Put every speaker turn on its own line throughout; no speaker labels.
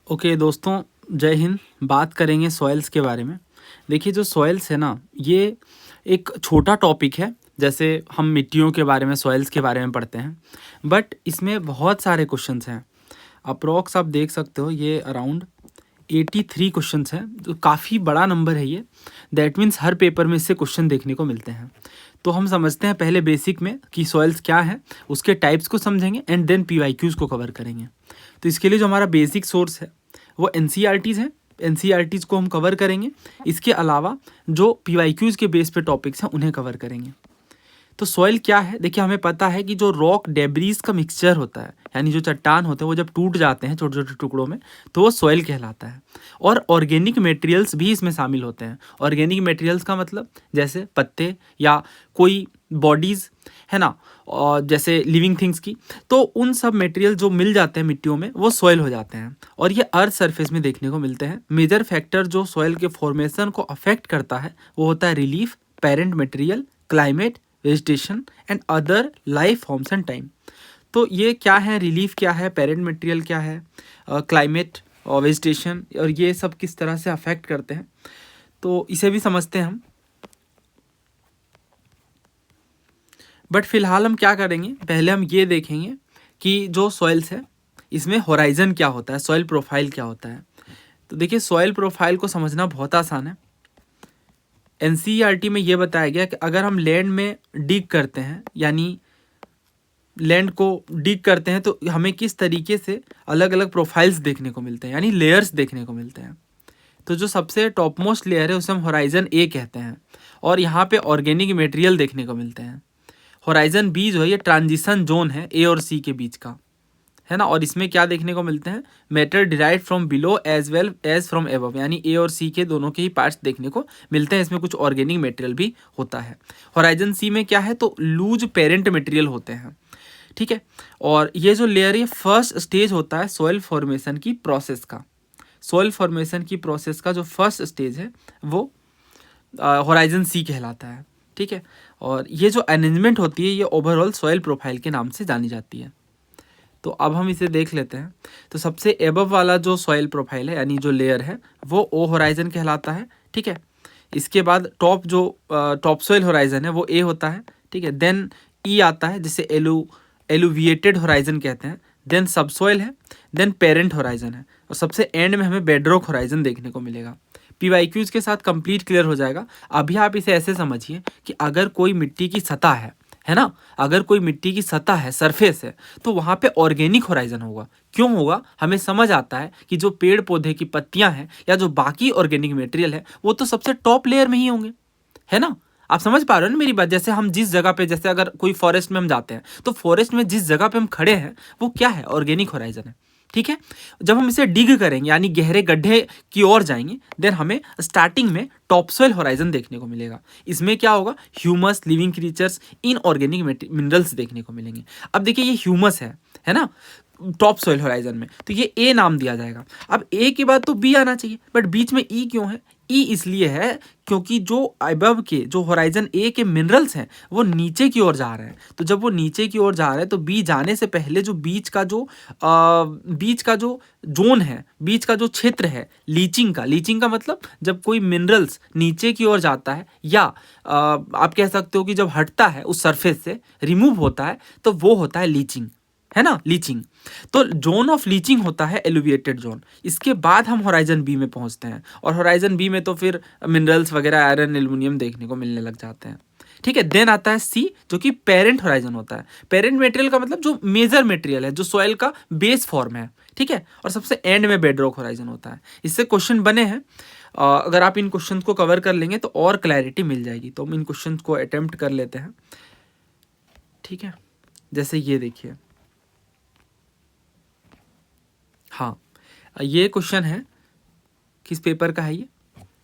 Okay दोस्तों, जय हिंद। बात करेंगे सॉइल्स के बारे में। देखिए, जो सॉइल्स है ना, ये एक छोटा टॉपिक है। जैसे हम मिट्टियों के बारे में, सॉइल्स के बारे में पढ़ते हैं, बट इसमें बहुत सारे क्वेश्चंस हैं। अप्रोक्स आप देख सकते हो, ये अराउंड 83 क्वेश्चंस हैं, जो काफ़ी बड़ा नंबर है ये। दैट मीन्स हर पेपर में इससे क्वेश्चन देखने को मिलते हैं। तो हम समझते हैं पहले बेसिक में कि सॉइल्स क्या है, उसके टाइप्स को समझेंगे एंड देन पीवाईक्यूज़ को कवर करेंगे। तो इसके लिए जो हमारा बेसिक सोर्स है वो एनसीईआरटीज़ है। एनसीईआरटीज़ को हम कवर करेंगे। इसके अलावा जो पीवाईक्यूज़ के बेस पे टॉपिक्स हैं उन्हें कवर करेंगे। तो सॉइल क्या है? देखिए, हमें पता है कि जो रॉक डेब्रीज का मिक्सचर होता है, यानी जो चट्टान होते हैं वो जब टूट जाते हैं छोटे छोटे टुकड़ों में, तो वो सॉइल कहलाता है। और ऑर्गेनिक मटेरियल्स भी इसमें शामिल होते हैं। ऑर्गेनिक मटेरियल्स का मतलब जैसे पत्ते या कोई बॉडीज़ है ना, और जैसे लिविंग थिंग्स की, तो उन सब मटेरियल जो मिल जाते हैं मिट्टियों में वो सॉइल हो जाते हैं। और ये अर्थ सरफेस में देखने को मिलते हैं। मेजर फैक्टर जो सॉइल के फॉर्मेशन को अफेक्ट करता है वो होता है relief, parent material, climate, vegetation and other life forms and time. तो ये क्या है? रिलीफ क्या है, पेरेंट मटेरियल क्या है, क्लाइमेट और वेजिटेशन, और ये सब किस तरह से अफेक्ट करते हैं, तो इसे भी समझते हैं हम। बट फिलहाल हम क्या करेंगे, पहले हम ये देखेंगे कि जो सॉइल्स है इसमें होराइजन क्या होता है, सॉइल प्रोफाइल क्या होता है। तो देखिए, सॉइल प्रोफाइल को समझना बहुत आसान है। एनसीईआरटी में ये बताया गया कि अगर हम लैंड में डिग करते हैं, यानी लैंड को डिग करते हैं, तो हमें किस तरीके से अलग अलग प्रोफाइल्स देखने को मिलते हैं, यानी लेयर्स देखने को मिलते हैं। तो जो सबसे टॉप मोस्ट लेयर है उसे हम होराइजन ए कहते हैं, और यहाँ पे ऑर्गेनिक मटेरियल देखने को मिलते हैं। होराइजन बी जो है ये ट्रांजिशन जोन है ए और सी के बीच का, है ना। और इसमें क्या देखने को मिलते हैं? Matter derive from below as well as from above, यानी ए और सी के दोनों के ही पार्ट्स देखने को मिलते हैं। इसमें कुछ ऑर्गेनिक मटेरियल भी होता है। होराइजन सी में क्या है? तो लूज पेरेंट मटेरियल होते हैं, ठीक है। और ये जो लेयर है फर्स्ट स्टेज होता है सॉइल फॉर्मेशन की प्रोसेस का। सॉइल फॉर्मेशन की प्रोसेस का जो फर्स्ट स्टेज है वो होराइजन सी कहलाता है, ठीक है। और ये जो अरेंजमेंट होती है ये ओवरऑल सॉइल प्रोफाइल के नाम से जानी जाती है। तो अब हम इसे देख लेते हैं। तो सबसे एबव वाला जो सॉइल प्रोफाइल है, यानी जो लेयर है, वो ओ होराइजन कहलाता है, ठीक है। इसके बाद टॉप जो टॉप सॉइल होराइजन है वो ए होता है, ठीक है। देन ई आता है, जिसे एलुविएटेड होराइजन कहते हैं। देन सबसॉइल है, देन पेरेंट होराइजन है, और सबसे एंड में हमें बेडरॉक होराइजन देखने को मिलेगा। पीवाईक्यूज के साथ कंप्लीट क्लियर हो जाएगा। अभी आप इसे ऐसे समझिए कि अगर कोई मिट्टी की सतह है ना, अगर कोई मिट्टी की सतह है, सरफेस है, तो वहाँ पे ऑर्गेनिक होराइजन होगा। क्यों होगा? हमें समझ आता है कि जो पेड़ पौधे की पत्तियां हैं या जो बाकी ऑर्गेनिक मटेरियल है वो तो सबसे टॉप लेयर में ही होंगे, है ना। आप समझ पा रहे हो ना मेरी बात? जैसे हम जिस जगह पे, जैसे अगर कोई फॉरेस्ट में हम जाते हैं, तो फॉरेस्ट में जिस जगह पे हम खड़े हैं वो क्या है? ऑर्गेनिक होराइजन है, ठीक है। जब हम इसे डिग करेंगे, यानी गहरे गड्ढे की ओर जाएंगे, देन हमें स्टार्टिंग में टॉप सॉइल होराइजन देखने को मिलेगा। इसमें क्या होगा? Humus, living creatures, inorganic minerals देखने को मिलेंगे। अब देखिए, ये ह्यूमस है ना, टॉप सॉइल होराइजन में, तो ये ए नाम दिया जाएगा। अब ए के बाद तो बी आना चाहिए, बट बीच में ई क्यों है? ई इसलिए है क्योंकि जो अबव के, जो होराइजन ए के मिनरल्स हैं वो नीचे की ओर जा रहे हैं। तो जब वो नीचे की ओर जा रहे हैं तो बी जाने से पहले जो बीच का जो जोन है, बीच का जो क्षेत्र है लीचिंग का मतलब जब कोई मिनरल्स नीचे की ओर जाता है, या आप कह सकते हो कि जब हटता है उस सरफेस से, रिमूव होता है, तो वो होता है लीचिंग, है ना, लीचिंग। तो जोन ऑफ लीचिंग होता है एलिवेटेड जोन। इसके बाद हम होराइजन बी में पहुंचते हैं, और होराइजन बी में तो फिर मिनरल्स वगैरह, आयरन, एल्युमिनियम देखने को मिलने लग जाते हैं, ठीक है। देन आता है सी, जो कि पेरेंट होराइजन होता है। पेरेंट मटेरियल का मतलब जो मेजर मटेरियल है, जो सॉइल का बेस फॉर्म है, ठीक है। और सबसे एंड में बेडरॉक होराइजन होता है। इससे क्वेश्चन बने हैं। अगर आप इन क्वेश्चन को कवर कर लेंगे तो और क्लैरिटी मिल जाएगी। तो हम इन क्वेश्चन को अटेम्प्ट कर लेते हैं, ठीक है। जैसे ये देखिए, हाँ, ये क्वेश्चन है, किस पेपर का है ये?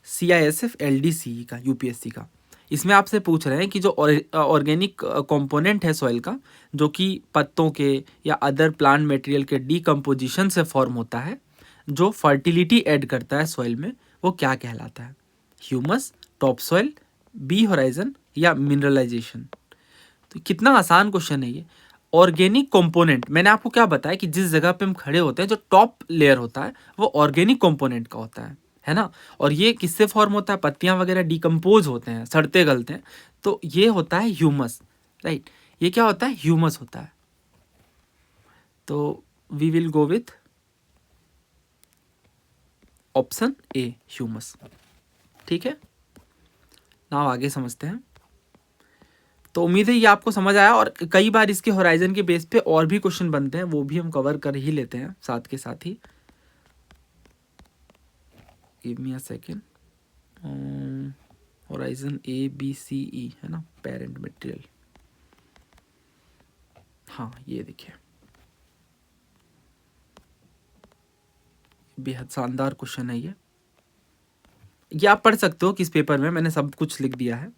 CISF LDCE का, यूपीएससी का। इसमें आपसे पूछ रहे हैं कि जो ऑर्गेनिक कंपोनेंट है सॉइल का, जो कि पत्तों के या अदर प्लांट मटेरियल के डीकम्पोजिशन से फॉर्म होता है, जो फर्टिलिटी ऐड करता है सॉइल में, वो क्या कहलाता है? Humus, top soil, B horizon, या मिनरलाइजेशन। तो कितना आसान क्वेश्चन है ये। ऑर्गेनिक कंपोनेंट, मैंने आपको क्या बताया कि जिस जगह पे हम खड़े होते हैं जो टॉप लेयर होता है वो ऑर्गेनिक कंपोनेंट का होता है ना। और ये किससे फॉर्म होता है, पत्तियां वगैरह डिकम्पोज होते हैं, सड़ते गलते हैं, तो ये होता है ह्यूमस, राइट। ये क्या होता है, ह्यूमस होता है। तो we will go with option A, humus. ठीक है, नाउ आगे समझते हैं। तो उम्मीद है ये आपको समझ आया, और कई बार इसके होराइजन के बेस पे और भी क्वेश्चन बनते हैं, वो भी हम कवर कर ही लेते हैं साथ के साथ ही। Give me a second. Horizon A B C E है ना, पेरेंट मटेरियल। हाँ ये देखिए, बेहद शानदार क्वेश्चन है ये आप पढ़ सकते हो किस पेपर में, मैंने सब कुछ लिख दिया है।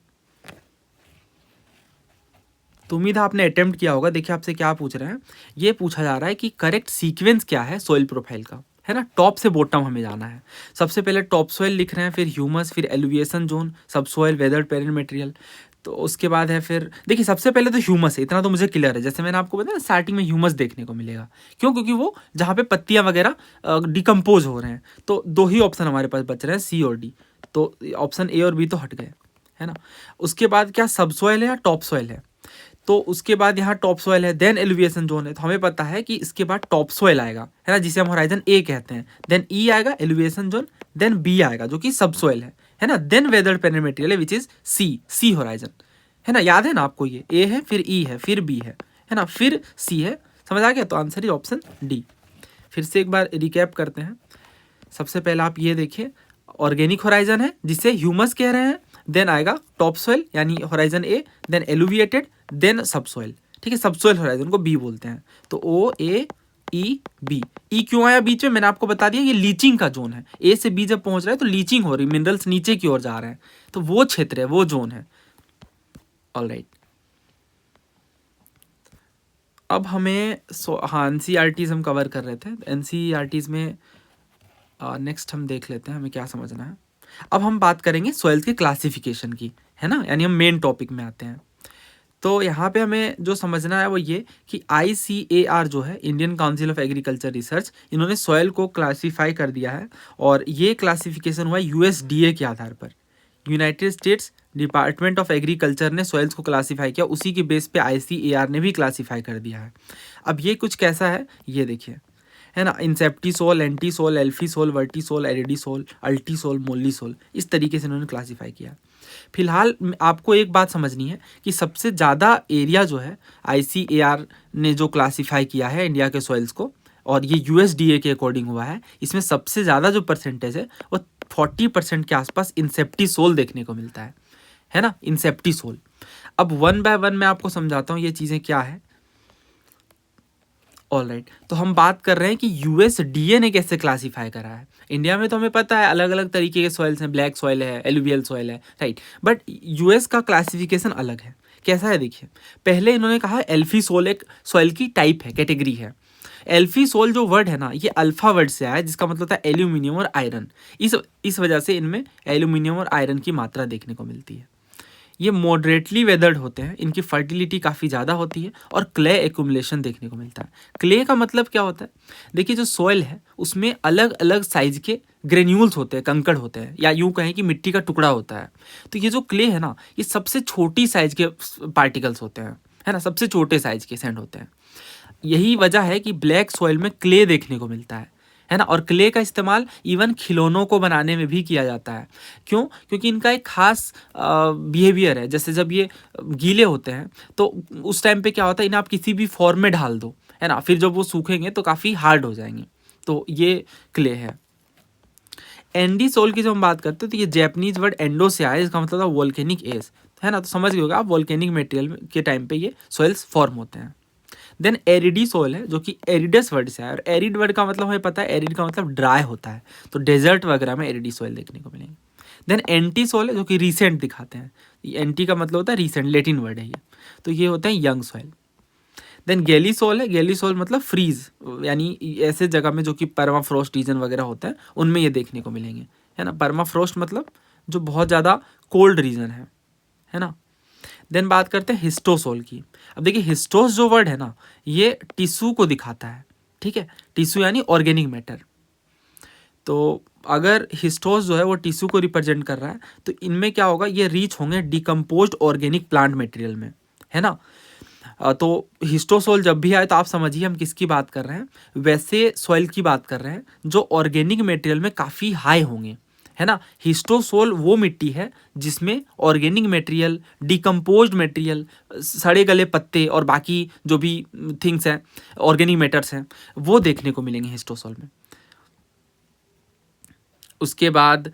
तो उम्मीद है आपने अटेम्प्ट किया होगा। देखिए आपसे क्या पूछ रहे हैं, ये पूछा जा रहा है कि करेक्ट सीक्वेंस क्या है सॉइल प्रोफाइल का, है ना। टॉप से बॉटम हमें जाना है। सबसे पहले टॉप सॉइल लिख रहे हैं, फिर ह्यूमस, फिर एलिवेशन जोन, सब सॉइल, वेदर, पेरेंट मटेरियल। तो उसके बाद है फिर देखिए सबसे पहले तो ह्यूमस है, इतना तो मुझे क्लियर है। जैसे मैंने आपको बताया स्टार्टिंग में ह्यूमस देखने को मिलेगा, क्यों, क्योंकि वो जहाँ पे पत्तियाँ वगैरह डिकम्पोज हो रहे हैं। तो दो ही ऑप्शन हमारे पास बच रहे हैं, सी और डी। तो ऑप्शन ए और बी तो हट गए, है ना। उसके बाद क्या सब सॉइल है या टॉप सॉइल है, तो उसके बाद यहाँ टॉप सॉइल है, देन एलिवेशन जोन है। तो हमें पता है कि इसके बाद टॉप सॉइल आएगा, है ना, जिसे हम होराइजन ए कहते हैं। देन ई आएगा एलिवेशन जोन, देन बी आएगा जो कि सब सॉइल है ना। देन वेदर पेरेंट मटेरियल है विच इज सी होराइजन, है ना। याद है ना आपको, ये ए है, फिर ई है, फिर बी है ना, फिर सी है। समझ आ गया, तो आंसर ही ऑप्शन डी। फिर से एक बार रिकैप करते हैं। सबसे पहला आप ये देखिए, ऑर्गेनिक होराइजन है जिसे ह्यूमस कह रहे हैं। देन आएगा टॉप सॉइल यानी होराइजन ए, देन एलुविएटेड, देन सब सॉइल। ठीक है, सब सॉइल होराइजन को बी बोलते हैं। तो ओ ए ई बी। ई क्यों आया बीच में, मैंने आपको बता दिया, ये लीचिंग का जोन है। ए से बी जब पहुंच रहा है तो लीचिंग हो रही, मिनरल्स नीचे की ओर जा रहे हैं, तो वो क्षेत्र है, वो जोन है। ऑलराइट, अब हमें हाँ एनसीईआरटीज हम कवर कर रहे थे। एनसीईआरटीज में नेक्स्ट हम देख लेते हैं हमें क्या समझना है। अब हम बात करेंगे सॉइल्स के क्लासिफिकेशन की, है ना, यानी हम मेन टॉपिक में आते हैं। तो यहाँ पे हमें जो समझना है वो ये कि ICAR जो है, Indian council of agriculture research, इन्होंने सॉइल को क्लासीफाई कर दिया है। और ये क्लासिफिकेशन हुआ USDA के आधार पर। United states department of agriculture ने सॉइल्स को क्लासीफाई किया, उसी के बेस पे ICAR ने भी क्लासीफाई कर दिया है। अब ये कुछ कैसा है ये देखिए, है ना, इंसेप्टिसोल, एंटीसोल, एल्फीसोल, वर्टीसोल, एरिडीसोल, अल्टीसोल, मोलीसोल, इस तरीके से इन्होंने क्लासीफाई किया। फिलहाल आपको एक बात समझनी है कि सबसे ज़्यादा एरिया जो है ICAR ने जो क्लासीफाई किया है इंडिया के सॉइल्स को, और ये USDA के अकॉर्डिंग हुआ है, इसमें सबसे ज़्यादा जो परसेंटेज है वो 40% के आसपास इंसेप्टिसोल देखने को मिलता है ना, इंसेप्टिसोल। अब वन बाय वन मैं आपको समझाता हूँ ये चीज़ें क्या है। ऑलराइट, तो हम बात कर रहे हैं कि USDA ने कैसे क्लासीफाई करा है। इंडिया में तो हमें पता है अलग अलग तरीके के सॉइल्स हैं, ब्लैक सॉइल है, एलुवियल सॉइल है, राइट। बट US का क्लासिफिकेशन अलग है। कैसा है देखिए, पहले इन्होंने कहा एल्फी सोल एक सॉइल की टाइप है, कैटेगरी है। एल्फी सोल जो वर्ड है ना, ये अल्फा वर्ड से आया है, जिसका मतलब होता है एल्यूमिनियम और आयरन। इस वजह से इनमें एल्यूमिनियम और आयरन की मात्रा देखने को मिलती है। ये मॉडरेटली वेदर्ड होते हैं, इनकी फर्टिलिटी काफ़ी ज़्यादा होती है, और क्ले एक्यूमुलेशन देखने को मिलता है। क्ले का मतलब क्या होता है, देखिए जो सॉइल है उसमें अलग अलग साइज के ग्रेन्यूल्स होते हैं, कंकड़ होते हैं, या यूँ कहें कि मिट्टी का टुकड़ा होता है। तो ये जो क्ले है ना, ये सबसे छोटी साइज के पार्टिकल्स होते हैं, है ना, सबसे छोटे साइज के सैंड होते हैं। यही वजह है कि ब्लैक सॉइल में क्ले देखने को मिलता है ना। और क्ले का इस्तेमाल इवन खिलौनों को बनाने में भी किया जाता है। क्यों, क्योंकि इनका एक खास बिहेवियर है। जैसे जब ये गीले होते हैं तो उस टाइम पे क्या होता है, इन्हें आप किसी भी फॉर्म में डाल दो, है ना, फिर जब वो सूखेंगे तो काफ़ी हार्ड हो जाएंगे। तो ये क्ले है। एंडीसोल की जब हम बात करते हैं तो ये जैपनीज वर्ड एंडो से आया, इसका मतलब था वोल्केनिक एज, है ना। तो समझ गए होगा आप, वोल्केनिक मटेरियल के टाइम पे ये सॉइल्स फॉर्म होते हैं। देन एरिडी सोल है जो कि एरिडस वर्ड से है, और एरिड वर्ड का मतलब हमें पता है, एरिड का मतलब ड्राई होता है, तो डेजर्ट वगैरह में एरिडी सोइल देखने को मिलेंगे। देन एंटी सोल है जो कि रिसेंट दिखाते हैं, एंटी का मतलब होता है रिसेंट, लेटिन वर्ड है ये, तो ये होते हैं यंग सोइल। देन गैली सोल है, गैली सोल मतलब फ्रीज, यानी ऐसे जगह में जो कि परमाफ्रोस्ट रीजन वगैरह होता है उनमें ये देखने को मिलेंगे, है ना। परमाफ्रोस्ट मतलब जो बहुत ज़्यादा कोल्ड रीजन है ना। देन बात करते हैं हिस्टोसोल की। अब देखिए हिस्टोस जो वर्ड है ना, ये टिश्यू को दिखाता है, ठीक है, टिश्यू यानी ऑर्गेनिक मैटर। तो अगर हिस्टोस जो है वो टिश्यू को रिप्रेजेंट कर रहा है, तो इनमें क्या होगा, ये रीच होंगे डिकम्पोज्ड ऑर्गेनिक प्लांट मटेरियल में, है ना। तो हिस्टोसोल जब भी आए तो आप समझिए हम किसकी बात कर रहे हैं, वैसे सॉइल की बात कर रहे हैं जो ऑर्गेनिक मटेरियल में काफ़ी हाई होंगे, है ना। हिस्टोसोल वो मिट्टी है जिसमें ऑर्गेनिक मटेरियल, डिकम्पोज्ड मटेरियल, सड़े गले पत्ते और बाकी जो भी थिंग्स हैं, ऑर्गेनिक मैटर्स हैं, वो देखने को मिलेंगे हिस्टोसोल में। उसके बाद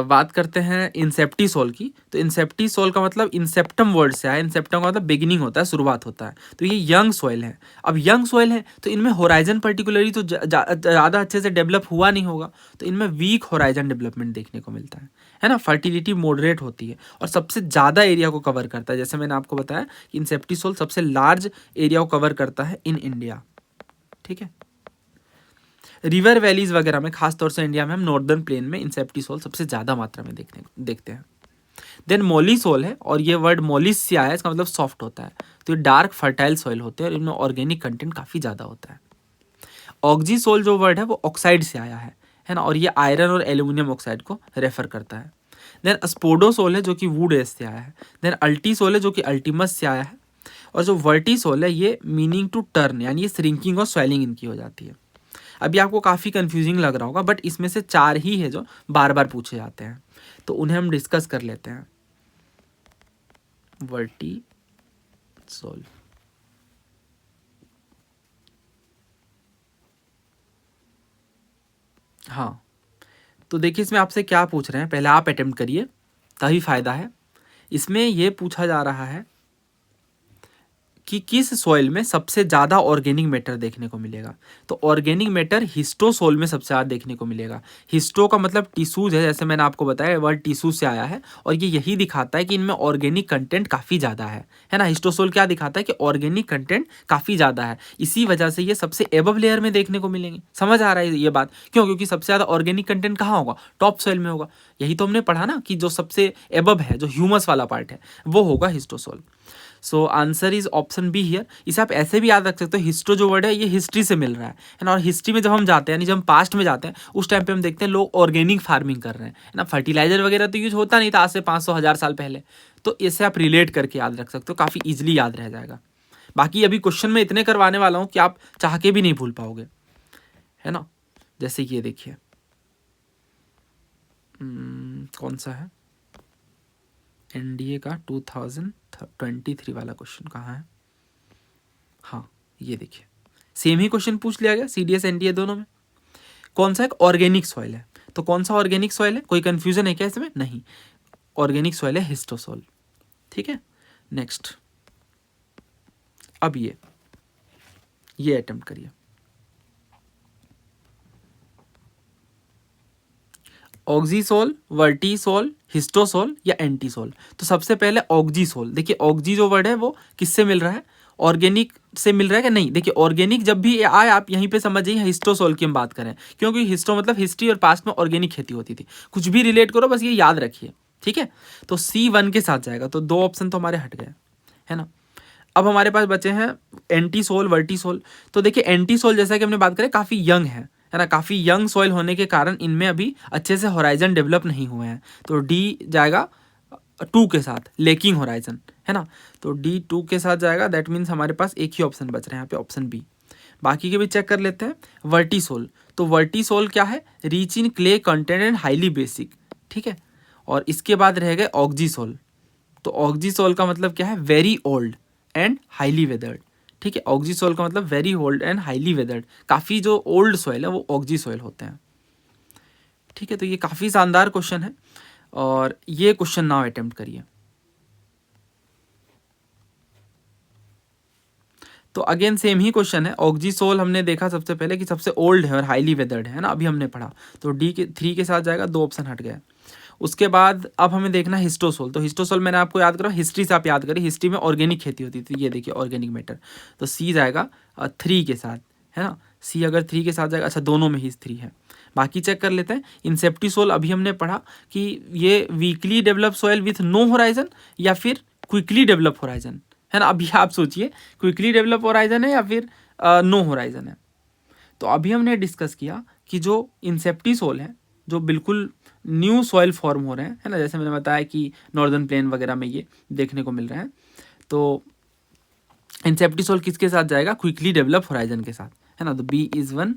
बात करते हैं इंसेप्टिसोल की। तो इंसेप्टिसोल का मतलब इंसेप्टम वर्ड से आया, इंसेप्टम का मतलब बिगिनिंग होता है, शुरुआत होता है। तो ये यंग सॉइल है। अब यंग सॉइल है तो इनमें होराइजन पर्टिकुलरली तो ज़्यादा अच्छे से डेवलप हुआ नहीं होगा, तो इनमें वीक होराइजन डेवलपमेंट देखने को मिलता है ना। फर्टिलिटी मॉडरेट होती है और सबसे ज़्यादा एरिया को कवर करता है। जैसे मैंने आपको बताया कि इंसेप्टिसोल सबसे लार्ज एरिया को कवर करता है इन इंडिया, ठीक है। रिवर वैलीज वगैरह में, खासतौर से इंडिया में, हम नॉर्दर्न प्लेन में इंसेप्टिसोल सबसे ज़्यादा मात्रा में देखते हैं। देन मोलिसोल है, और ये वर्ड मोलिस से आया है, इसका मतलब सॉफ्ट होता है। तो ये डार्क फर्टाइल सॉइल होते हैं और इनमें ऑर्गेनिक कंटेंट काफ़ी ज़्यादा होता है। ऑक्जीसोल जो वर्ड है वो ऑक्साइड से आया है ना, और ये आयरन और एल्यूमिनियम ऑक्साइड को रेफर करता है। देन स्पोडोसोल है जो कि वुड एस से आया है। देन अल्टीसोल है जो कि अल्टीमस से आया है। और जो वर्टिसोल है ये मीनिंग टू टर्न, यानी ये श्रिंकिंग और स्वेलिंग इनकी हो जाती है। अभी आपको काफ़ी कंफ्यूजिंग लग रहा होगा, बट इसमें से 4 ही है जो बार बार पूछे जाते हैं, तो उन्हें हम डिस्कस कर लेते हैं। वर्टिसोल, हाँ, तो देखिए इसमें आपसे क्या पूछ रहे हैं, पहले आप अटेम्प्ट करिए तभी फ़ायदा है। इसमें यह पूछा जा रहा है कि किस सॉइल में सबसे ज़्यादा ऑर्गेनिक मैटर देखने को मिलेगा। तो ऑर्गेनिक मैटर हिस्टोसोल में सबसे ज़्यादा देखने को मिलेगा। हिस्टो का मतलब टिश्यूज है, जैसे मैंने आपको बताया वर्ड टिश्यू से आया है, और ये यही दिखाता है कि इनमें ऑर्गेनिक कंटेंट काफ़ी ज़्यादा है ना। हिस्टोसोल क्या दिखाता है कि ऑर्गेनिक कंटेंट काफ़ी ज़्यादा है, इसी वजह से ये सबसे एबव लेयर में देखने को मिलेंगे। समझ आ रहा है ये बात, क्यों? क्योंकि सबसे ज़्यादा ऑर्गेनिक कंटेंट कहाँ होगा? टॉप सॉइल में होगा। यही तो हमने पढ़ा ना कि जो सबसे एबव है, जो ह्यूमस वाला पार्ट है, वो होगा histosol. So answer is option B here. इसे आप ऐसे भी याद रख सकते हो, हिस्टो जो वर्ड है ये हिस्ट्री से मिल रहा है ना। और हिस्ट्री में जब हम जाते हैं, यानी जब हम पास्ट में जाते हैं, उस टाइम पे हम देखते हैं लोग ऑर्गेनिक फार्मिंग कर रहे हैं, है ना। फर्टिलाइजर वगैरह तो यूज होता नहीं था आज से 500-1000 साल पहले। तो इसे आप रिलेट करके याद रख सकते हो, काफ़ी ईजिली याद रह जाएगा। बाकी अभी क्वेश्चन में इतने करवाने वाला हूँ कि आप चाह के भी नहीं भूल पाओगे, है ना। जैसे कि ये देखिए, कौन सा है, एनडीए का 2023 वाला क्वेश्चन कहाँ है? हाँ, ये देखिए, सेम ही क्वेश्चन पूछ लिया गया सीडीएस एनडीए दोनों में। कौन सा एक ऑर्गेनिक सॉइल है? तो कौन सा ऑर्गेनिक सॉइल है? कोई कंफ्यूजन है क्या इसमें? नहीं, ऑर्गेनिक सॉइल है हिस्टोसोल, ठीक है। नेक्स्ट, अब ये अटेम्प्ट करिए। ऑक्जीसोल, वर्टिसोल, हिस्टोसोल या एंटीसोल? तो सबसे पहले ऑक्जीसोल। देखिए ऑक्जी जो वर्ड है वो किससे मिल रहा है? ऑर्गेनिक से मिल रहा है क्या? नहीं। देखिए ऑर्गेनिक जब भी आए आप यहीं पे समझिए हिस्टोसोल की हम बात करें, क्योंकि हिस्टो मतलब हिस्ट्री और पास्ट में ऑर्गेनिक खेती होती थी। कुछ भी रिलेट करो, बस ये याद रखिए, ठीक है। तो C1 के साथ जाएगा, तो 2 ऑप्शन तो हमारे हट गए, है ना। अब हमारे पास बचे हैं एंटीसोल, वर्टिसोल। तो देखिए एंटीसोल जैसा कि हमने बात करें काफ़ी यंग है ना। काफ़ी यंग सॉइल होने के कारण इनमें अभी अच्छे से होराइजन डेवलप नहीं हुए हैं, तो डी जाएगा 2 के साथ, लेकिंग होराइजन, है ना। तो D2 के साथ जाएगा। दैट मीन्स हमारे पास एक ही ऑप्शन बच रहे हैं यहाँ पे, ऑप्शन बी। बाकी के भी चेक कर लेते हैं। वर्टिसोल, तो वर्टिसोल क्या है? Rich in clay content and highly basic, ठीक है। और इसके बाद रह गए ऑक्जीसोल। तो ऑक्जीसोल का मतलब क्या है? Very old and highly weathered, ठीक है। ऑक्जीसोल का मतलब very old and highly weathered, काफ़ी जो ओल्ड सॉइल है वो ऑक्जी सॉइल होते हैं, ठीक है। तो ये काफ़ी शानदार क्वेश्चन है, और ये क्वेश्चन नाउ अटेम्प्ट करिए। तो अगेन सेम ही क्वेश्चन है। ऑक्जीसोल हमने देखा सबसे पहले कि सबसे ओल्ड है और हाईली वेदर्ड है ना, अभी हमने पढ़ा। तो D3 के साथ जाएगा, 2 ऑप्शन हट गए। उसके बाद अब हमें देखना है हिस्टोसोल। तो हिस्टोसोल मैंने आपको याद करा, हिस्ट्री से आप याद करिए, हिस्ट्री में ऑर्गेनिक खेती होती थी। ये देखिए ऑर्गेनिक मैटर, तो C जाएगा 3 के साथ, है ना। C अगर 3 के साथ जाएगा, अच्छा दोनों में ही 3 है। बाकी चेक कर लेते हैं। इंसेप्टिसोल अभी हमने पढ़ा कि ये weekly develop soil with no horizon या फिर क्विकली डेवलप होराइजन, है ना। अभी आप सोचिए क्विकली डेवलप होराइजन है या फिर नो होराइजन है। तो अभी हमने डिस्कस किया कि जो इंसेप्टी सोल है, जो बिल्कुल न्यू सॉइल फॉर्म हो रहे हैं, है ना, जैसे मैंने बताया कि नॉर्दर्न प्लेन वगैरह में ये देखने को मिल रहे हैं। तो इंसेप्टी सोल किसके साथ जाएगा? क्विकली डेवलप होराइजन के साथ, है ना। तो B is 1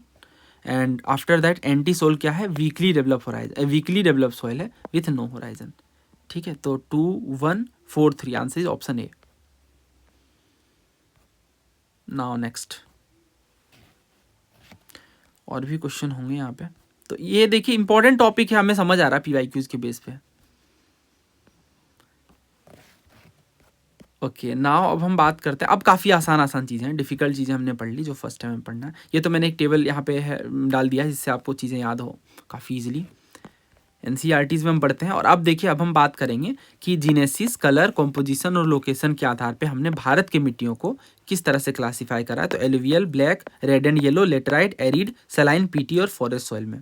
and after that entisol क्या है? Weekly develop horizon, weekly develop soil है विथ नो होराइजन, ठीक है। तो 2 1 4 3 answer is option A. Now next और भी क्वेश्चन होंगे यहाँ पे। तो ये देखिए इंपॉर्टेंट टॉपिक है, हमें समझ आ रहा है पीवाईक्यूज के बेस पे। ओके नाउ अब हम बात करते हैं, अब काफ़ी आसान आसान चीज़ें हैं, डिफ़िकल्ट चीज़ें हमने पढ़ ली जो फर्स्ट टाइम में पढ़ना है। ये तो मैंने एक टेबल यहाँ पे है डाल दिया है जिससे आपको चीज़ें याद हो काफ़ी ईजिली। एनसीईआरटीज़ में हम पढ़ते हैं। और अब देखिए अब हम बात करेंगे कि जीनेसिस, कलर, कॉम्पोजिशन और लोकेशन के आधार पे हमने भारत की मिट्टियों को किस तरह से क्लासीफाई करा है। तो alluvial, black, red and yellow, laterite, arid, saline, PT और फॉरेस्ट सॉइल में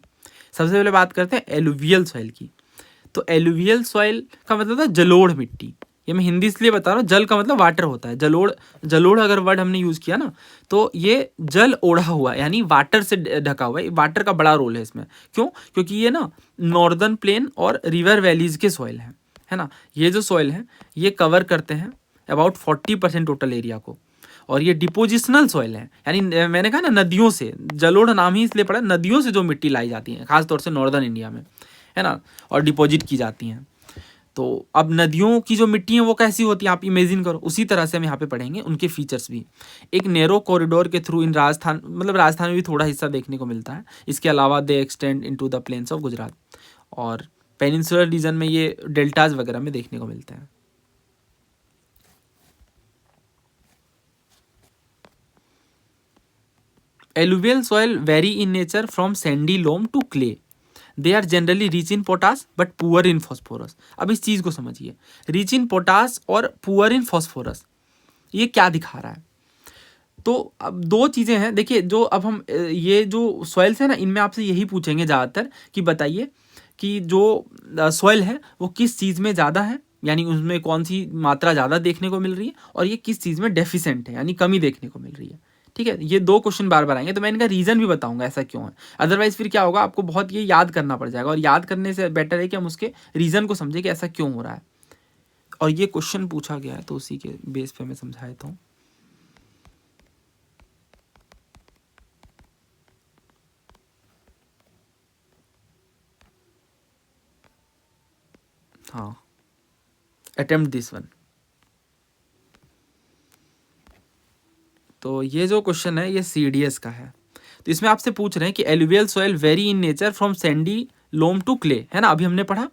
सबसे पहले बात करते हैं एलुवियल सॉइल की। तो एलुवियल सॉइल का मतलब था जलोढ़ मिट्टी। ये मैं हिंदी इसलिए बता रहा हूँ, जल का मतलब वाटर होता है, जलोढ़, जलोढ़ अगर वर्ड हमने यूज़ किया ना तो ये जल ओढ़ा हुआ यानी वाटर से ढका हुआ है। वाटर का बड़ा रोल है इसमें। क्यों? क्योंकि ये ना नॉर्दर्न प्लेन और रिवर वैलीज के सॉइल हैं, है ना। ये जो सॉइल हैं ये कवर करते हैं अबाउट 40% टोटल एरिया को। और ये डिपोजिशनल सॉइल है, यानी मैंने कहा ना नदियों से, जलोढ़ नाम ही इसलिए पड़ा, नदियों से जो मिट्टी लाई जाती है खासतौर से नॉर्दर्न इंडिया में, है ना, और डिपॉजिट की जाती हैं। तो अब नदियों की जो मिट्टी है वो कैसी होती है आप इमेजिन करो, उसी तरह से हम यहाँ पे पढ़ेंगे उनके फीचर्स भी। एक नैरो कॉरिडोर के थ्रू इन राजस्थान, मतलब राजस्थान में भी थोड़ा हिस्सा देखने को मिलता है। इसके अलावा they extend into the plains of Gujarat, और पेनिनसुलर रीजन में ये डेल्टाज वगैरह में देखने को मिलते हैं। Alluvial soil vary in nature from sandy loam to clay. They are generally rich in potash but poor in phosphorus. अब इस चीज़ को समझिए, रिच इन पोटास और पुअर इन फॉस्फोरस, ये क्या दिखा रहा है? तो अब दो चीज़ें हैं। देखिए जो अब हम ये जो सॉइल्स है ना, इनमें आपसे यही पूछेंगे ज़्यादातर कि बताइए कि जो सॉइल है वो किस चीज़ में ज़्यादा है, यानी उसमें कौन सी मात्रा ज़्यादा देखने को मिल रही है, और ये किस चीज़ में डेफिसेंट है यानी कमी देखने को मिल रही है। ठीक है, ये दो क्वेश्चन बार बार आएंगे, तो मैं इनका रीज़न भी बताऊंगा ऐसा क्यों है। अदरवाइज फिर क्या होगा, आपको बहुत ये याद करना पड़ जाएगा, और याद करने से बेटर है कि हम उसके रीज़न को समझें कि ऐसा क्यों हो रहा है। और ये क्वेश्चन पूछा गया है तो उसी के बेस पे मैं समझा देता हूँ। हाँ, अटेम्प्ट दिस वन। तो ये जो क्वेश्चन है ये CDS का है। तो इसमें आपसे पूछ रहे हैं कि alluvial soil vary in nature from sandy loam to clay, है ना, अभी हमने पढ़ा,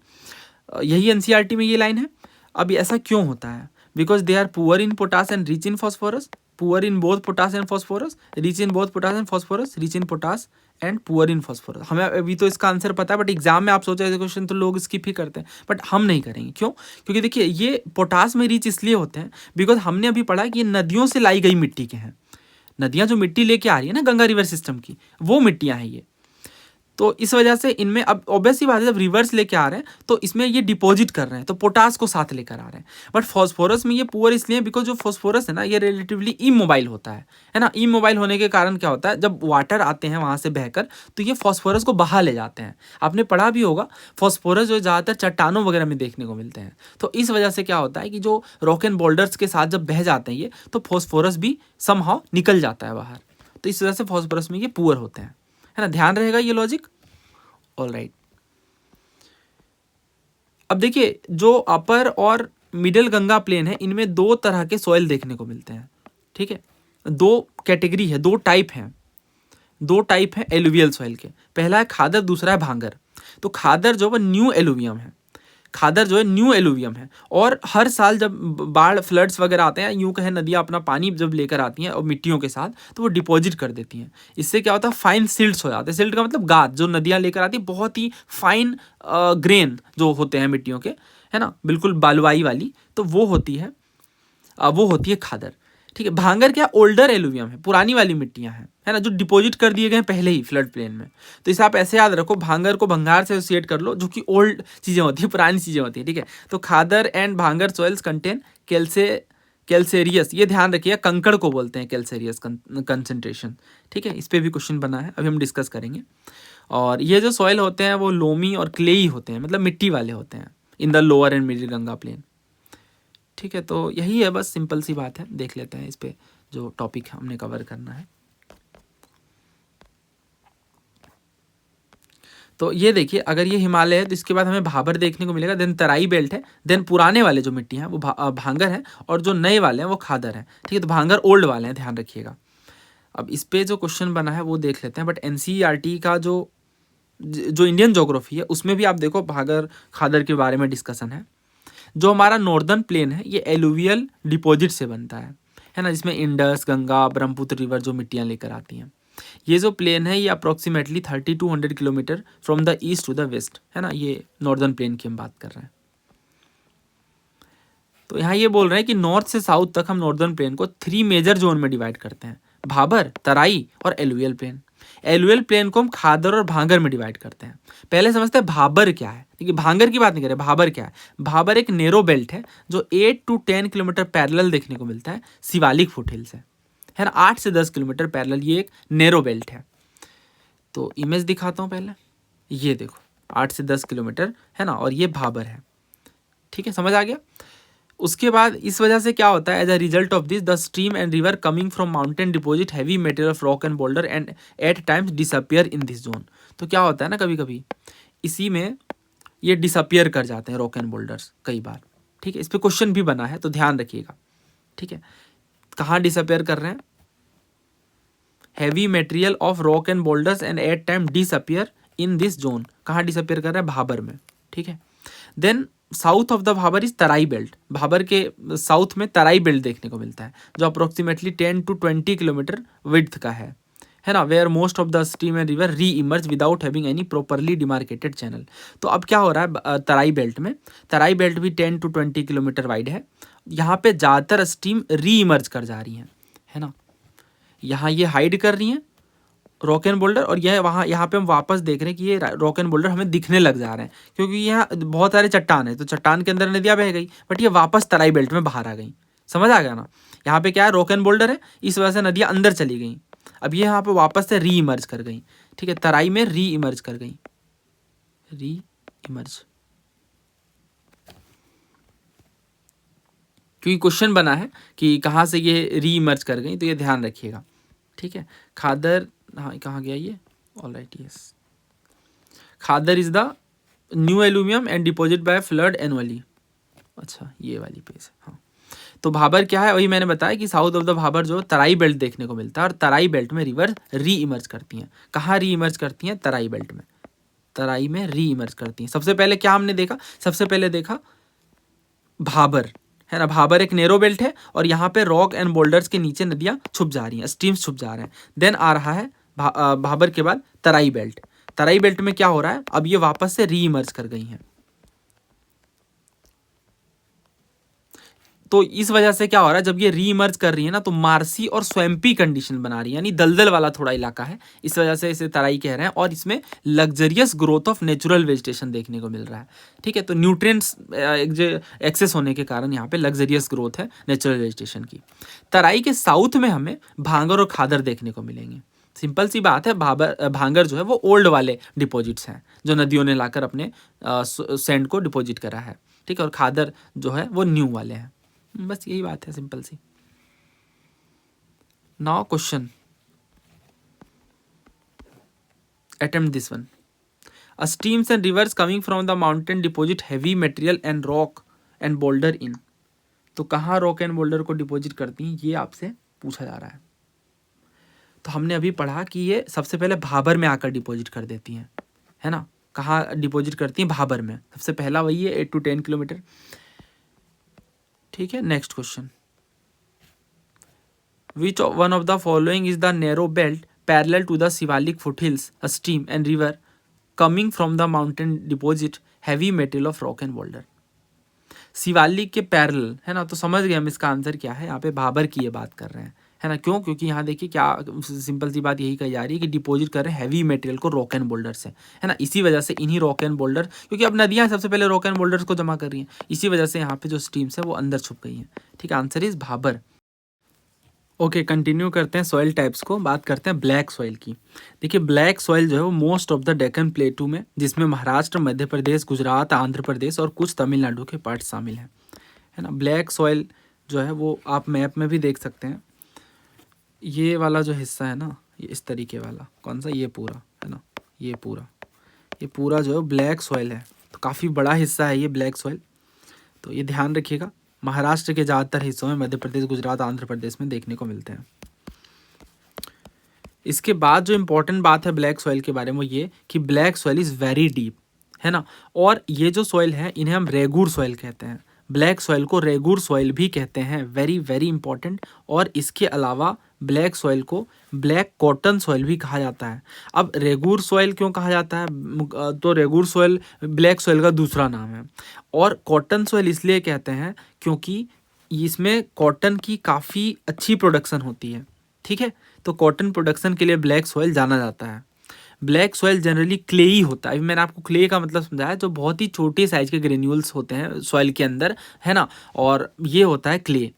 यही NCERT में ये लाइन है। अब ऐसा क्यों होता है? Because they are poor in potash and rich in phosphorus, poor in both potash and phosphorus, rich in both potash and phosphorus, rich in potash and poor in phosphorus. हमें अभी तो इसका आंसर पता है, बट एग्जाम में आप सोचा ऐसे क्वेश्चन तो लोग स्किप ही करते हैं, बट हम नहीं करेंगे। क्यों? क्योंकि देखिए ये पोटास में रिच इसलिए होते हैं बिकॉज हमने अभी पढ़ा कि ये नदियों से लाई गई मिट्टी के हैं। नदियाँ जो मिट्टी लेके आ रही है ना गंगा रिवर सिस्टम की, वो मिट्टियाँ हैं ये। तो इस वजह से इनमें अब ऑब्वियस सी बात है, जब रिवर्स लेके आ रहे हैं तो इसमें ये डिपॉजिट कर रहे हैं, तो पोटास को साथ लेकर आ रहे हैं। बट फॉस्फोरस में ये पुअर इसलिए बिकॉज जो फॉस्फोरस है ना ये रिलेटिवली इमोबाइल होता है ना। इमोबाइल होने के कारण क्या होता है, जब वाटर आते हैं वहाँ से बहकर तो ये फॉस्फोरस को बहा ले जाते हैं। आपने पढ़ा भी होगा फॉस्फोरस जो ज़्यादातर चट्टानों वगैरह में देखने को मिलते हैं। तो इस वजह से क्या होता है कि जो रॉक एंड बोल्डर्स के साथ जब बह जाते हैं ये, तो फॉस्फोरस भी समहाउ निकल जाता है बाहर। तो इस वजह से फॉस्फोरस में ये पुअर होते हैं, है ना। ध्यान रहेगा ये लॉजिक। ऑल राइट, अब देखिए जो अपर और मिडिल गंगा प्लेन है इनमें दो तरह के सॉइल देखने को मिलते हैं। ठीक है, दो कैटेगरी है, दो टाइप हैं एलुवियल सॉइल के। पहला है खादर, दूसरा है भांगर। तो खादर जो है न्यू एलुवियम है, और हर साल जब बाढ़ फ्लड्स वगैरह आते हैं, यूँ कहें नदियाँ अपना पानी जब लेकर आती हैं और मिट्टियों के साथ, तो वो डिपॉजिट कर देती हैं। इससे क्या होता है, फाइन सिल्ट्स हो जाते हैं। सिल्ट का मतलब गाद, जो नदियाँ लेकर आती है, बहुत ही फाइन ग्रेन जो होते हैं मिट्टियों के, है ना, बिल्कुल बालुआई वाली, तो वो होती है खादर। ठीक है। भांगर क्या ओल्डर एलुवियम है, पुरानी वाली मिट्टियां हैं, है ना, जो डिपॉजिट कर दिए गए हैं पहले ही फ्लड प्लेन में। तो इसे आप ऐसे याद रखो, भांगर को भंगार से एसोसिएट कर लो, जो कि ओल्ड चीजें होती है, पुरानी चीजें होती है, ठीक है। तो खादर एंड भांगर सॉइल्स कंटेन कैल्सेरियस, ये ध्यान रखिए, कंकड़ को बोलते हैं कैल्सेरियस कंसेंट्रेशन, ठीक है। इस पर भी क्वेश्चन बना है, अभी हम डिस्कस करेंगे। और ये जो सॉइल होते हैं वो लोमी और क्लेई होते हैं, मतलब मिट्टी वाले होते हैं in the lower and middle Ganga plain, ठीक है। तो यही है, बस सिंपल सी बात है, देख लेते हैं इस पे जो टॉपिक हमने कवर करना है। तो ये देखिए, अगर ये हिमालय है तो इसके बाद हमें भाबर देखने को मिलेगा, देन तराई बेल्ट है, देन पुराने वाले जो मिट्टी हैं वो भांगर है, और जो नए वाले हैं वो खादर है, ठीक है। तो भांगर ओल्ड वाले हैं, ध्यान रखिएगा। अब इस पे जो क्वेश्चन बना है वो देख लेते हैं, बट एनसीईआरटी का जो इंडियन ज्योग्राफी है उसमें भी आप देखो भागर खादर के बारे में डिस्कशन है। जो हमारा नॉर्दर्न प्लेन है ये एलुवियल डिपॉजिट से बनता है ना, जिसमें इंडस, गंगा, ब्रह्मपुत्र रिवर जो मिट्टियाँ लेकर आती हैं। ये जो प्लेन है ये approximately 3200 kilometre from the east to the west, है ना, ये नॉर्दर्न प्लेन की हम बात कर रहे हैं। तो यहाँ ये बोल रहे हैं कि नॉर्थ से साउथ तक हम नॉर्दर्न प्लेन को 3 मेजर जोन में डिवाइड करते हैं, भाबर, तराई और एलुवियल प्लेन। एलुवियल प्लेन को हम खादर और भांगर में डिवाइड करते हैं। पहले समझते हैं भाबर क्या है, ठीक है, भांगर की बात नहीं कर रहे, भाबर क्या है। भाबर एक नेरो बेल्ट है जो 8 to 10 किलोमीटर पैरेलल देखने को मिलता है शिवालिक फुटहिल से, है ना, 8 से 10 किलोमीटर पैरेलल, ये एक नेरो बेल्ट है। तो इमेज दिखाता हूँ पहले, ये देखो 8 से 10 किलोमीटर है ना, और ये भाबर है, ठीक है, समझ आ गया। उसके बाद इस वजह से क्या होता है, as a result of this the stream and river coming from mountain deposit heavy material of rock and boulder and at times disappear in this zone. तो क्या होता है ना, कभी कभी इसी में ये डिसअपियर कर जाते हैं रॉक एंड बोल्डर्स कई बार, ठीक है। इस पर क्वेश्चन भी बना है तो ध्यान रखिएगा, ठीक है। कहाँ डिसअपियर कर रहे हैं, heavy material of rock and boulders and at time disappear in this zone, कहाँ डिसअपियर कर रहे हैं, भाबर में, ठीक है। Then south of the Bhabar is Terai belt, Bhabar के साउथ में तराई बेल्ट देखने को मिलता है जो अप्रोक्सीमेटली 10 to 20 किलोमीटर विड्थ का है ना, where most of the stream and river reemerge without having any properly demarcated channel. तो अब क्या हो रहा है तराई बेल्ट में, तराई बेल्ट भी 10 to 20 किलोमीटर वाइड है, यहाँ पे ज़्यादातर स्ट्रीम री इमर्ज कर जा रही हैं, है ना, यहाँ ये हाइड कर रही हैं रॉक एंड बोल्डर, और यह यहाँ पे हम वापस देख रहे हैं कि ये रॉक एंड बोल्डर हमें दिखने लग जा रहे हैं, क्योंकि यहाँ बहुत सारे चट्टान है, तो चट्टान के अंदर नदियाँ बह गई, बट ये वापस तराई बेल्ट में बाहर आ गई, समझ आ गया ना। यहाँ पे क्या है, रॉक एंड बोल्डर है, इस वजह से नदियाँ अंदर चली गई, अब ये यहाँ पे वापस से री इमर्ज कर गई, ठीक है, तराई में री इमर्ज कर गई, री इमर्ज, क्योंकि क्वेश्चन बना है कि कहाँ से ये री इमर्ज कर गई, तो ये ध्यान रखिएगा, ठीक है। खादर, हाँ कहाँ गया ये, all right, yes, khadar is the new alluvium and deposit by flood annually, अच्छा ये वाली पेज है, हाँ। तो भाबर क्या है, वही मैंने बताया कि साउथ ऑफ द भाबर जो तराई बेल्ट देखने को मिलता है, और तराई बेल्ट में रिवर री इमर्ज करती हैं। कहाँ री इमर्ज करती हैं, तराई बेल्ट में, तराई में री इमर्ज करती हैं। सबसे पहले क्या हमने देखा, सबसे पहले देखा भाबर, है ना, भाबर एक नेरो बेल्ट है, और यहाँ पे रॉक एंड बोल्डर्स के नीचे नदियाँ छुप जा रही हैं, स्ट्रीम्स छुप जा रहे हैं। देन आ रहा है भाबर के बाद तराई बेल्ट, तराई बेल्ट में क्या हो रहा है, अब ये वापस से री इमर्ज कर गई हैं। तो इस वजह से क्या हो रहा है, जब ये री इमर्ज कर रही है ना, तो मार्सी और स्वैम्पी कंडीशन बना रही है, यानी दलदल वाला थोड़ा इलाका है, इस वजह से इसे तराई कह रहे हैं, और इसमें luxurious growth of natural vegetation देखने को मिल रहा है, ठीक है। तो न्यूट्रिएंट्स एक्सेस होने के कारण यहाँ पे लग्जरियस ग्रोथ है नेचुरल वेजिटेशन की। तराई के साउथ में हमें भांगर और खादर देखने को मिलेंगे। सिंपल सी बात है, भांगर जो है वो ओल्ड वाले डिपॉजिट्स हैं जो नदियों ने लाकर अपने सैंड को डिपॉजिट करा है, ठीक है, और खादर जो है वो न्यू वाले हैं, बस यही बात है, सिंपल सी। Now question, attempt this one, a streams and rivers coming from the mountain deposit heavy material and rock and boulder in. तो कहाँ रॉक एंड बोल्डर को डिपॉजिट करती हैं, ये आपसे पूछा जा रहा है। तो हमने अभी पढ़ा कि ये सबसे पहले भाबर में आकर डिपॉजिट कर देती हैं, है ना, कहाँ डिपॉजिट करती हैं, भाबर में, सबसे पहला वही है, 8 to 10 किलोमीटर, ठीक है। Next question, which one of the following is the narrow belt parallel to the Shivalik foothills, a stream and river coming from the mountain deposit heavy material of rock and boulder. Shivalik के parallel, है ना। तो समझ गए हम इसका answer क्या है, यहाँ पे भाबर की ये बात कर रहे हैं, है ना। क्यों? क्योंकि यहाँ देखिए क्या सिंपल सी बात यही कही जा रही है कि डिपॉजिट कर रहे हैं हैवी मटेरियल को रॉक एंड बोल्डर से, है ना। इसी वजह से इन्हीं रॉक एंड बोल्डर, क्योंकि अब नदियाँ सबसे पहले रॉक एंड बोल्डर्स को जमा कर रही हैं, इसी वजह से यहाँ पे जो स्ट्रीम्स है वो अंदर छुप गई हैं। ठीक है, answer is Bhabar. Okay, continue करते हैं सॉइल टाइप्स को, बात करते हैं ब्लैक सॉइल की। देखिए ब्लैक सॉइल जो है वो मोस्ट ऑफ द डेक्कन प्लेटू में, जिसमें महाराष्ट्र, मध्य प्रदेश, गुजरात, आंध्र प्रदेश और कुछ तमिलनाडु के पार्ट शामिल हैं, है ना। ब्लैक सॉइल जो है वो आप मैप में भी देख सकते हैं, ये वाला जो हिस्सा है ना, ये इस तरीके वाला, कौन सा, ये पूरा, है ना, ये पूरा जो है ब्लैक सॉइल है। तो काफ़ी बड़ा हिस्सा है ये ब्लैक सॉइल, तो ये ध्यान रखिएगा। महाराष्ट्र के ज़्यादातर हिस्सों में, मध्य प्रदेश, गुजरात, आंध्र प्रदेश में देखने को मिलते हैं। इसके बाद जो इम्पोर्टेंट बात है ब्लैक सॉइल के बारे में वो ये कि black soil is very deep, है ना। और ये जो सॉइल है इन्हें हम रेगुर सॉइल कहते हैं, ब्लैक सॉइल को रेगुर सॉइल भी कहते हैं, वेरी वेरी इंपॉर्टेंट। और इसके अलावा ब्लैक सॉइल को ब्लैक कॉटन सॉइल भी कहा जाता है। अब रेगुर सॉइल क्यों कहा जाता है? तो रेगुर सॉइल ब्लैक सॉइल का दूसरा नाम है, और कॉटन सॉइल इसलिए कहते हैं क्योंकि इसमें कॉटन की काफ़ी अच्छी प्रोडक्शन होती है। ठीक है, तो कॉटन प्रोडक्शन के लिए ब्लैक सॉइल जाना जाता है। ब्लैक सॉइल जनरली क्लेई होता है। अभी मैंने आपको क्ले का मतलब समझाया, जो बहुत ही छोटे साइज के ग्रेन्यूल्स होते हैं सॉइल के अंदर, है ना, और ये होता है clay.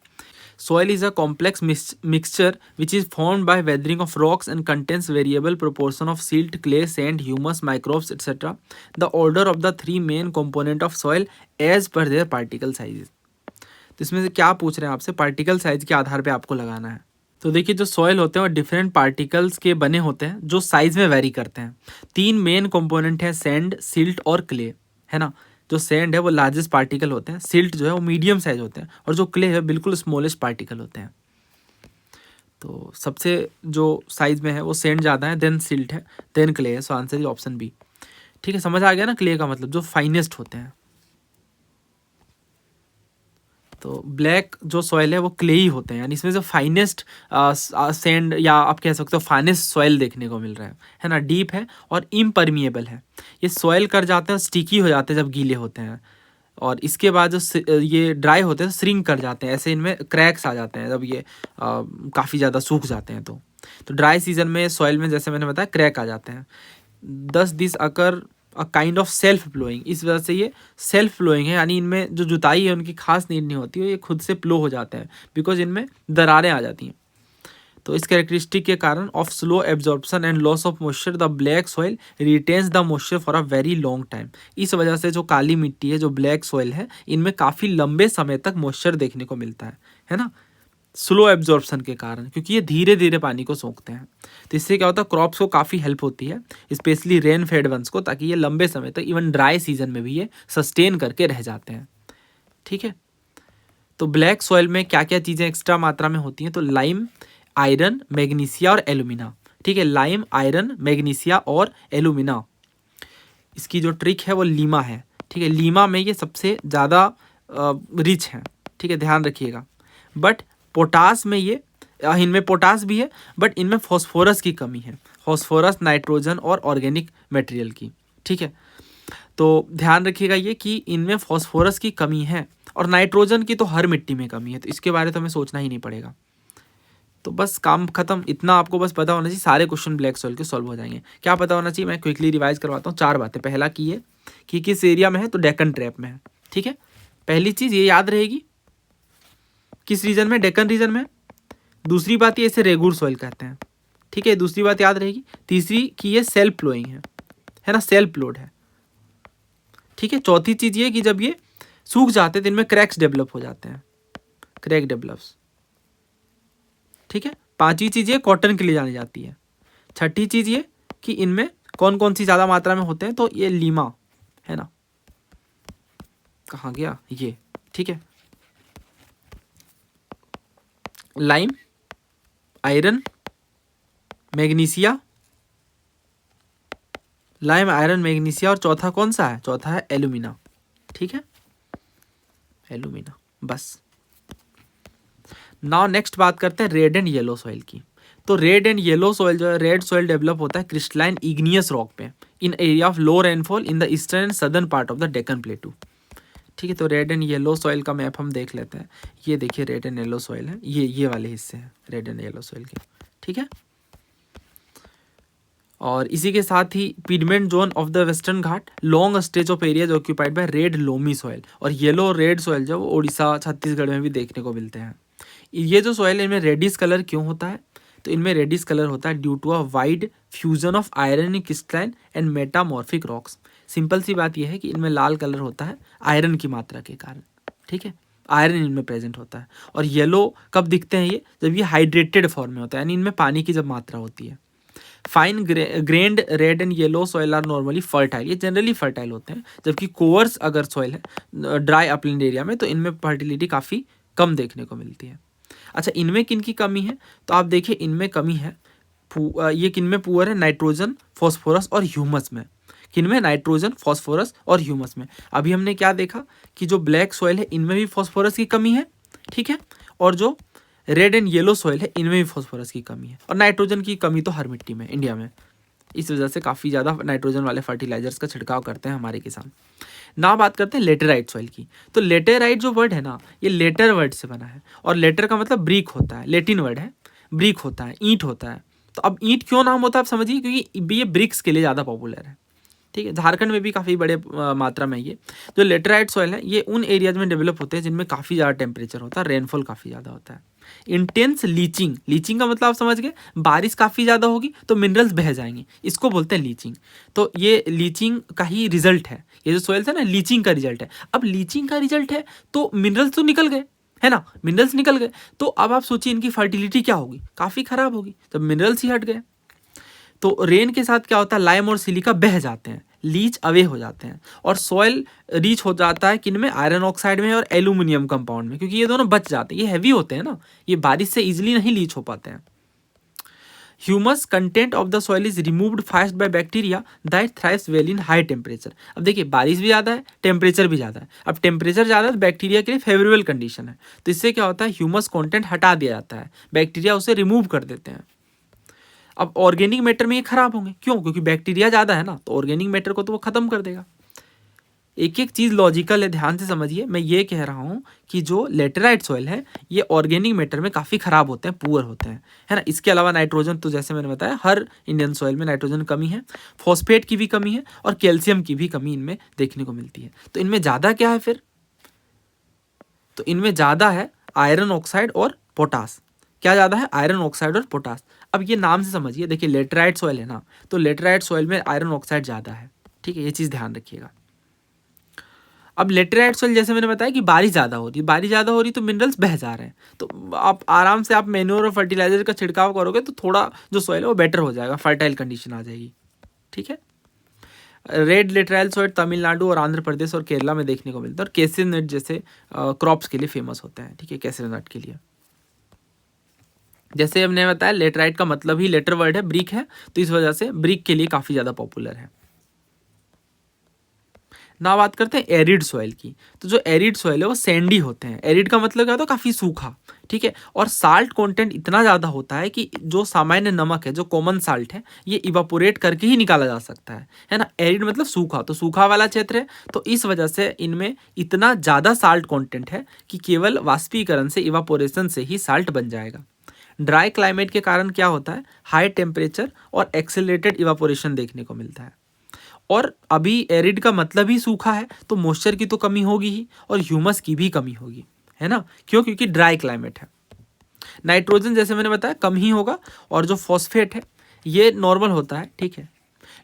Soil is a complex mixture which is formed by weathering of rocks and contains variable proportion of silt, clay, sand, humus, microbes, etc. The order of the three main component of soil as per their particle sizes. तो इसमें से क्या पूछ रहे हैं आपसे? Particle size के आधार पे आपको लगाना है। तो देखिए जो सॉइल होते हैं वो डिफरेंट पार्टिकल्स के बने होते हैं जो साइज में वेरी करते हैं। तीन मेन कंपोनेंट हैं, सैंड, सिल्ट और क्ले, है ना। जो सैंड है वो लार्जेस्ट पार्टिकल होते हैं, सिल्ट जो है वो मीडियम साइज होते हैं, और जो क्ले है बिल्कुल स्मॉलेस्ट पार्टिकल होते हैं। तो सबसे जो साइज में है वो सैंड ज़्यादा है, देन सिल्ट है, देन क्ले है। So answer is option B. ठीक है, समझ आ गया ना क्ले का मतलब, जो फाइनेस्ट होते हैं। तो ब्लैक जो सॉइल है वो क्लेई होते हैं, यानी इसमें जो फाइनेस्ट सैंड या आप कह सकते हो फाइनेस्ट सॉइल देखने को मिल रहा है ना। डीप है और इम्परमिएबल है। ये सॉइल कर जाते हैं, स्टिकी हो जाते हैं जब गीले होते हैं, और इसके बाद जो ये ड्राई होते हैं श्रिंक कर जाते हैं, ऐसे इनमें क्रैक्स आ जाते हैं जब ये काफ़ी ज़्यादा सूख जाते हैं। तो ड्राई सीजन में सॉइल में जैसे मैंने बताया क्रैक आ जाते हैं। This occur a kind of self flowing, इस वजह से ये सेल्फ फ्लोइंग है, यानी इनमें जो जुताई है उनकी खास नीड नहीं होती है, ये खुद से फ्लो हो जाते हैं, बिकॉज इनमें दरारें आ जाती हैं। तो इस कैरेक्टरिस्टिक के कारण of slow absorption and loss of moisture the black soil retains the moisture for a very long time. इस वजह से जो काली मिट्टी है, जो ब्लैक सॉइल है, इनमें काफ़ी लंबे समय तक मॉइस्चर देखने को मिलता है ना, स्लो एब्जॉर्प्शन के कारण, क्योंकि ये धीरे धीरे पानी को सोखते हैं। तो इससे क्या होता है, क्रॉप्स को काफ़ी हेल्प होती है, स्पेशली रेन फेड वंस को, ताकि ये लंबे समय तक इवन ड्राई सीजन में भी ये सस्टेन करके रह जाते हैं। ठीक है, तो ब्लैक सॉइल में क्या क्या चीज़ें एक्स्ट्रा मात्रा में होती हैं? तो लाइम, आयरन, मैग्नीशिया और एल्यूमिना। ठीक है, लाइम, आयरन, मैग्नीशिया और एल्यूमिना। इसकी जो ट्रिक है वो लीमा है। ठीक है, लीमा में ये सबसे ज़्यादा रिच है। ठीक है, ध्यान रखिएगा। बट पोटास में ये, इनमें पोटास भी है, बट इनमें फॉस्फोरस की कमी है, फॉस्फोरस, नाइट्रोजन और ऑर्गेनिक मटेरियल की। ठीक है, तो ध्यान रखिएगा ये कि इनमें फॉस्फोरस की कमी है, और नाइट्रोजन की तो हर मिट्टी में कमी है, तो इसके बारे में तो हमें सोचना ही नहीं पड़ेगा। तो बस काम खत्म, इतना आपको बस पता होना चाहिए, सारे क्वेश्चन ब्लैक सॉइल के सॉल्व हो जाएंगे। क्या पता होना चाहिए, मैं क्विकली रिवाइज करवाता हूँ। 4 बातें। पहला की ये कि किस एरिया में है, तो डेक्कन ट्रैप में है। ठीक है, पहली चीज़ ये याद रहेगी, किस रीजन में, डेक्कन रीजन में। दूसरी बात ये इसे रेगुर सॉइल कहते हैं। ठीक है, दूसरी बात याद रहेगी। तीसरी कि ये सेल्फ फ्लोइंग है ना, सेल्फ फ्लोड है। ठीक है, चौथी चीज़ ये कि जब ये सूख जाते हैं तो इनमें क्रैक्स डेवलप हो जाते हैं, क्रैक डेवलप्स। ठीक है, पांचवी चीज़ ये कॉटन के लिए जानी जाती है। छठी चीज़ ये कि इनमें कौन कौन सी ज़्यादा मात्रा में होते हैं, तो ये लीमा है ना, कहाँ गया ये। ठीक है, lime, iron, magnesia, lime, iron, magnesia, और चौथा कौन सा है? चौथा है एल्यूमिना। ठीक है, एल्यूमिना। बस नाउ नेक्स्ट बात करते हैं रेड एंड येलो सॉइल की। तो रेड एंड येलो सॉइल जो है, रेड सॉइल डेवलप होता है क्रिस्टलाइन इग्नियस रॉक पे in area of low rainfall in the eastern and southern part of the Deccan plateau. ठीक है। तो रेड एंड येलो सॉइल का मैप हम देख लेते हैं। ये देखिए रेड एंड येलो सॉइल है, ये वाले हिस्से हैं रेड एंड येलो सॉइल के, ठीक है। और इसी के साथ ही pigment zone of the western Ghat, long stretch of areas occupied by red loamy soil. और येलो और रेड सॉइल जो उड़ीसा छत्तीसगढ़ में भी देखने को मिलते हैं। ये जो सॉइल है इनमें रेडिश कलर क्यों होता है? तो इनमें रेडिश कलर होता है due to a wide fusion of iron crystalline and metamorphic rocks. Simple सी बात यह है कि इनमें लाल कलर होता है आयरन की मात्रा के कारण, ठीक है। आयरन इनमें प्रेजेंट होता है। और येलो कब दिखते हैं? ये जब ये हाइड्रेटेड फॉर्म में होता है, यानी इनमें पानी की जब मात्रा होती है। Fine grained red and yellow soil are normally fertile, ये जनरली फर्टाइल होते हैं। जबकि कोवर्स अगर सॉइल है ड्राई अपलैंड एरिया में, तो इनमें फर्टिलिटी काफ़ी कम देखने को मिलती है। अच्छा, इनमें किन की कमी है? तो आप देखिए इनमें कमी है, ये किन में पुअर है? नाइट्रोजन, फॉस्फोरस और ह्यूमस में। किन में? नाइट्रोजन, फॉस्फोरस और ह्यूमस में। अभी हमने क्या देखा कि जो ब्लैक सॉइल है इनमें भी फॉस्फोरस की कमी है, ठीक है। और जो रेड एंड येलो सॉइल है इनमें भी फॉस्फोरस की कमी है। और नाइट्रोजन की कमी तो हर मिट्टी में, इंडिया में। इस वजह से काफ़ी ज़्यादा नाइट्रोजन वाले फर्टिलाइजर्स का छिड़काव करते हैं हमारे किसान। ना बात करते हैं लेटेराइट सॉइल की। तो लेटेराइट जो वर्ड है ना, ये लेटर वर्ड से बना है। और लेटर का मतलब ब्रिक होता है, लेटिन वर्ड है, ब्रिक होता है, ईंट होता है। तो अब ईंट क्यों नाम होता है आप समझिए, क्योंकि ये ब्रिक्स के लिए ज़्यादा पॉपुलर है, ठीक है। झारखंड में भी काफ़ी बड़े मात्रा में ये जो लेटेराइट सॉइल है ये उन एरियाज में डेवलप होते हैं जिनमें काफ़ी ज़्यादा टेम्परेचर होता है, रेनफॉल काफ़ी ज़्यादा होता है। इंटेंस लीचिंग, लीचिंग का मतलब आप समझ गए, बारिश काफ़ी ज़्यादा होगी तो मिनरल्स बह जाएंगे, इसको बोलते हैं लीचिंग। तो ये लीचिंग का ही रिजल्ट है, ये जो सॉइल्स है ना लीचिंग का रिजल्ट है। अब लीचिंग का रिजल्ट है तो मिनरल्स तो निकल गए, है ना, मिनरल्स निकल गए। तो अब आप सोचिए इनकी फर्टिलिटी क्या होगी, काफ़ी ख़राब होगी, जब मिनरल्स ही हट गए। तो रेन के साथ क्या होता है, लाइम और सिलिका बह जाते हैं, लीच अवे हो जाते हैं। और सॉइल रीच हो जाता है किन में? आयरन ऑक्साइड में और एल्यूमिनियम कंपाउंड में, क्योंकि ये दोनों बच जाते हैं, ये हैवी होते हैं ना, ये बारिश से इजीली नहीं लीच हो पाते हैं। Humus content of the soil is removed fast by bacteria that thrives well in high temperature. अब देखिए बारिश भी ज़्यादा है, टेम्परेचर भी ज़्यादा है। अब टेम्परेचर ज़्यादा है तो बैक्टीरिया के लिए फेवरेबल कंडीशन है, तो इससे क्या होता है, ह्यूमस कंटेंट हटा दिया जाता है, बैक्टीरिया उसे रिमूव कर देते हैं। अब ऑर्गेनिक मैटर में ये खराब होंगे, क्यों? क्योंकि बैक्टीरिया ज़्यादा है ना, तो ऑर्गेनिक मैटर को तो वो ख़त्म कर देगा। एक एक चीज़ लॉजिकल है, ध्यान से समझिए। मैं ये कह रहा हूँ कि जो लेटेराइट सॉइल है ये ऑर्गेनिक मैटर में काफ़ी ख़राब होते हैं, पुअर होते हैं, है ना। इसके अलावा नाइट्रोजन, तो जैसे मैंने बताया हर इंडियन सॉइल में नाइट्रोजन कमी है, फॉस्फेट की भी कमी है और कैल्शियम की भी कमी इनमें देखने को मिलती है। तो इनमें ज़्यादा क्या है फिर? तो इनमें ज़्यादा है आयरन ऑक्साइड और पोटास। क्या ज़्यादा है? आयरन ऑक्साइड और पोटास। अब ये नाम से समझिए, देखिए लेटेराइट सॉइल है ना, तो लेटेराइट सॉइल में आयरन ऑक्साइड ज़्यादा है, ठीक है, ये चीज़ ध्यान रखिएगा। अब लेटेराइट सॉइल जैसे मैंने बताया कि बारिश ज़्यादा हो रही है, बारिश ज़्यादा हो रही तो मिनरल्स बह जा रहे हैं, तो आप आराम से आप मैन्योर और फर्टिलाइजर का छिड़काव करोगे तो थोड़ा जो सॉइल है वो बेटर हो जाएगा, फर्टाइल कंडीशन आ जाएगी, ठीक है। रेड लेटेराइट सॉइल तमिलनाडु और आंध्र प्रदेश और केरला में देखने को मिलता है, और केसर नट जैसे क्रॉप्स के लिए फेमस होते हैं, ठीक है, केसर नट के लिए। जैसे हमने बताया लेटराइट का मतलब ही लेटर वर्ड है, ब्रिक है, तो इस वजह से ब्रिक के लिए काफ़ी ज़्यादा पॉपुलर है। ना बात करते हैं एरिड सॉइल की। तो जो एरिड सॉइल है वो सैंडी होते हैं। एरिड का मतलब क्या होता है? काफ़ी सूखा, ठीक है। और साल्ट कंटेंट इतना ज़्यादा होता है कि जो सामान्य नमक है, जो कॉमन साल्ट है, ये इवापोरेट करके ही निकाला जा सकता है ना। एरिड मतलब सूखा, तो सूखा वाला क्षेत्र है, तो इस वजह से इनमें इतना ज़्यादा साल्ट कॉन्टेंट है कि केवल वाष्पीकरण से, इवापोरेशन से ही साल्ट बन जाएगा। ड्राई क्लाइमेट के कारण क्या होता है? हाई टेम्परेचर और एक्सेलरेटेड इवापोरेशन देखने को मिलता है। और अभी एरिड का मतलब ही सूखा है, तो मॉइस्चर की तो कमी होगी ही और ह्यूमस की भी कमी होगी, है ना। क्यों? क्योंकि ड्राई क्लाइमेट है। नाइट्रोजन जैसे मैंने बताया कम ही होगा, और जो फॉस्फेट है ये नॉर्मल होता है, ठीक है।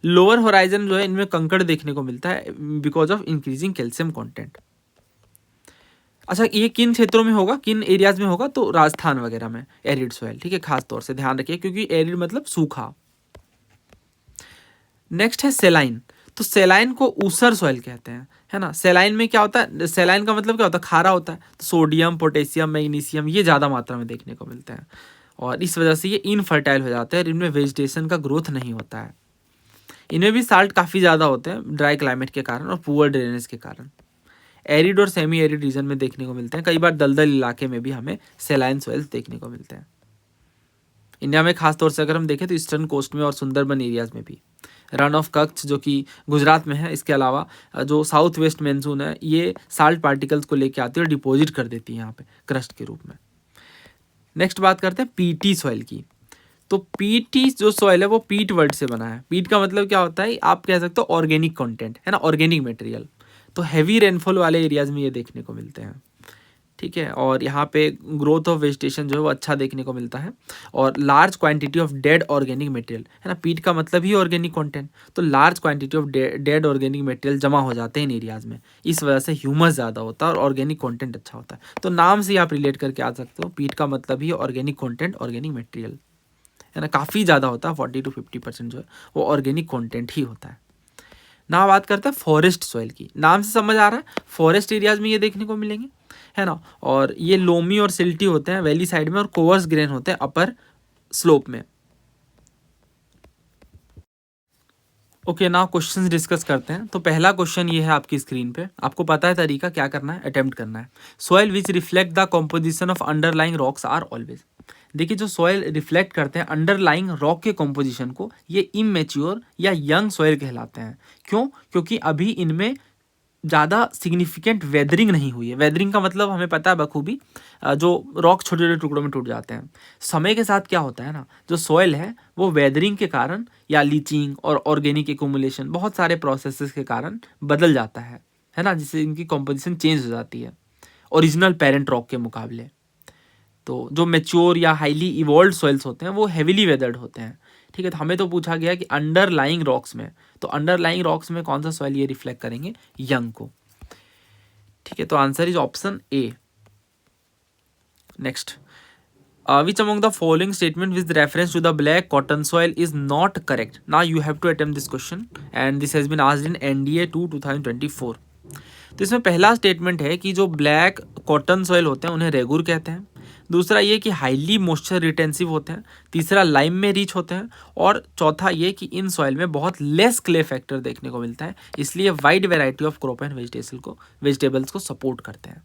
लोअर होराइजन जो है इनमें कंकड़ देखने को मिलता है because of increasing calcium content. अच्छा, ये किन क्षेत्रों में होगा, किन एरियाज में होगा? तो राजस्थान वगैरह में एरिड सॉइल, ठीक है, खास तौर से ध्यान रखिए, क्योंकि एरिड मतलब सूखा। नेक्स्ट है सेलाइन। तो सेलाइन को ऊसर सॉइल कहते हैं, है ना। सेलाइन में क्या होता है? सेलाइन का मतलब क्या होता है? खारा होता है। तो सोडियम, पोटेशियम, मैग्नीशियम ये ज़्यादा मात्रा में देखने को मिलते हैं, और इस वजह से ये इनफर्टाइल हो जाते हैं और इनमें वेजिटेशन का ग्रोथ नहीं होता है। इनमें भी साल्ट काफ़ी ज़्यादा होते हैं ड्राई क्लाइमेट के कारण और पुअर ड्रेनेज के कारण। एरिड और सेमी एरिड रीजन में देखने को मिलते हैं, कई बार दलदल इलाके में भी हमें सेलाइन सॉइल्स देखने को मिलते हैं। इंडिया में खासतौर से अगर हम देखें तो ईस्टर्न कोस्ट में और सुंदरबन एरियाज में भी। रन ऑफ कच्छ जो कि गुजरात में है, इसके अलावा जो साउथ वेस्ट मानसून है ये साल्ट पार्टिकल्स को लेके आती है और डिपॉजिट कर देती है यहाँ पे क्रस्ट के रूप में। नेक्स्ट बात करते हैं पीटी सॉइल की। तो पीटी जो सॉइल है वो पीट वर्ड से बना है। पीट का मतलब क्या होता है, आप कह सकते हो ऑर्गेनिक कंटेंट है ना, ऑर्गेनिक मटेरियल। तो हैवी रेनफॉल वाले एरियाज में ये देखने को मिलते हैं, ठीक है। और यहाँ पे ग्रोथ ऑफ वेजिटेशन जो है वो अच्छा देखने को मिलता है और large quantity of dead organic material है ना, पीट का मतलब ही ऑर्गेनिक कंटेंट। तो large quantity of dead organic material जमा हो जाते हैं इन एरियाज में, इस वजह से ह्यूमस ज़्यादा होता है और ऑर्गेनिक कंटेंट अच्छा होता है। तो नाम से आप रिलेट करके आ सकते हो, पीट का मतलब ही ऑर्गेनिक कंटेंट, ऑर्गेनिक मटेरियल है ना, काफ़ी ज़्यादा होता है, 40 to 50% जो है वो ऑर्गेनिक कंटेंट ही होता है ना। बात करते हैं फॉरेस्ट सॉइल की। नाम से समझ आ रहा है फॉरेस्ट एरियाज में ये देखने को मिलेंगे है ना, और ये लोमी और सिल्टी होते हैं वैली साइड में और कोवर्स ग्रेन होते हैं अपर स्लोप में। ओके ना, क्वेश्चंस डिस्कस करते हैं। तो पहला क्वेश्चन ये है आपकी स्क्रीन पे, आपको पता है तरीका क्या करना है, अटेम्प्ट करना है। Soil which reflect the composition of underlying rocks are always. देखिए जो सॉइल रिफ्लेक्ट करते हैं अंडरलाइंग रॉक के कॉम्पोजिशन को, ये इमेच्योर या यंग सॉइल कहलाते हैं। क्यों? क्योंकि अभी इनमें ज़्यादा सिग्निफिकेंट वेदरिंग नहीं हुई है। वेदरिंग का मतलब हमें पता है बखूबी, जो रॉक छोटे छोटे टुकड़ों में टूट जाते हैं। समय के साथ क्या होता है ना, जो सॉइल है वो वेदरिंग के कारण या लीचिंग और ऑर्गेनिक एक्यूमुलेशन, बहुत सारे प्रोसेसेस के कारण बदल जाता है ना, जिससे इनकी कॉम्पोजिशन चेंज हो जाती है ओरिजिनल पेरेंट रॉक के मुकाबले। तो जो मेच्योर या हाईली इवॉल्व सॉइल्स होते हैं वो हेविली वेदर्ड होते हैं, ठीक है। तो हमें तो पूछा गया कि अंडरलाइंग रॉक्स में, तो अंडरलाइंग रॉक्स में कौन सा सॉइल ये रिफ्लेक्ट करेंगे, यंग को, ठीक है। तो answer is option A. Next, which among the following statement with reference to the black cotton soil is not correct. Now you have to attempt this question and this has been asked in NDA 2024। तो इसमें पहला statement है कि जो black cotton soil होते हैं उन्हें रेगुर कहते हैं। दूसरा ये कि हाईली मॉइस्चर रिटेंसिव होते हैं। तीसरा लाइम में रिच होते हैं। और चौथा ये कि इन सॉइल में बहुत लेस क्ले फैक्टर देखने को मिलता है, इसलिए wide variety of crop and vegetables को सपोर्ट करते हैं।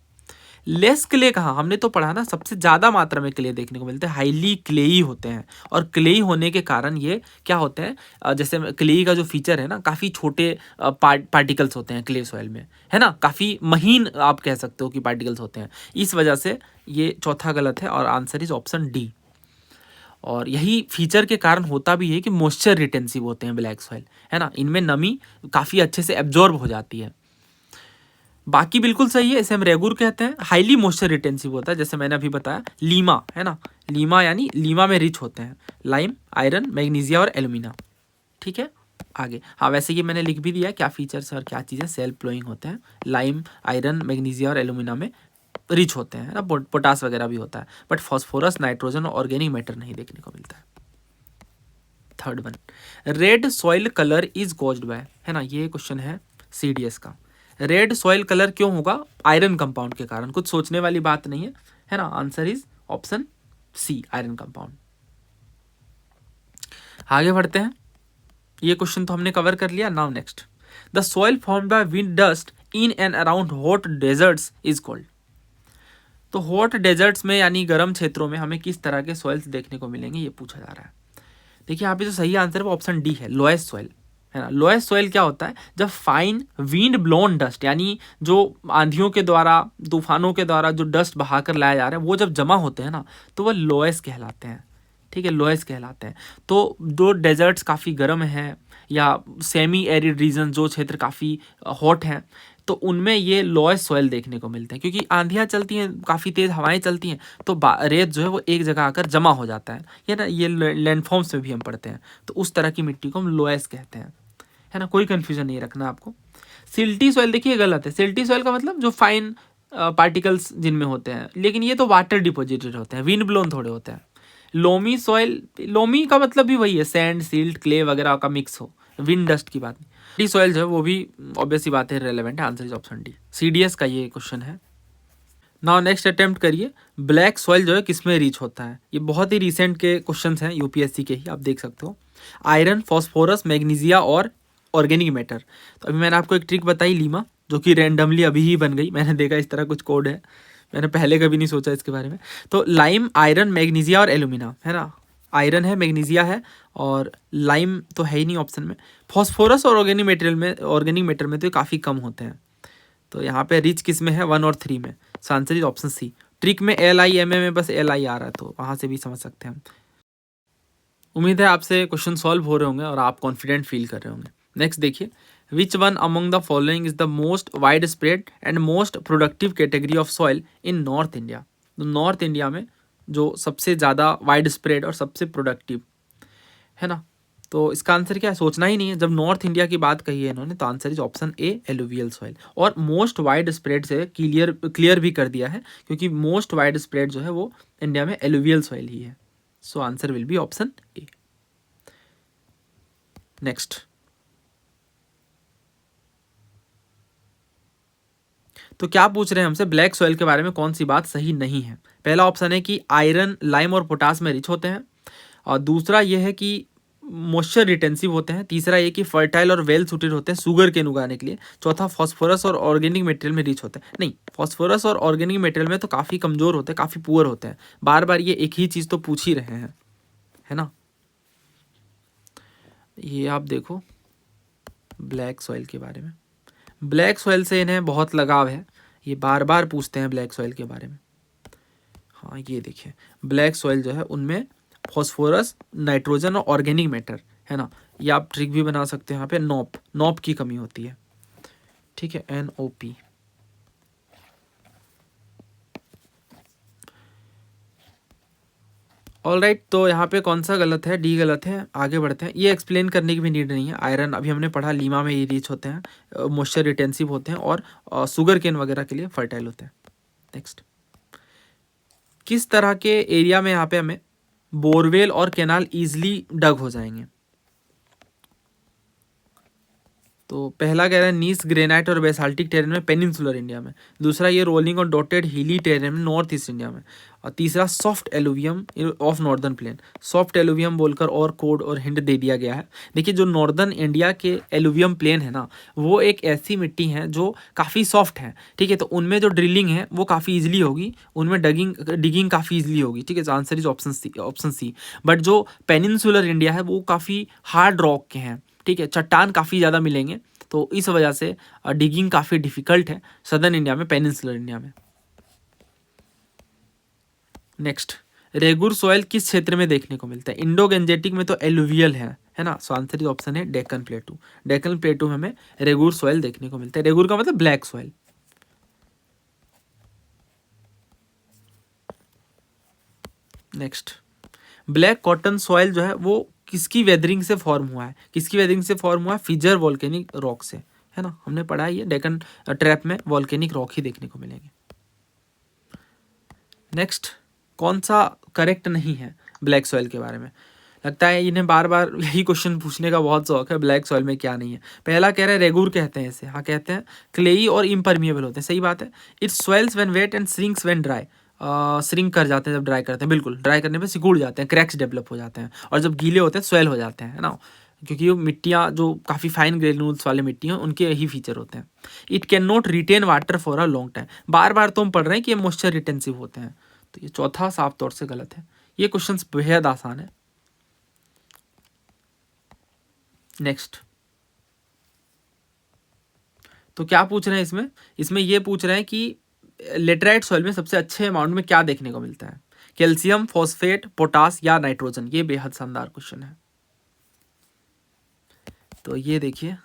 लेस क्ले कहाँ, हमने तो पढ़ा ना, सबसे ज़्यादा मात्रा में क्ले देखने को मिलते हैं, हाईली क्लेई होते हैं। और क्लेई होने के कारण ये क्या होते हैं, जैसे क्लेई का जो फीचर है ना, काफ़ी छोटे पार्टिकल्स होते हैं क्ले सॉइल में, है ना, काफ़ी महीन आप कह सकते हो कि पार्टिकल्स होते हैं। इस वजह से ये चौथा गलत है और आंसर इज ऑप्शन डी। और यही फीचर के कारण होता भी है कि मॉइस्चर रिटेंसिव होते हैं ब्लैक सॉइल, है ना, इनमें नमी काफ़ी अच्छे से एब्जॉर्ब हो जाती है। बाकी बिल्कुल सही है, इसे हम रेगुर कहते हैं। हाईली मॉइस्चर रिटेंसिव होता है, जैसे मैंने अभी बताया लीमा, है ना, लीमा यानी लीमा में रिच होते हैं, लाइम, आयरन, मैग्नीशिया और एल्यूमिना, ठीक है। आगे हाँ, वैसे ये मैंने लिख भी दिया क्या फीचर्स और क्या चीज़ें सेल्फ फ्लोइंग होते हैं। लाइम, आयरन, मैग्नीशिया और एल्यूमिना में रिच होते हैं ना, पोटास वगैरह भी होता है, बट फॉस्फोरस, नाइट्रोजन और ऑर्गेनिक मैटर नहीं देखने को मिलता है। Third one, red soil colour is caused by, है ना, ये क्वेश्चन है CDS का। रेड सॉइल कलर क्यों होगा, आयरन कंपाउंड के कारण। कुछ सोचने वाली बात नहीं है ना, answer is option C, iron compound. आगे बढ़ते हैं, ये क्वेश्चन तो हमने कवर कर लिया। Now next, the soil formed by wind dust in and around hot deserts is called. तो हॉट डेजर्ट्स में यानी गर्म क्षेत्रों में हमें किस तरह के सॉइल्स देखने को मिलेंगे, ये पूछा जा रहा है। देखिए यहाँ पे जो सही आंसर है वो ऑप्शन डी है, लोएस्ट सॉइल, है ना। लोएस्ट सॉइल क्या होता है, जब फाइन विंड ब्लोन डस्ट, यानी जो आंधियों के द्वारा, तूफानों के द्वारा जो डस्ट बहाकर लाया जा रहा है वो जब जमा होते हैं ना, तो वह लोएस्ट कहलाते हैं, ठीक है, लोएस्ट कहलाते हैं। तो जो डेजर्ट्स काफ़ी गर्म हैं या सेमी एरिड रीजन, जो क्षेत्र काफ़ी हॉट हैं, तो उनमें ये लोएस्ट सॉइल देखने को मिलते हैं, क्योंकि आंधियाँ चलती हैं, काफ़ी तेज़ हवाएं चलती हैं, तो रेत जो है वो एक जगह आकर जमा हो जाता है ना, ये लैंडफॉर्म्स में भी हम पढ़ते हैं। तो उस तरह की मिट्टी को हम लोएस्ट कहते हैं, है ना, कोई कन्फ्यूजन नहीं रखना आपको। सिल्टी सॉइल देखिए गलत है, सिल्टी सॉइल का मतलब जो फाइन पार्टिकल्स जिनमें होते हैं, लेकिन ये तो वाटर डिपोजिटेड होते हैं, विंड ब्लोन थोड़े होते हैं। लोमी सॉइल, लोमी का मतलब भी वही है, सैंड, सिल्ट, क्ले वगैरह का मिक्स हो, विंड डस्ट की बात नहीं। डी सॉइल जो है वो भी ऑब्वियस ही बात है, रेलेवेंट है, answer is option D. CDS का ये क्वेश्चन है। नाउ नेक्स्ट अटेम्प्ट करिए, ब्लैक सॉइल जो है किसमें रीच होता है। ये बहुत ही रिसेंट के क्वेश्चंस हैं, UPSC के ही, आप देख सकते हो। आयरन, फॉस्फोरस, मैग्नीशिया और ऑर्गेनिक मैटर। तो अभी मैंने आपको एक ट्रिक बताई, लीमा, जो कि रैंडमली अभी ही बन गई, मैंने देखा इस तरह कुछ कोड है, मैंने पहले कभी नहीं सोचा इसके बारे में। तो लाइम, आयरन, मैग्नीशिया और एल्यूमिना, है ना, आयरन है, मैग्नीशिया है और लाइम तो है ही नहीं ऑप्शन में। फॉस्फोरस और ऑर्गेनिक मैटर में तो काफ़ी कम होते हैं। तो यहाँ पे रिच किस में है, 1 और 3 में। So answer is option C. Trick में LIMA में बस LI आ रहा है, तो वहाँ से भी समझ सकते हैं हम। उम्मीद है आपसे क्वेश्चन सॉल्व हो रहे होंगे और आप कॉन्फिडेंट फील कर रहे होंगे। नेक्स्ट देखिए, विच one among the following is the most wide spread and most productive category of soil in north India. तो नॉर्थ इंडिया में जो सबसे ज़्यादा वाइड स्प्रेड और सबसे प्रोडक्टिव है ना, तो इसका आंसर क्या है, सोचना ही नहीं है। जब नॉर्थ इंडिया की बात कही है इन्होंने, तो answer is option A, alluvial soil. और मोस्ट वाइड स्प्रेड से क्लियर भी कर दिया है, क्योंकि मोस्ट वाइड स्प्रेड जो है वो इंडिया में एलुवियल सॉइल ही है। So answer will be option A. Next, तो क्या पूछ रहे हैं हमसे, ब्लैक सॉइल के बारे में कौन सी बात सही नहीं है। पहला ऑप्शन है कि आयरन, लाइम और पोटास में रिच होते हैं, और दूसरा ये है कि मॉइस्चर रिटेंसिव होते हैं, तीसरा ये कि फर्टाइल और वेल सूटेड होते हैं शुगर केन उगाने के लिए, चौथा फॉस्फोरस और ऑर्गेनिक मटेरियल में रिच होते हैं। नहीं, फॉस्फोरस और ऑर्गेनिक मटेरियल में तो काफ़ी कमज़ोर होते हैं, काफ़ी पुअर होते हैं। बार बार ये एक ही चीज़ तो पूछ ही रहे हैं, है ना। ये आप देखो ब्लैक सॉइल के बारे में, ब्लैक सॉइल से इन्हें बहुत लगाव है, ये बार बार पूछते हैं ब्लैक सॉइल के बारे में। हाँ ये देखिए, ब्लैक सॉइल जो है उनमें फॉस्फोरस, नाइट्रोजन और ऑर्गेनिक मैटर है ना। ये आप ट्रिक भी बना सकते हैं, यहाँ पे नॉप की कमी होती है, ठीक है, NOP। ऑलराइट, तो यहाँ पे कौन सा गलत है, डी गलत है। आगे बढ़ते हैं, ये एक्सप्लेन करने की भी नीड नहीं है। आयरन अभी हमने पढ़ा, लीमा में ये रिच होते हैं, मॉइस्चर रिटेंसिव होते हैं और शुगर केन वगैरह के लिए फर्टाइल होते हैं। नेक्स्ट, किस तरह के एरिया में यहाँ पे हमें बोरवेल और कैनाल ईजिली डग हो जाएंगे। तो पहला कह रहा है नीस ग्रेनाइट और बेसाल्टिक टेरेन में पेनिनसुलर इंडिया में, दूसरा ये रोलिंग और डॉटेड हिली टेरेन में नॉर्थ ईस्ट इंडिया में, और तीसरा soft alluvium of northern plain. Soft alluvium बोलकर और कोड और हिंट दे दिया गया है। देखिए, जो नॉर्दर्न इंडिया के एलुवियम प्लेन है ना, वो एक ऐसी मिट्टी है जो काफ़ी सॉफ्ट है, ठीक है। तो उनमें जो ड्रिलिंग है वो काफ़ी ईजिली होगी, उनमें डिगिंग काफ़ी ईजिली होगी, ठीक है। तो answer is option C. But जो पेनिनसुलर इंडिया है वो काफ़ी हार्ड रॉक के हैं, ठीक है, चट्टान काफ़ी ज़्यादा मिलेंगे, तो इस वजह से डिगिंग काफ़ी डिफिकल्ट है सदर्न इंडिया में, पेनिनसुलर इंडिया में। नेक्स्ट, रेगुर सॉइल किस क्षेत्र में देखने को मिलता है। इंडो गंजेटिक में तो एलुवियल है ना। सो आंसर इज ऑप्शन है डेक्कन प्लेटू। डेक्कन प्लेटू में हमें रेगुर सॉइल देखने को मिलता है। रेगुर का मतलब black soil. Next, black cotton soil जो है वो किसकी वेदरिंग से फॉर्म हुआ है। किसकी वेदरिंग से फॉर्म हुआ है, फिजर वॉल्केनिक रॉक से, है ना। हमने पढ़ा है ये डेक्कन ट्रैप में वॉल्केनिक रॉक ही देखने को मिलेंगे। नेक्स्ट, कौन सा करेक्ट नहीं है ब्लैक सॉइल के बारे में। लगता है इन्हें बार बार यही क्वेश्चन पूछने का बहुत शौक है, ब्लैक सॉइल में क्या नहीं है। पहला कह रहा है रेगुर कहते हैं इसे, हाँ कहते हैं। क्लेई और इम्परमिएबल होते हैं, सही बात है। It's swells when wet and shrinks when dry. Shrink कर जाते हैं जब ड्राई करते हैं, बिल्कुल ड्राई करने पे सिकुड़ जाते हैं, क्रैक्स डेवलप हो जाते हैं, और जब गीले होते हैं स्वेल हो जाते हैं, है ना। क्योंकि वो मिट्टियाँ जो काफ़ी फाइन ग्रेन्यूल्स वाले मिट्टी हैं उनके यही फीचर होते हैं। It can not retain water for a long time. बार बार तो हम पढ़ रहे हैं कि ये मॉइस्चर रिटेंसिव होते हैं, तो ये चौथा साफ तौर से गलत है। ये क्वेश्चन बेहद आसान है। नेक्स्ट, तो क्या पूछ रहे हैं इसमें ये पूछ रहे हैं कि लेटराइट सॉइल में सबसे अच्छे अमाउंट में क्या देखने को मिलता है, कैल्शियम, फॉस्फेट, पोटास या नाइट्रोजन। ये बेहद शानदार क्वेश्चन है। तो ये देखिए,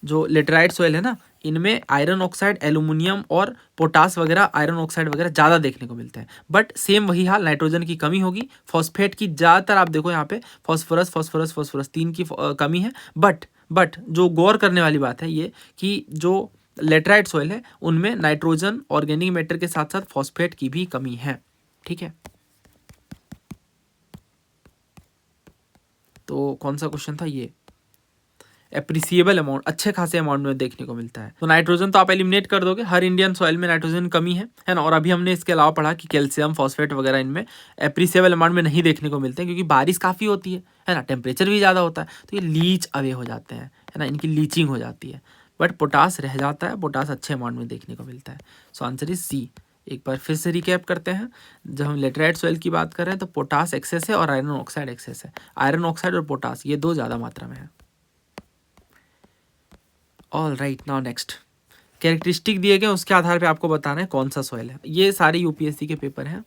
जो लेटराइट सॉइल है ना, इनमें आयरन ऑक्साइड, एल्यूमिनियम और पोटास वगैरह, आयरन ऑक्साइड वगैरह ज़्यादा देखने को मिलता है। बट सेम वही हाल, नाइट्रोजन की कमी होगी। फॉस्फेट की ज़्यादातर, आप देखो यहाँ पे फॉस्फोरस 3 की कमी है। बट जो गौर करने वाली बात है ये कि जो लेटराइट सॉइल है उनमें नाइट्रोजन, ऑर्गेनिक मैटर के साथ साथ फॉस्फेट की भी कमी है, ठीक है। तो कौन सा क्वेश्चन था ये, एप्रिसिएबल अमाउंट, अच्छे खासे अमाउंट में देखने को मिलता है। तो नाइट्रोजन तो आप एलिमिनेट कर दोगे, हर इंडियन सॉइल में नाइट्रोजन कमी है ना। और अभी हमने इसके अलावा पढ़ा कि कैल्शियम, फॉस्फेट वगैरह इनमें एप्रिसिएबल अमाउंट में नहीं देखने को मिलते हैं, क्योंकि बारिश काफ़ी होती है ना, टेम्परेचर भी ज़्यादा होता है, तो ये लीच अवे हो जाते हैं, है ना, इनकी लीचिंग हो जाती है। बट पोटास रह जाता है, पोटास अच्छे अमाउंट में देखने को मिलता है। सो आंसर इज सी, एक बार फिर से रिकैप करते हैं। जब हम लेटराइट सॉइल की बात कर रहे हैं तो पोटास एक्सेस है और आयरन ऑक्साइड एक्सेस है। आयरन ऑक्साइड और पोटास ये दो ज़्यादा मात्रा में है। All right, now next characteristic दिए गए उसके आधार पे आपको बताना है कौन सा सॉइल है। ये सारे यूपीएससी के पेपर हैं।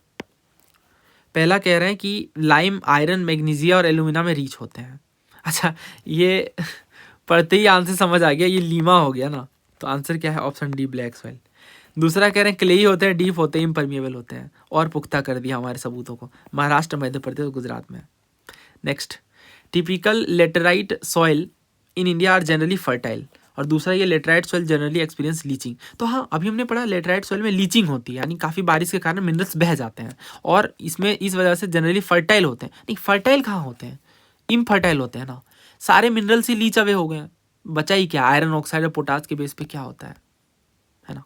पहला कह रहे हैं कि लाइम, आयरन, मैग्नीशिया और एल्यूमिना में रिच होते हैं। अच्छा, ये पढ़ते ही आंसर समझ आ गया, ये लीमा हो गया ना। तो आंसर क्या है? Option D, black soil. दूसरा कह रहे हैं क्लेई होते हैं, डीप होते हैं, इम्परमिएबल होते हैं। और पुख्ता कर दिया हमारे सबूतों को, महाराष्ट्र, मध्य प्रदेश, गुजरात में। Next, typical laterite soil in India are generally fertile. और दूसरा ये laterite soil generally experience leaching. तो हाँ, अभी हमने पढ़ा लेटराइट सॉइल में लीचिंग होती है, यानी काफ़ी बारिश के कारण मिनरल्स बह जाते हैं और इसमें इस वजह से जनरली फर्टाइल होते हैं। नहीं, फर्टाइल कहाँ होते हैं? इनफर्टाइल होते हैं ना। सारे मिनरल्स ही लीच अवे हो गए हैं, बचा ही क्या? आयरन ऑक्साइड और पोटास के बेस पे क्या होता है ना।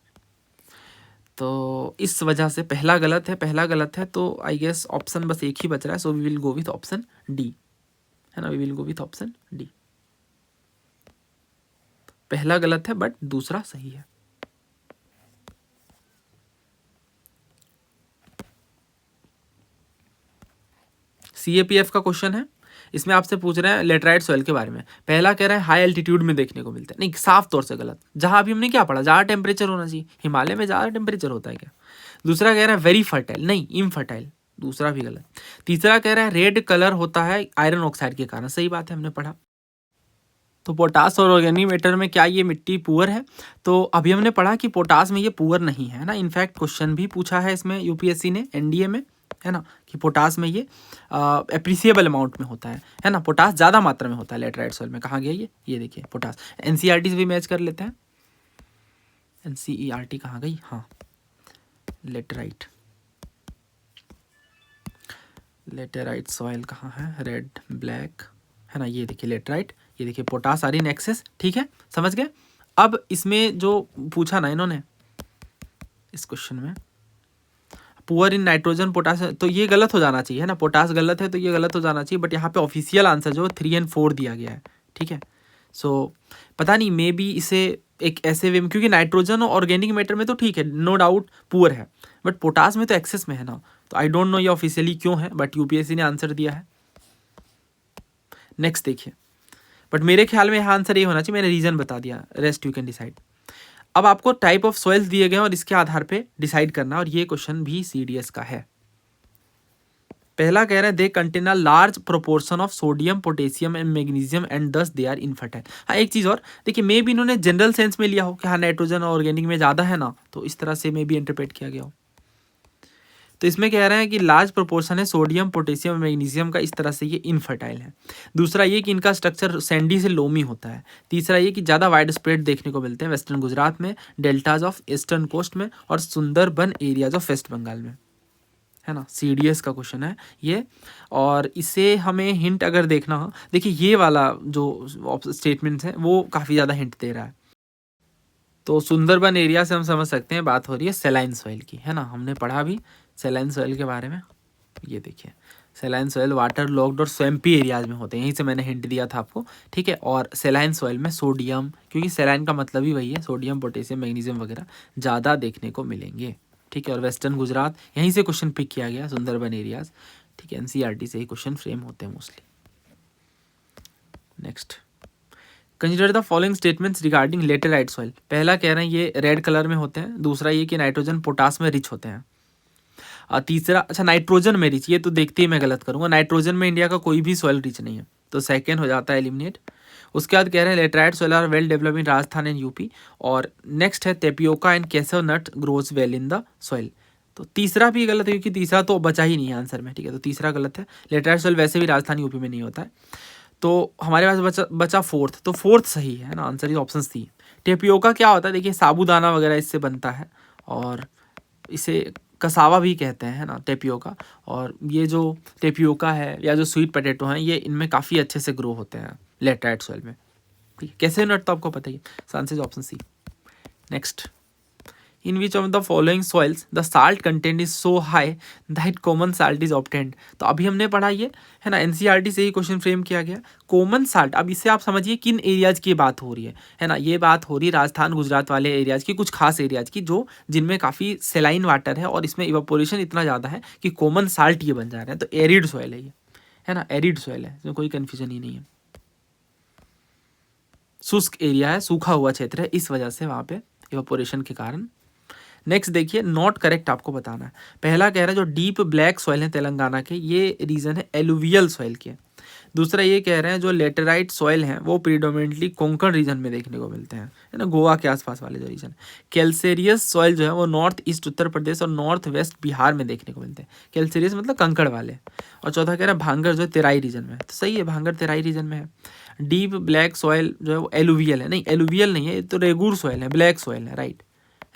तो इस वजह से पहला गलत है, पहला गलत है। तो आई गेस ऑप्शन बस एक ही बच रहा है। So we will go with option D, है ना। We will go with option D. पहला गलत है बट दूसरा सही है। सीएपीएफ का क्वेश्चन है। इसमें आपसे पूछ रहे हैं लेटराइट सॉइल के बारे में। पहला कह रहा है हाई एल्टीट्यूड में देखने को मिलता है। नहीं, साफ तौर से गलत। जहां अभी हमने क्या पढ़ा, ज़्यादा टेम्परेचर होना चाहिए। हिमालय में ज़्यादा टेम्परेचर होता है क्या? दूसरा कह रहा है वेरी फर्टाइल, नहीं इनफर्टाइल, दूसरा भी गलत। तीसरा कह रहा है रेड कलर होता है आयरन ऑक्साइड के कारण, सही बात है, हमने पढ़ा। तो पोटास और ऑर्गेनिक मैटर में क्या ये मिट्टी पुअर है? तो अभी हमने पढ़ा कि पोटास में ये पुअर नहीं है ना। इनफैक्ट क्वेश्चन भी पूछा है इसमें यूपीएससी ने एनडीए में, है ना, कि पोटास में ये एप्रिसिएबल अमाउंट में होता है ना। पोटास ज़्यादा मात्रा में होता है लेटराइट सॉइल में। कहाँ गया ये देखिए पोटास। एनसीईआरटी से भी मैच कर लेते हैं। एनसीईआरटी कहाँ गई? हाँ, लेटराइट सॉइल कहाँ है? रेड, ब्लैक, है ना। ये देखिए लेटराइट, ये देखिए पोटास आर इन एक्सेस। ठीक है, समझ गए। अब इसमें जो पूछा ना इन्होंने इस क्वेश्चन में, पुअर इन नाइट्रोजन पोटास, तो ये गलत हो जाना चाहिए, है ना। पोटास गलत है तो ये गलत हो जाना चाहिए। बट यहाँ पे ऑफिशियल आंसर जो 3 और 4 दिया गया है। ठीक है, सो पता नहीं, मे बी इसे एक ऐसे वे में, क्योंकि नाइट्रोजन और ऑर्गेनिक मैटर में तो ठीक है, नो डाउट पुअर है, बट पोटास में तो एक्सेस में है ना। तो आई डोंट नो ये ऑफिशियली क्यों है, बट यूपीएससी ने आंसर दिया है। नेक्स्ट देखिए, बट मेरे ख्याल में यहाँ आंसर ये होना चाहिए। मैंने रीजन बता दिया, रेस्ट यू कैन डिसाइड। अब आपको टाइप ऑफ सॉइल्स दिए गए और इसके आधार पे डिसाइड करना, और ये क्वेश्चन भी सीडीएस का है। पहला कह रहे हैं they contain a large proportion of sodium, potassium and magnesium and दस दे आर इनफर्टाइल। हाँ, एक चीज़ और देखिए, मे भी इन्होंने जनरल सेंस में लिया हो कि हाँ नाइट्रोजन और ऑर्गेनिक में ज़्यादा है ना, तो इस तरह से मे भी इंटरप्रेट किया गया हो। तो इसमें कह रहे हैं कि लार्ज प्रोपोर्शन है सोडियम, पोटेशियम, मैग्नीशियम का, इस तरह से ये इनफर्टाइल है। दूसरा ये कि इनका स्ट्रक्चर सैंडी से लोमी होता है। तीसरा ये कि ज़्यादा वाइड स्प्रेड देखने को मिलते हैं वेस्टर्न गुजरात में, डेल्टाज ऑफ ईस्टर्न कोस्ट में, और सुंदरबन एरियाज ऑफ वेस्ट बंगाल में, है ना। सीडीएस का क्वेश्चन है ये। और इसे हमें हिंट अगर देखना हो, देखिए ये वाला जो स्टेटमेंट्स है वो काफ़ी ज़्यादा हिंट दे रहा है। तो सुंदरबन एरिया से हम समझ सकते हैं बात हो रही है सेलाइन सॉइल की, है ना। हमने पढ़ा भी सेलाइन सॉइल के बारे में। ये देखिए सेलाइन सॉइल वाटर लॉक्ड और स्वैम्पी एरियाज में होते हैं, यहीं से मैंने हिंट दिया था आपको। ठीक है, और सेलाइन सॉइल में सोडियम, क्योंकि सेलाइन का मतलब ही वही है, सोडियम, पोटेशियम, मैग्नीशियम वगैरह ज़्यादा देखने को मिलेंगे। ठीक है, और वेस्टर्न गुजरात, यहीं से क्वेश्चन पिक किया गया, सुंदरबन एरियाज। ठीक है, एनसीईआरटी से ही क्वेश्चन फ्रेम होते हैं mostly. Next, consider the following statements regarding laterite soil. पहला कह रहे हैं ये रेड कलर में होते हैं। दूसरा ये कि नाइट्रोजन पोटास में रिच होते हैं। तीसरा, अच्छा नाइट्रोजन में रिच, ये तो देखते ही मैं गलत करूंगा। नाइट्रोजन में इंडिया का कोई भी सॉइल रिच नहीं है, तो सेकेंड हो जाता है एलिमिनेट। उसके बाद कह रहे हैं laterite soil are well develop in Rajasthan and UP. और नेक्स्ट है tapioca and cashew nut grows well in the soil. तो तीसरा भी गलत है, क्योंकि तीसरा तो बचा ही नहीं है आंसर में। ठीक है, तो तीसरा गलत है। लेटराइट सॉइल वैसे भी राजस्थान यूपी में नहीं होता है। तो हमारे पास बचा फोर्थ, तो फोर्थ सही है ना। Answer is option C. Tapioca क्या होता है? देखिए साबूदाना वगैरह इससे बनता है, और इसे कसावा भी कहते हैं, है ना, टेपियोका। और ये जो टेपियोका है या जो स्वीट पोटैटो हैं, ये इनमें काफ़ी अच्छे से ग्रो होते हैं लेटराइट सॉइल में। ठीक है, कैसे नट तो आपको पता ही है। Answer is option C. Next, in which of the following soils the salt content is so high that common salt is obtained. तो अभी हमने पढ़ा ये है ना, एनसीईआरटी से ही क्वेश्चन फ्रेम किया गया। कॉमन साल्ट, अब इससे आप समझिए किन एरियाज की बात हो रही है ना, ये बात हो रही है राजस्थान गुजरात वाले एरियाज की, कुछ खास एरियाज की जो जिनमें काफ़ी सेलाइन वाटर है और इसमें इवापोरेशन इतना ज़्यादा है कि कॉमन साल्ट ये बन जा रहे हैं। तो एरिड सॉइल है ये, है ना, एरिड सॉइल है, इसमें कोई कन्फ्यूजन ही नहीं है। शुष्क एरिया है, सूखा हुआ क्षेत्र है, इस वजह से वहाँ पे इवापोरेशन के कारण। नेक्स्ट देखिए, नॉट करेक्ट आपको बताना है। पहला कह रहा है जो डीप ब्लैक सॉइल है तेलंगाना के, ये रीजन है एलुवियल सॉइल के। दूसरा ये कह रहे हैं जो लेटेराइट सॉइल हैं वो प्रीडोमिनेटली कोंकण रीजन में देखने को मिलते हैं, है ना, गोवा के आसपास वाले जो रीजन। कैल्सेरियस सॉइल जो है वो नॉर्थ ईस्ट उत्तर प्रदेश और नॉर्थ वेस्ट बिहार में देखने को मिलते हैं। कैल्सेरियस मतलब कंकड़ वाले। और चौथा कह रहा है भांगर जो है तेराई रीजन में है, तो सही है, भांगर तेराई रीजन में है। डीप ब्लैक सॉइल जो है वो एलुवियल है, नहीं एलुवियल नहीं है, ये तो रेगुर सॉइल है, ब्लैक सॉइल है, राइट,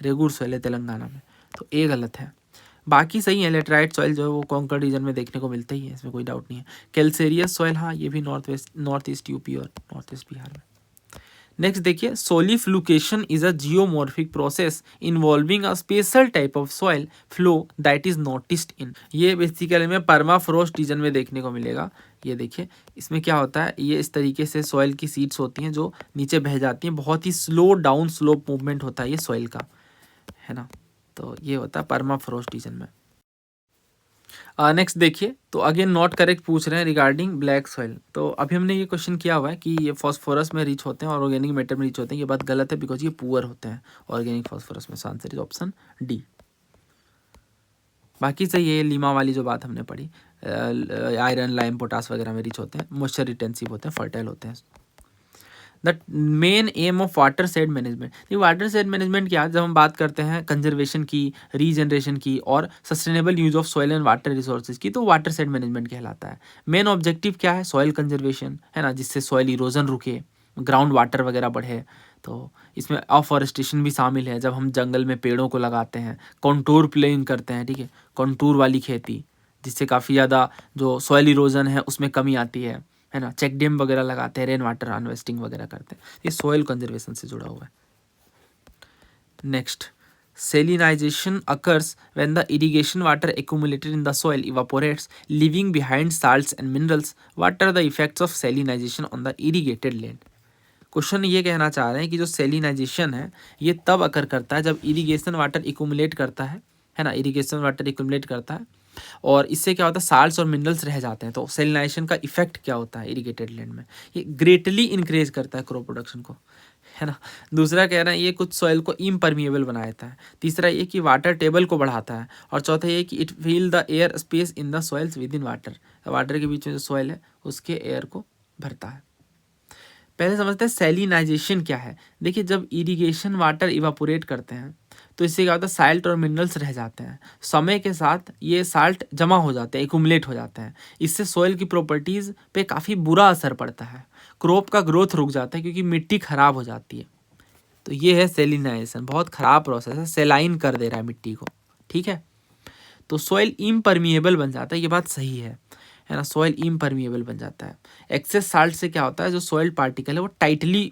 रेगुर सॉइल है तेलंगाना में, तो ये गलत है। बाकी सही है, लेटराइट सॉइल जो है वो कोंकण रीजन में देखने को मिलता ही है, इसमें कोई डाउट नहीं है। कैल्सेरियस सॉइल, हाँ ये भी नॉर्थ ईस्ट यूपी और नॉर्थ ईस्ट बिहार में। नेक्स्ट देखिए, solifluction is a geomorphic process involving a special type of soil flow that is noticed in. ये बेसिकली में परमाफ्रोस्ट रीजन में देखने को मिलेगा। ये देखिए इसमें क्या होता है, ये इस तरीके से सॉइल की सीड्स होती हैं जो नीचे बह जाती हैं, बहुत ही स्लो डाउन स्लोप मूवमेंट होता है ये सॉइल का, है ना, तो ये होता है परमाफ्रोस्ट रीजन में। नेक्स्ट देखिए, तो अगेन नॉट करेक्ट पूछ रहे हैं रिगार्डिंग ब्लैक सॉइल। तो अभी हमने ये क्वेश्चन किया हुआ है कि ये फॉस्फोरस में रिच होते हैं और ऑर्गेनिक मैटर में रिच होते हैं, ये बात गलत है बिकॉज ये पुअर होते हैं ऑर्गेनिक फॉस्फोरस में। Answer is option D. बाकी सही है, लीमा वाली जो बात हमने पढ़ी, आयरन लाइम पोटास वगैरह में रिच होते हैं, मॉइस्चर रिटेंसिव होते हैं, फर्टाइल होते हैं। The main M of water shade management. ये वाटर शेड मैनेजमेंट क्या है, जब हम बात करते हैं कंजर्वेशन की, रीजनरेशन की और sustainable use of soil and water resources की, तो वाटर शेड मैनेजमेंट कहलाता है। मेन ऑब्जेक्टिव क्या है, सॉइल कंजर्वेशन, है ना, जिससे सॉइल इरोजन रुके, ग्राउंड वाटर वगैरह बढ़े। तो इसमें अफॉरेस्टेशन भी शामिल है, जब हम जंगल में पेड़ों को लगाते हैं, कॉन्टूर प्लेइंग करते हैं, ठीक है, कॉन्टूर वाली खेती, जिससे काफ़ी ज़्यादा जो सॉइल इरोजन है उसमें कमी आती है ना, चेक डैम वगैरह लगाते हैं, रेन वाटर हार्वेस्टिंग वगैरह करते हैं, ये सॉइल कंजर्वेशन से जुड़ा हुआ है। Next, salinization occurs when the irrigation water accumulated in the soil evaporates, leaving behind salts and minerals. What are the effects of salinization on the irrigated land? Question ये कहना चाह रहे हैं कि जो सेलिनाइजेशन है ये तब अकर करता है जब इरिगेशन वाटर इक्यूमुलेट करता है ना, इरिगेशन वाटर इक्यूमुलेट करता है और इससे क्या होता है, साल्ट्स और मिनरल्स रह जाते हैं। तो सेलिनाइजेशन का इफेक्ट क्या होता है इरिगेटेड लैंड में, ये ग्रेटली इंक्रीज करता है क्रॉप प्रोडक्शन को, है ना। दूसरा कह रहा है ये कुछ सॉइल को इम्परमिएबल बना देता है। तीसरा ये कि वाटर टेबल को बढ़ाता है। और चौथा ये कि it fill the air space in the soils within water, water के बीच में जो सॉइल है उसके एयर को भरता है। पहले समझते हैं सेलिनाइजेशन क्या है। देखिए जब इरिगेशन वाटर इवापोरेट करते हैं तो इससे क्या होता है, साल्ट और मिनरल्स रह जाते हैं, समय के साथ ये साल्ट जमा हो जाते हैं, एक्यूमुलेट हो जाते हैं, इससे सॉइल की प्रॉपर्टीज़ पे काफ़ी बुरा असर पड़ता है, क्रॉप का ग्रोथ रुक जाता है क्योंकि मिट्टी खराब हो जाती है। तो ये है सेलिनाइजेशन, बहुत ख़राब प्रोसेस है, सेलाइन कर दे रहा है मिट्टी को, ठीक है। तो सॉइल इम्परमिएबल बन जाता है, ये बात सही है ना, सॉइल इम्परमिएबल बन जाता है। एक्सेस साल्ट से क्या होता है, जो सॉइल पार्टिकल है वो टाइटली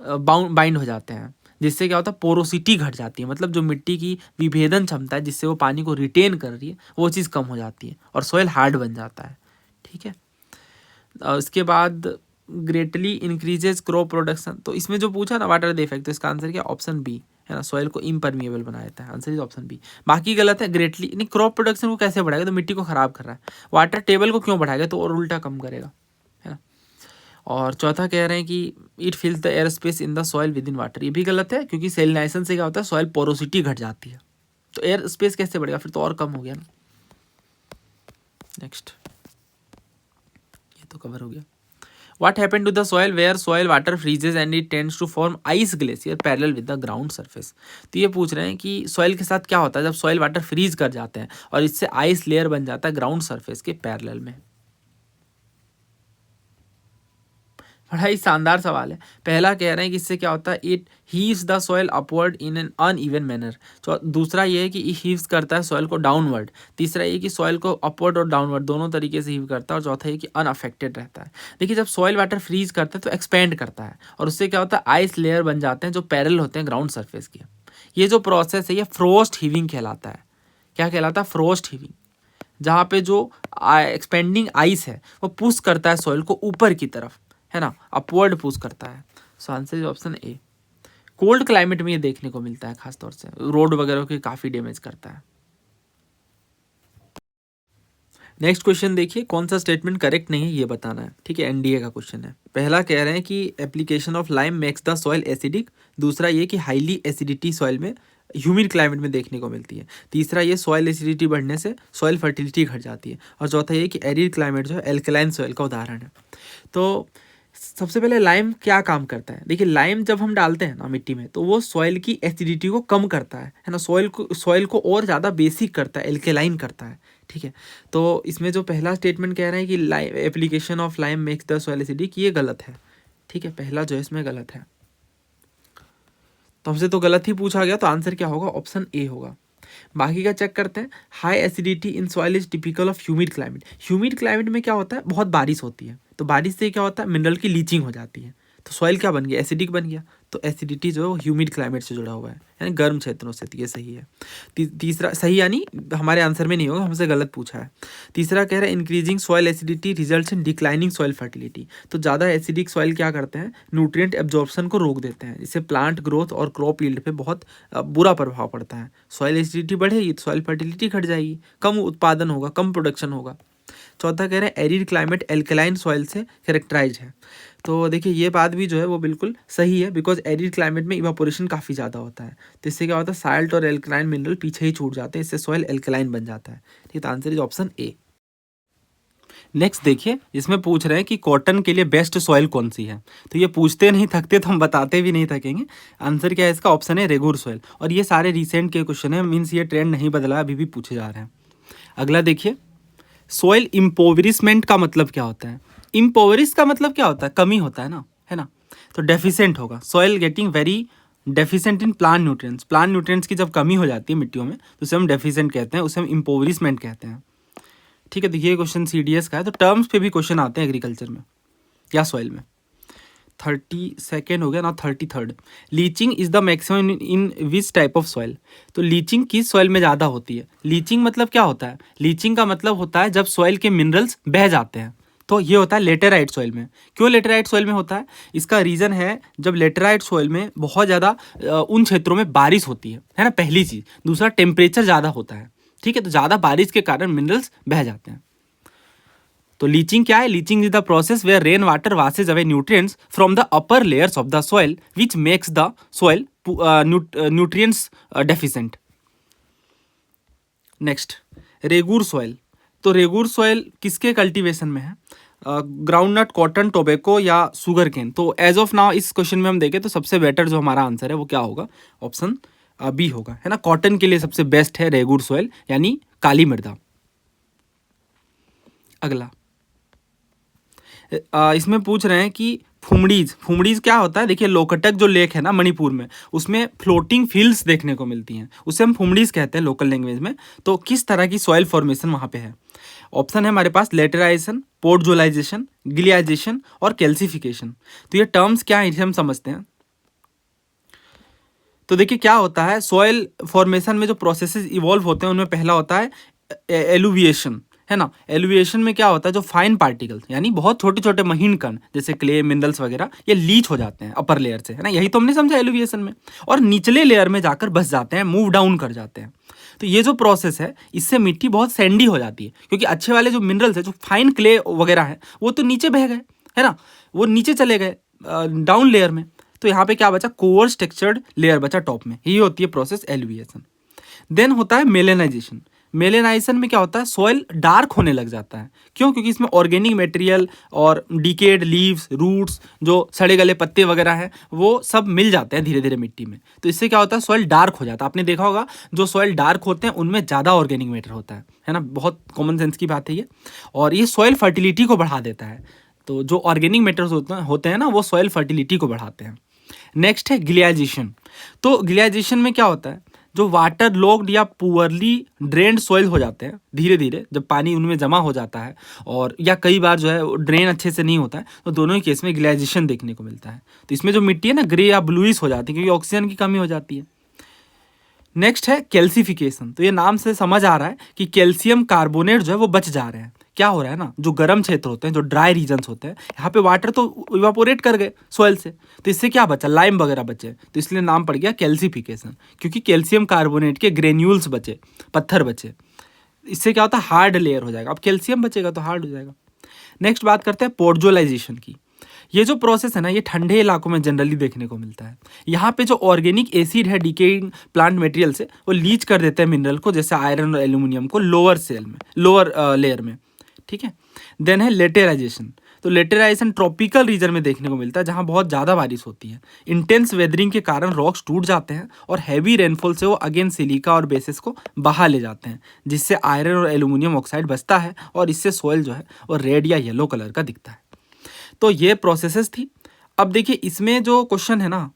बाइंड हो जाते हैं, जिससे क्या होता है, पोरोसिटी घट जाती है, मतलब जो मिट्टी की विभेदन क्षमता है जिससे वो पानी को रिटेन कर रही है वो चीज़ कम हो जाती है और सॉइल हार्ड बन जाता है, ठीक है। उसके बाद ग्रेटली इंक्रीजेज क्रॉप प्रोडक्शन, तो इसमें जो पूछा ना वाटर द इफेक्ट, तो इसका आंसर क्या, ऑप्शन बी, है ना, सॉइल को इम्परमिएबल बना देता है, आंसर इज ऑप्शन बी। बाकी गलत है, ग्रेटली नहीं, क्रॉप प्रोडक्शन को कैसे बढ़ाएगा, तो मिट्टी को खराब कर रहा है, वाटर टेबल को क्यों बढ़ाएगा, तो और उल्टा कम करेगा, है ना। और चौथा कह रहे हैं कि it फिल्स the air space in the soil with in water, ये भी गलत है क्योंकि सेलिनाइजेशन से क्या होता है, सॉइल पोरोसिटी घट जाती है, तो एयर स्पेस कैसे बढ़ेगा, फिर तो और कम हो गया ना। नेक्स्ट, ये तो कवर हो गया। What happened to the soil where soil water freezes and it tends to form ice glacier parallel with the ground surface? तो ये पूछ रहे हैं कि सॉइल के साथ क्या होता है जब सॉइल वाटर फ्रीज कर जाते हैं और इससे आइस लेयर बन जाता है ग्राउंड सरफेस के पैरेलल में। बड़ा ही शानदार सवाल है। पहला कह रहे हैं कि इससे क्या होता है, it heaves the soil upward in an uneven manner. दूसरा ये है कि हीव्स करता है सॉइल को डाउनवर्ड। तीसरा ये कि सॉइल को अपवर्ड और डाउनवर्ड दोनों तरीके से हीव करता है। और चौथा ये कि अनअफेक्टेड रहता है। देखिए जब सॉइल वाटर फ्रीज करता है तो एक्सपेंड करता है और उससे क्या होता है, आइस लेयर बन जाते हैं जो पैरेलल होते हैं ग्राउंड सरफेस के। ये जो प्रोसेस है ये फ्रोस्ट हीविंग कहलाता है। क्या कहलाता है? फ्रोस्ट हीविंग, जहाँ पे जो एक्सपेंडिंग आइस है वो पुश करता है सॉइल को ऊपर की तरफ, है ना, अपवर्ड पुश करता है। So answer is option A. Cold climate में ये देखने को मिलता है, खासतौर से रोड वगैरह के काफ़ी डैमेज करता है। नेक्स्ट क्वेश्चन देखिए, कौन सा स्टेटमेंट करेक्ट नहीं है ये बताना है, ठीक है। एनडीए का क्वेश्चन है। पहला कह रहे हैं कि application of lime makes the soil acidic. दूसरा ये कि हाईली एसिडिटी सॉइल में ह्यूमिड क्लाइमेट में देखने को मिलती है। तीसरा ये सॉइल एसिडिटी बढ़ने से सॉइल फर्टिलिटी घट जाती है। और चौथा ये कि एरिड क्लाइमेट जो है एल्कलाइन सॉइल का उदाहरण है। तो सबसे पहले लाइम क्या काम करता है? देखिए, लाइम जब हम डालते हैं ना मिट्टी में तो वो सॉइल की एसिडिटी को कम करता है ना, सॉइल को और ज़्यादा बेसिक करता है, एल्केलाइन करता है, ठीक है। तो इसमें जो पहला स्टेटमेंट कह रहे हैं कि lime application of lime makes the soil acidic, ये गलत है, ठीक है। पहला जो है इसमें गलत है, तो हमसे तो गलत ही पूछा गया, तो आंसर क्या होगा? ऑप्शन ए होगा। बाकी का चेक करते हैं। High acidity in soil is typical of humid climate. Humid climate में क्या होता है? बहुत बारिश होती है, तो बारिश से क्या होता है? मिनरल की लीचिंग हो जाती है, तो सॉइल क्या बन गया? एसिडिक बन गया। तो एसिडिटी जो है वो ह्यूमिड क्लाइमेट से जुड़ा हुआ है, यानी गर्म क्षेत्रों से, ये सही है। तीसरा सही, यानी हमारे आंसर में नहीं होगा, हमसे गलत पूछा है। तीसरा कह रहा है increasing soil acidity results in declining soil fertility. तो ज़्यादा एसिडिक सॉइल क्या करते हैं? न्यूट्रिएंट एब्जॉर्प्शन को रोक देते हैं, जिससे प्लांट ग्रोथ और क्रॉप यील्ड पे बहुत बुरा प्रभाव पड़ता है। सॉइल एसिडिटी बढ़ेगी तो सॉइल फर्टिलिटी घट जाएगी, कम उत्पादन होगा, कम प्रोडक्शन होगा। चौथा कह रहे हैं एरिड क्लाइमेट एल्कलाइन सॉइल से कैरेक्टराइज है। तो देखिए ये बात भी जो है वो बिल्कुल सही है, बिकॉज एरिड क्लाइमेट में इवापोरेशन काफ़ी ज़्यादा होता है, तो इससे क्या होता है? साल्ट और एल्कलाइन मिनरल पीछे ही छूट जाते हैं, इससे सॉइल एल्कलाइन बन जाता है, ठीक है। Answer is option A. Next देखिए, इसमें पूछ रहे हैं कि कॉटन के लिए बेस्ट सॉइल कौन सी है। तो ये पूछते नहीं थकते, तो हम बताते भी नहीं थकेंगे। आंसर क्या है इसका? ऑप्शन है रेगुर सॉइल। और ये सारे रिसेंट के क्वेश्चन है, मीन्स ये ट्रेंड नहीं बदला, अभी भी पूछे जा रहे हैं। अगला देखिए, सॉइल इम्पोवरिशमेंट का मतलब क्या होता है? इम्पोवरिश का मतलब क्या होता है? कमी होता है ना, है ना। तो डेफिशिएंट होगा, soil getting very deficient in plant nutrients. Plant nutrients की जब कमी हो जाती है मिट्टियों में तो उसे हम डेफिशिएंट कहते हैं, उसे हम इम्पोवरिशमेंट कहते हैं, ठीक है। देखिए क्वेश्चन सीडीएस का है, तो टर्म्स पे भी क्वेश्चन आते हैं एग्रीकल्चर में या सॉइल में। 32nd हो गया ना, 33rd। Leaching is the maximum in which type of soil. तो लीचिंग किस सॉइल में ज़्यादा होती है? लीचिंग मतलब क्या होता है? लीचिंग का मतलब होता है जब सॉइल के मिनरल्स बह जाते हैं, तो ये होता है लेटेराइट सॉइल में। क्यों लेटेराइट सॉइल में होता है? इसका रीज़न है, जब लेटेराइट सॉइल में बहुत ज़्यादा उन क्षेत्रों में बारिश होती है ना, पहली चीज़। दूसरा, टेम्परेचर ज़्यादा होता है, ठीक है, तो ज़्यादा बारिश के कारण मिनरल्स बह जाते हैं। तो लीचिंग क्या है? Leaching is the process where rain water washes away nutrients from the upper layers of the soil which makes the soil nutrients deficient. Next, regur soil. तो रेगुर सॉइल किसके कल्टीवेशन में है? ग्राउंड नट, कॉटन, टोबैको या sugar cane. तो as of now इस question में हम देखें तो सबसे बेटर जो हमारा आंसर है वो क्या होगा? ऑप्शन बी होगा, है ना। कॉटन के लिए सबसे बेस्ट है रेगुर सॉइल, यानी काली मृदा। अगला इसमें पूछ रहे हैं कि फुमड़ीज क्या होता है? देखिए लोकटक जो लेक है ना मणिपुर में, उसमें फ्लोटिंग फील्ड्स देखने को मिलती हैं, उसे हम फुमड़ीज कहते हैं लोकल लैंग्वेज में। तो किस तरह की सॉइल फॉर्मेशन वहाँ पे है? ऑप्शन है हमारे पास लेटराइजेशन, पोर्टजोलाइजेशन, ग्लियाइजेशन और कैल्सिफिकेशन। तो ये टर्म्स क्या है इसे हम समझते हैं। तो देखिए क्या होता है, सॉइल फॉर्मेशन में जो प्रोसेसेस इवॉल्व होते हैं उनमें पहला होता है एलुविएशन, है ना। एलुविएशन में क्या होता है? जो फाइन पार्टिकल्स, यानी बहुत छोटे छोटे महीन कण जैसे क्ले, मिनरल्स वगैरह, ये लीच हो जाते हैं अपर लेयर से, है ना। यही तो हमने समझा एलुविएशन में। और निचले लेयर में जाकर बस जाते हैं, मूव डाउन कर जाते हैं। तो ये जो प्रोसेस है इससे मिट्टी बहुत सैंडी हो जाती है, क्योंकि अच्छे वाले जो मिनरल्स है, जो फाइन क्ले वगैरह है, वो तो नीचे बह गए, है ना, वो नीचे चले गए डाउन लेयर में। तो यहाँ पे क्या बचा? कोर्स टेक्सचर्ड लेयर बचा टॉप में। यही होती है प्रोसेस एलुविएशन। देन होता है मेलेनाइजेशन। मेलेनाइजेशन में क्या होता है? सॉइल डार्क होने लग जाता है। क्यों? क्योंकि इसमें ऑर्गेनिक मटेरियल और डिकेड लीव्स, रूट्स, जो सड़े गले पत्ते वगैरह हैं, वो सब मिल जाते हैं धीरे धीरे मिट्टी में। तो इससे क्या होता है? सॉइल डार्क हो जाता है। आपने देखा होगा जो सॉइल डार्क होते हैं उनमें ज़्यादा ऑर्गेनिक मैटर होता है ना। बहुत कॉमन सेंस की बात है ये। और ये सॉइल फर्टिलिटी को बढ़ा देता है। तो जो ऑर्गेनिक मैटर्स होते हैं ना, वो सॉइल फर्टिलिटी को बढ़ाते हैं। नेक्स्ट है ग्लियाइजेशन। तो ग्लियाइजेशन में क्या होता है? जो वाटर लॉक्ड या पुअरली ड्रेन्ड सॉइल हो जाते हैं धीरे धीरे, जब पानी उनमें जमा हो जाता है, और या कई बार जो है ड्रेन अच्छे से नहीं होता है, तो दोनों ही केस में ग्लेजिएशन देखने को मिलता है। तो इसमें जो मिट्टी है ना, ग्रे या ब्लूइश हो जाती है, क्योंकि ऑक्सीजन की कमी हो जाती है। नेक्स्ट है कैल्सिफिकेशन। तो ये नाम से समझ आ रहा है कि कैल्शियम कार्बोनेट जो है वो बच जा रहे हैं। क्या हो रहा है ना, जो गर्म क्षेत्र होते हैं, जो ड्राई रीजन्स होते हैं, यहाँ पे वाटर तो इवापोरेट कर गए सॉइल से, तो इससे क्या बचा, लाइम वगैरह बचे, तो इसलिए नाम पड़ गया कैल्सिफिकेशन, क्योंकि कैल्शियम कार्बोनेट के ग्रेन्यूल्स बचे, पत्थर बचे। इससे क्या होता है, हार्ड लेयर हो जाएगा। अब कैल्शियम बचेगा तो हार्ड हो जाएगा। नेक्स्ट बात करते हैं पोर्जोलाइजेशन की। ये जो प्रोसेस है ना, ये ठंडे इलाकों में जनरली देखने को मिलता है। यहाँ पे जो ऑर्गेनिक एसिड है डिकेइंग प्लांट मटेरियल से, वो लीच कर देते हैं मिनरल को, जैसे आयरन और एल्यूमिनियम को लोअर सेल में, लोअर लेयर में। ठीक है। देन है लेटेराइजेशन। तो लेटेराइजेशन ट्रॉपिकल रीजन में देखने को मिलता है, जहाँ बहुत ज़्यादा बारिश होती है। इंटेंस वेदरिंग के कारण रॉक्स टूट जाते हैं और हैवी रेनफॉल से वो अगेन सिलिका और बेसिस को बहा ले जाते हैं, जिससे आयरन और एल्यूमिनियम ऑक्साइड बचता है और इससे सॉइल जो है वो रेड या येलो कलर का दिखता है। तो ये प्रोसेसेस थी। अब देखिए इसमें जो क्वेश्चन है ना,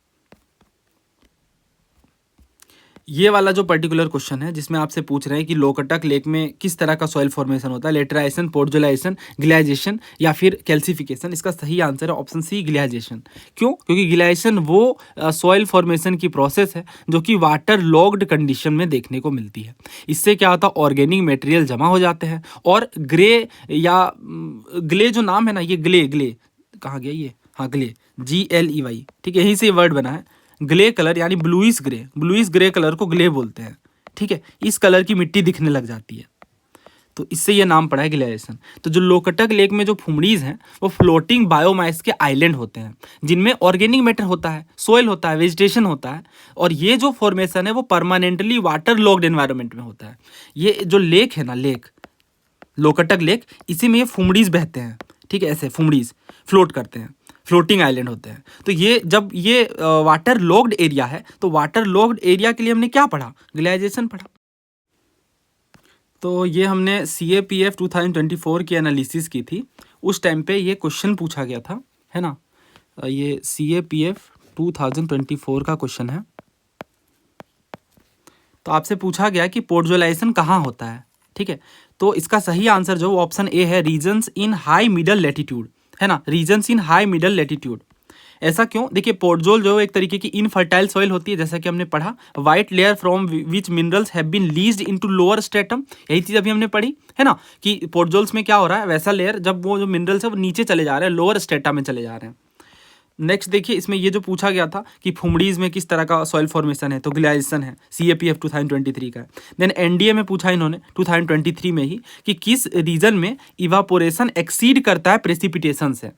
ये वाला जो पर्टिकुलर क्वेश्चन है जिसमें आपसे पूछ रहे हैं कि लोकटक लेक में किस तरह का सॉइल फॉर्मेशन होता है, लेटराइजेशन, पोर्जोलाइजेशन, ग्लेशिएशन या फिर कैल्सिफिकेशन। इसका सही आंसर है ऑप्शन सी, ग्लेशिएशन। क्यों? क्योंकि ग्लेशिएशन वो सॉइल फॉर्मेशन की प्रोसेस है जो कि वाटर लॉग्ड कंडीशन में देखने को मिलती है। इससे क्या होता है, ऑर्गेनिक मटेरियल जमा हो जाते हैं और ग्रे या ग्ले जो नाम है ना, ये ग्ले कहाँ गया ये, हाँ ग्ले, GLEY, ठीक है, यहीं से ये वर्ड बना है। ग्ले कलर यानी ब्लूइश ग्रे कलर को ग्ले बोलते हैं। ठीक है, इस कलर की मिट्टी दिखने लग जाती है, तो इससे ये नाम पड़ा है ग्लेशिएशन। तो जो लोकटक लेक में जो फुमड़ीज हैं वो फ्लोटिंग बायोमास के आइलैंड होते हैं, जिनमें ऑर्गेनिक मैटर होता है, सोइल होता है, वेजिटेशन होता है, और ये जो फॉर्मेशन है वो परमानेंटली वाटर लॉक्ड एनवायरनमेंट में होता है। ये जो लेक है ना, लेक लोकटक लेक, इसी में ये फुमड़ीज बहते हैं। ठीक है, ऐसे फुमड़ीज फ्लोट करते हैं, फ्लोटिंग आइलैंड होते हैं। तो ये जब ये वाटर लॉक्ड एरिया है, तो वाटर लॉक्ड एरिया के लिए हमने क्या पढ़ा, ग्लेशिएशन पढ़ा। तो ये हमने CAPF 2024 की एनालिसिस की थी। उस टाइम पे ये क्वेश्चन पूछा गया था, है ना। ये CAPF 2024 का क्वेश्चन है। तो आपसे पूछा गया कि पोर्जोलाइजेशन कहाँ होता है। ठीक है, तो इसका सही आंसर जो ऑप्शन ए है, regions in high middle latitude, है ना, regions in high middle latitude. ऐसा क्यों? देखिए पोर्जोल जो एक तरीके की इनफर्टाइल सॉइल होती है, जैसा कि हमने पढ़ा, white layer from which minerals have been leached into lower stratum, यही चीज़ अभी हमने पढ़ी है ना, कि पोर्जोल्स में क्या हो रहा है, वैसा लेयर जब वो जो मिनरल्स है वो नीचे चले जा रहे हैं, लोअर स्ट्रेटा में चले जा रहे हैं। नेक्स्ट देखिए, इसमें ये जो पूछा गया था कि फुमड़ीज में किस तरह का सॉइल फॉर्मेशन है, तो ग्लेशिएशन है, CAPF 2023 का है। देन NDA में पूछा इन्होंने 2023 में ही कि किस रीजन में इवापोरेशन एक्सीड करता है प्रेसिपिटेशन से,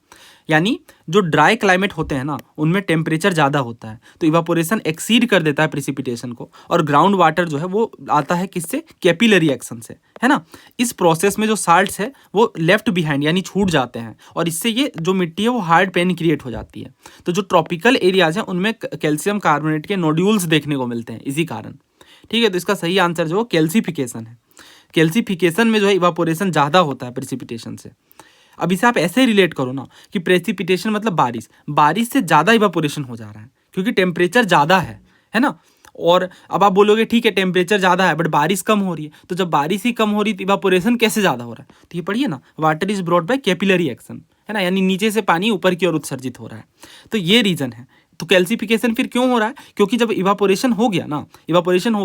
यानी जो ड्राई क्लाइमेट होते हैं ना, उनमें टेम्परेचर ज़्यादा होता है, तो इवापोरेशन एक्सीड कर देता है प्रेसिपिटेशन को, और ग्राउंड वाटर जो है वो आता है किससे, कैपिलरी एक्शन से, है ना। इस प्रोसेस में जो साल्ट्स है वो लेफ्ट बिहाइंड यानी छूट जाते हैं, और इससे ये जो मिट्टी है वो हार्ड पेन क्रिएट हो जाती है। तो जो ट्रॉपिकल एरियाज हैं उनमें कैल्शियम कार्बोनेट के नोड्यूल्स देखने को मिलते हैं इसी कारण। ठीक है, तो इसका सही आंसर जो कैल्सिफिकेशन है। कैल्सिफिकेशन में जो है इवापोरेशन ज़्यादा होता है प्रेसिपिटेशन से। अब इसे आप ऐसे रिलेट करो ना कि प्रेसिपिटेशन मतलब बारिश से ज़्यादा इवापोरेशन हो जा रहा है क्योंकि टेम्परेचर ज़्यादा है ना। और अब आप बोलोगे ठीक है टेम्परेचर ज़्यादा है बट बारिश कम हो रही है, तो जब बारिश ही कम हो रही है तो इवापोरेशन कैसे ज़्यादा हो रहा है, तो ये पढ़िए ना, water is brought by capillary action, है ना, यानी नीचे से पानी ऊपर की ओर उत्सर्जित हो रहा है। तो ये रीज़न है। तो कैल्सिफिकेशन फिर क्यों हो रहा है, क्योंकि जब इवापोरेशन हो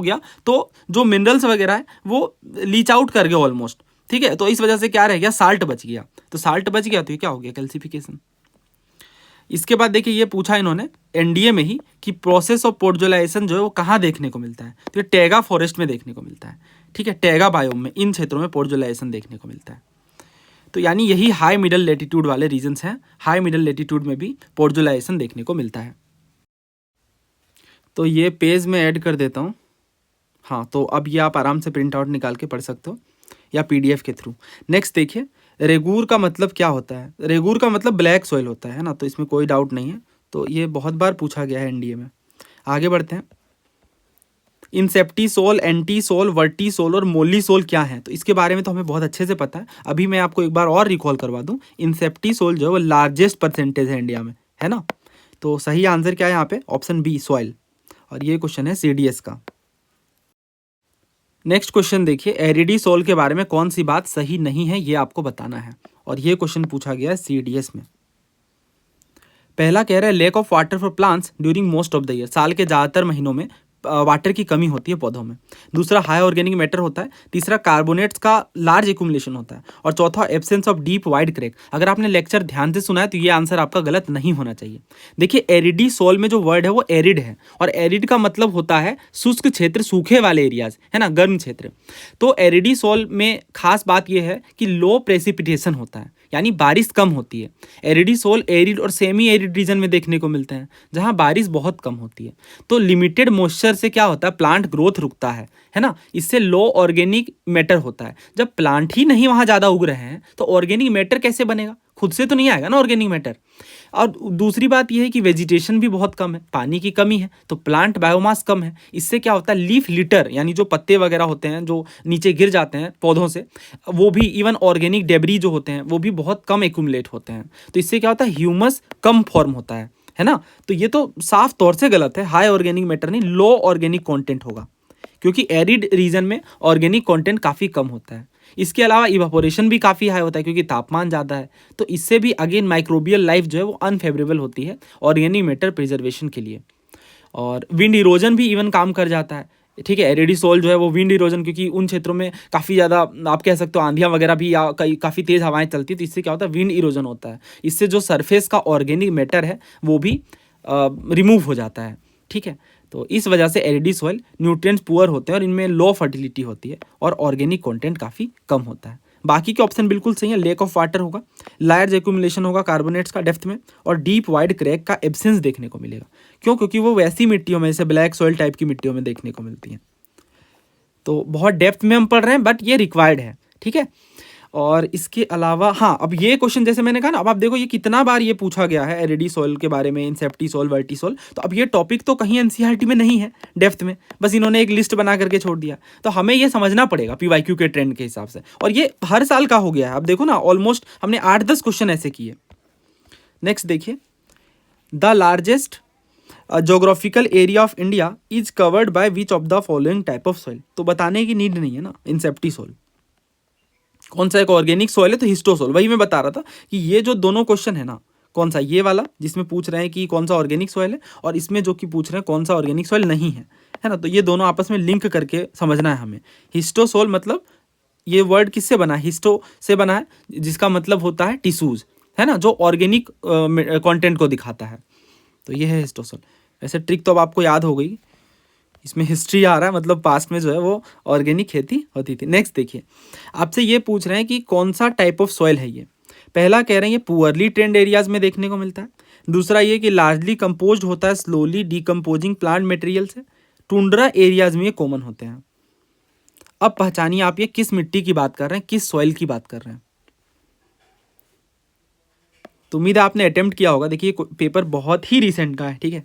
गया तो जो मिनरल्स वगैरह है वो लीच आउट कर गए ऑलमोस्ट। ठीक है, तो इस वजह से क्या रह गया, साल्ट बच गया, तो साल्ट बच गया तो ये क्या हो गया, कैल्सिफिकेशन। इसके बाद देखिए ये पूछा इन्होंने NDA में ही कि प्रोसेस ऑफ पोर्जोलाइजेशन जो है वो कहाँ देखने को मिलता है, तो ये टैगा फॉरेस्ट में देखने को मिलता है। ठीक है, टैगा बायोम में, इन क्षेत्रों में पोर्जोलाइजेशन देखने को मिलता है। तो यानी यही हाई मिडल लेटीट्यूड वाले रीजन्स हैं, हाई मिडल लेटीट्यूड में भी पोर्जोलाइजेशन देखने को मिलता है। तो ये पेज में ऐड कर देता हूँ। हाँ, तो अब ये आप आराम से प्रिंट आउट निकाल के पढ़ सकते हो या PDF के थ्रू। नेक्स्ट देखिए, रेगूर का मतलब क्या होता है, रेगूर का मतलब ब्लैक सॉइल होता है ना, तो इसमें कोई डाउट नहीं है। तो ये बहुत बार पूछा गया है NDA में। आगे बढ़ते हैं। इंसेप्टिसोल, एंटीसोल, वर्टिसोल और मोलिसोल क्या है, तो इसके बारे में तो हमें बहुत अच्छे से पता है। अभी मैं आपको एक बार और रिकॉल करवा दूं, इंसेप्टिसोल जो है वो लार्जेस्ट परसेंटेज है इंडिया में, है ना। तो सही आंसर क्या है यहाँ पे, ऑप्शन बी, सॉइल। और ये क्वेश्चन है CDS का। नेक्स्ट क्वेश्चन देखिए, एरिडीसोल के बारे में कौन सी बात सही नहीं है ये आपको बताना है, और ये क्वेश्चन पूछा गया है CDS में। पहला कह रहा है lake of water for plants during most of the year, साल के ज़्यादातर महीनों में वाटर की कमी होती है पौधों में, दूसरा हाई ऑर्गेनिक मैटर होता है, तीसरा कार्बोनेट्स का लार्ज एक्यूमुलेशन होता है, और चौथा absence of deep wide crack. अगर आपने लेक्चर ध्यान से सुना है तो ये आंसर आपका गलत नहीं होना चाहिए। देखिए एरिडी सोल में जो वर्ड है वो एरिड है, और एरिड का मतलब होता है शुष्क क्षेत्र, सूखे वाले एरियाज, है ना, गर्म क्षेत्र। तो एरिडी सोल में खास बात यह है कि लो प्रेसिपिटेशन होता है, यानी बारिश कम होती है। एरिडी सोल एरिड और सेमी एरिड रीजन में देखने को मिलते हैं, जहां बारिश बहुत कम होती है। तो लिमिटेड मॉइस्चर से क्या होता है, प्लांट ग्रोथ रुकता है ना, इससे लो ऑर्गेनिक मैटर होता है। जब प्लांट ही नहीं वहां ज़्यादा उग रहे हैं तो ऑर्गेनिक मैटर कैसे बनेगा, खुद से तो नहीं आएगा ना ऑर्गेनिक मैटर। और दूसरी बात यह है कि वेजिटेशन भी बहुत कम है, पानी की कमी है, तो प्लांट बायोमास कम है। इससे क्या होता है, लीफ लिटर यानी जो पत्ते वगैरह होते हैं जो नीचे गिर जाते हैं पौधों से, वो भी, इवन ऑर्गेनिक डेबरी जो होते हैं वो भी बहुत कम एक्यूमुलेट होते हैं। तो इससे क्या होता है, ह्यूमस कम फॉर्म होता है ना। तो ये तो साफ तौर से गलत है, हाई ऑर्गेनिक मैटर नहीं, लो ऑर्गेनिक कॉन्टेंट होगा, क्योंकि एरिड रीजन में ऑर्गेनिक कंटेंट काफ़ी कम होता है। इसके अलावा इवापोरेशन भी काफ़ी हाई होता है क्योंकि तापमान ज़्यादा है, तो इससे भी अगेन माइक्रोबियल लाइफ जो है वो अनफेवरेबल होती है ऑर्गेनिक मैटर प्रिजर्वेशन के लिए। और विंड इरोजन भी इवन काम कर जाता है, ठीक है। एरिडी सोल जो है वो विंड इरोजन, क्योंकि उन क्षेत्रों में काफ़ी ज़्यादा आप कह सकते हो आंधियाँ वगैरह भी या काफ़ी तेज़ हवाएं चलती है, तो इससे क्या होता है, विंड इरोजन होता है। इससे जो सरफेस का ऑर्गेनिक मैटर है वो भी रिमूव हो जाता है, ठीक है। तो इस वजह से एरिडी सॉइल न्यूट्रिएंट्स पुअर होते हैं और इनमें लो फर्टिलिटी होती है और ऑर्गेनिक कंटेंट काफ़ी कम होता है। बाकी के ऑप्शन बिल्कुल सही है, लेक ऑफ वाटर होगा, लार्ज एक्यूमुलेशन होगा कार्बोनेट्स का डेप्थ में, और डीप वाइड क्रैक का एब्सेंस देखने को मिलेगा। क्यों, क्योंकि वो वैसी मिट्टियों में, जैसे ब्लैक सॉइल टाइप की मिट्टियों में देखने को मिलती हैं। तो बहुत डेप्थ में हम पढ़ रहे हैं, बट ये रिक्वायर्ड है, ठीक है। और इसके अलावा हाँ, अब ये क्वेश्चन जैसे मैंने कहा ना, अब आप देखो ये कितना बार ये पूछा गया है एरिडी सॉइल के बारे में, इंसेप्टी सॉइल, वर्टी सॉइल। तो अब ये टॉपिक तो कहीं एनसीईआरटी में नहीं है डेप्थ में, बस इन्होंने एक लिस्ट बना करके छोड़ दिया। तो हमें ये समझना पड़ेगा पीवाईक्यू के ट्रेंड के हिसाब से, और ये हर साल का हो गया है। अब देखो ना, ऑलमोस्ट हमने 8-10 क्वेश्चन ऐसे किए। नेक्स्ट देखिए, the largest geographical area of India is covered by which of the following type of soil. तो बताने की नीड नहीं है ना, इंसेप्टी सॉइल कौन सा एक ऑर्गेनिक सॉइल है, तो हिस्टोसॉइल। वही मैं बता रहा था कि ये जो दोनों क्वेश्चन है ना, कौन सा, ये वाला जिसमें पूछ रहे हैं कि कौन सा ऑर्गेनिक सॉइल है, और इसमें जो कि पूछ रहे हैं कौन सा ऑर्गेनिक सॉइल नहीं है ना, तो ये दोनों आपस में लिंक करके समझना है हमें। हिस्टोसॉइल मतलब ये वर्ड किससे बना है, हिस्टो से बना है, जिसका मतलब होता है टिश्यूज, है ना, जो ऑर्गेनिक कॉन्टेंट को दिखाता है। तो ये है हिस्टोसॉइल। वैसे ट्रिक तो अब आपको याद हो गई, इसमें हिस्ट्री आ रहा है, मतलब पास्ट में जो है वो ऑर्गेनिक खेती होती थी। नेक्स्ट देखिए, आपसे ये पूछ रहे हैं कि कौन सा टाइप ऑफ सॉइल है ये। पहला कह रहे हैं ये पुअरली ट्रेंड एरियाज में देखने को मिलता है। दूसरा ये कि लार्जली कंपोज्ड होता है स्लोली डिकम्पोजिंग प्लांट मटेरियल से। टुंड्रा एरियाज में ये कॉमन होते हैं। अब पहचानिए आप ये किस मिट्टी की बात कर रहे हैं, किस सॉइल की बात कर रहे हैं। तो उम्मीद है आपने अटेम्प्ट किया होगा। देखिए पेपर बहुत ही रिसेंट का है, ठीक है।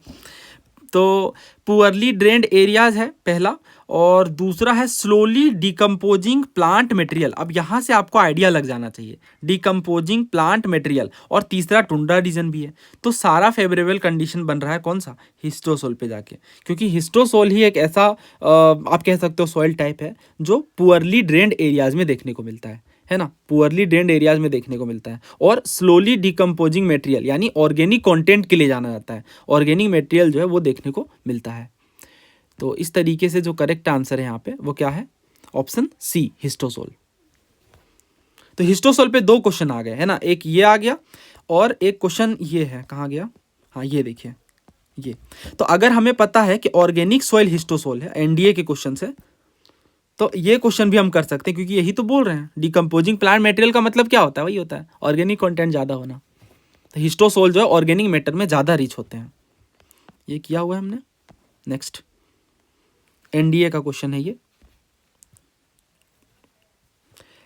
तो पुअरली ड्रेन्ड एरियाज है पहला, और दूसरा है स्लोली डिकम्पोजिंग प्लांट मटेरियल। अब यहाँ से आपको आइडिया लग जाना चाहिए, डिकम्पोजिंग प्लांट मटेरियल, और तीसरा टुंड्रा रीजन भी है। तो सारा फेवरेबल कंडीशन बन रहा है कौन सा, हिस्टोसोल पे जाके, क्योंकि हिस्टोसोल ही एक ऐसा आप कह सकते हो सॉइल टाइप है जो पुअरली ड्रेन्ड एरियाज में देखने को मिलता है ना, पुअरली ड्रेन्ड एरियाज में देखने को मिलता है। और स्लोली डिकम्पोजिंग मटेरियल यानी ऑर्गेनिक कंटेंट के लिए जाना जाता है, ऑर्गेनिक मटेरियल जो है वो देखने को मिलता है। तो इस तरीके से जो करेक्ट आंसर है यहाँ पे वो क्या है, ऑप्शन सी, हिस्टोसोल। तो हिस्टोसोल पे 2 क्वेश्चन आ गए, है ना, एक ये आ गया और एक क्वेश्चन ये है, कहाँ गया, हाँ ये देखिए ये। तो अगर हमें पता है कि ऑर्गेनिक सॉइल हिस्टोसोल है एनडीए के क्वेश्चन से, तो ये क्वेश्चन भी हम कर सकते हैं, क्योंकि यही तो बोल रहे हैं डिकम्पोजिंग प्लांट मटेरियल का मतलब क्या होता है, वही होता है ऑर्गेनिक कंटेंट ज़्यादा होना। तो हिस्टोसोल जो है ऑर्गेनिक मैटर में ज़्यादा रिच होते हैं। ये किया हुआ है हमने। नेक्स्ट एनडीए का क्वेश्चन है ये,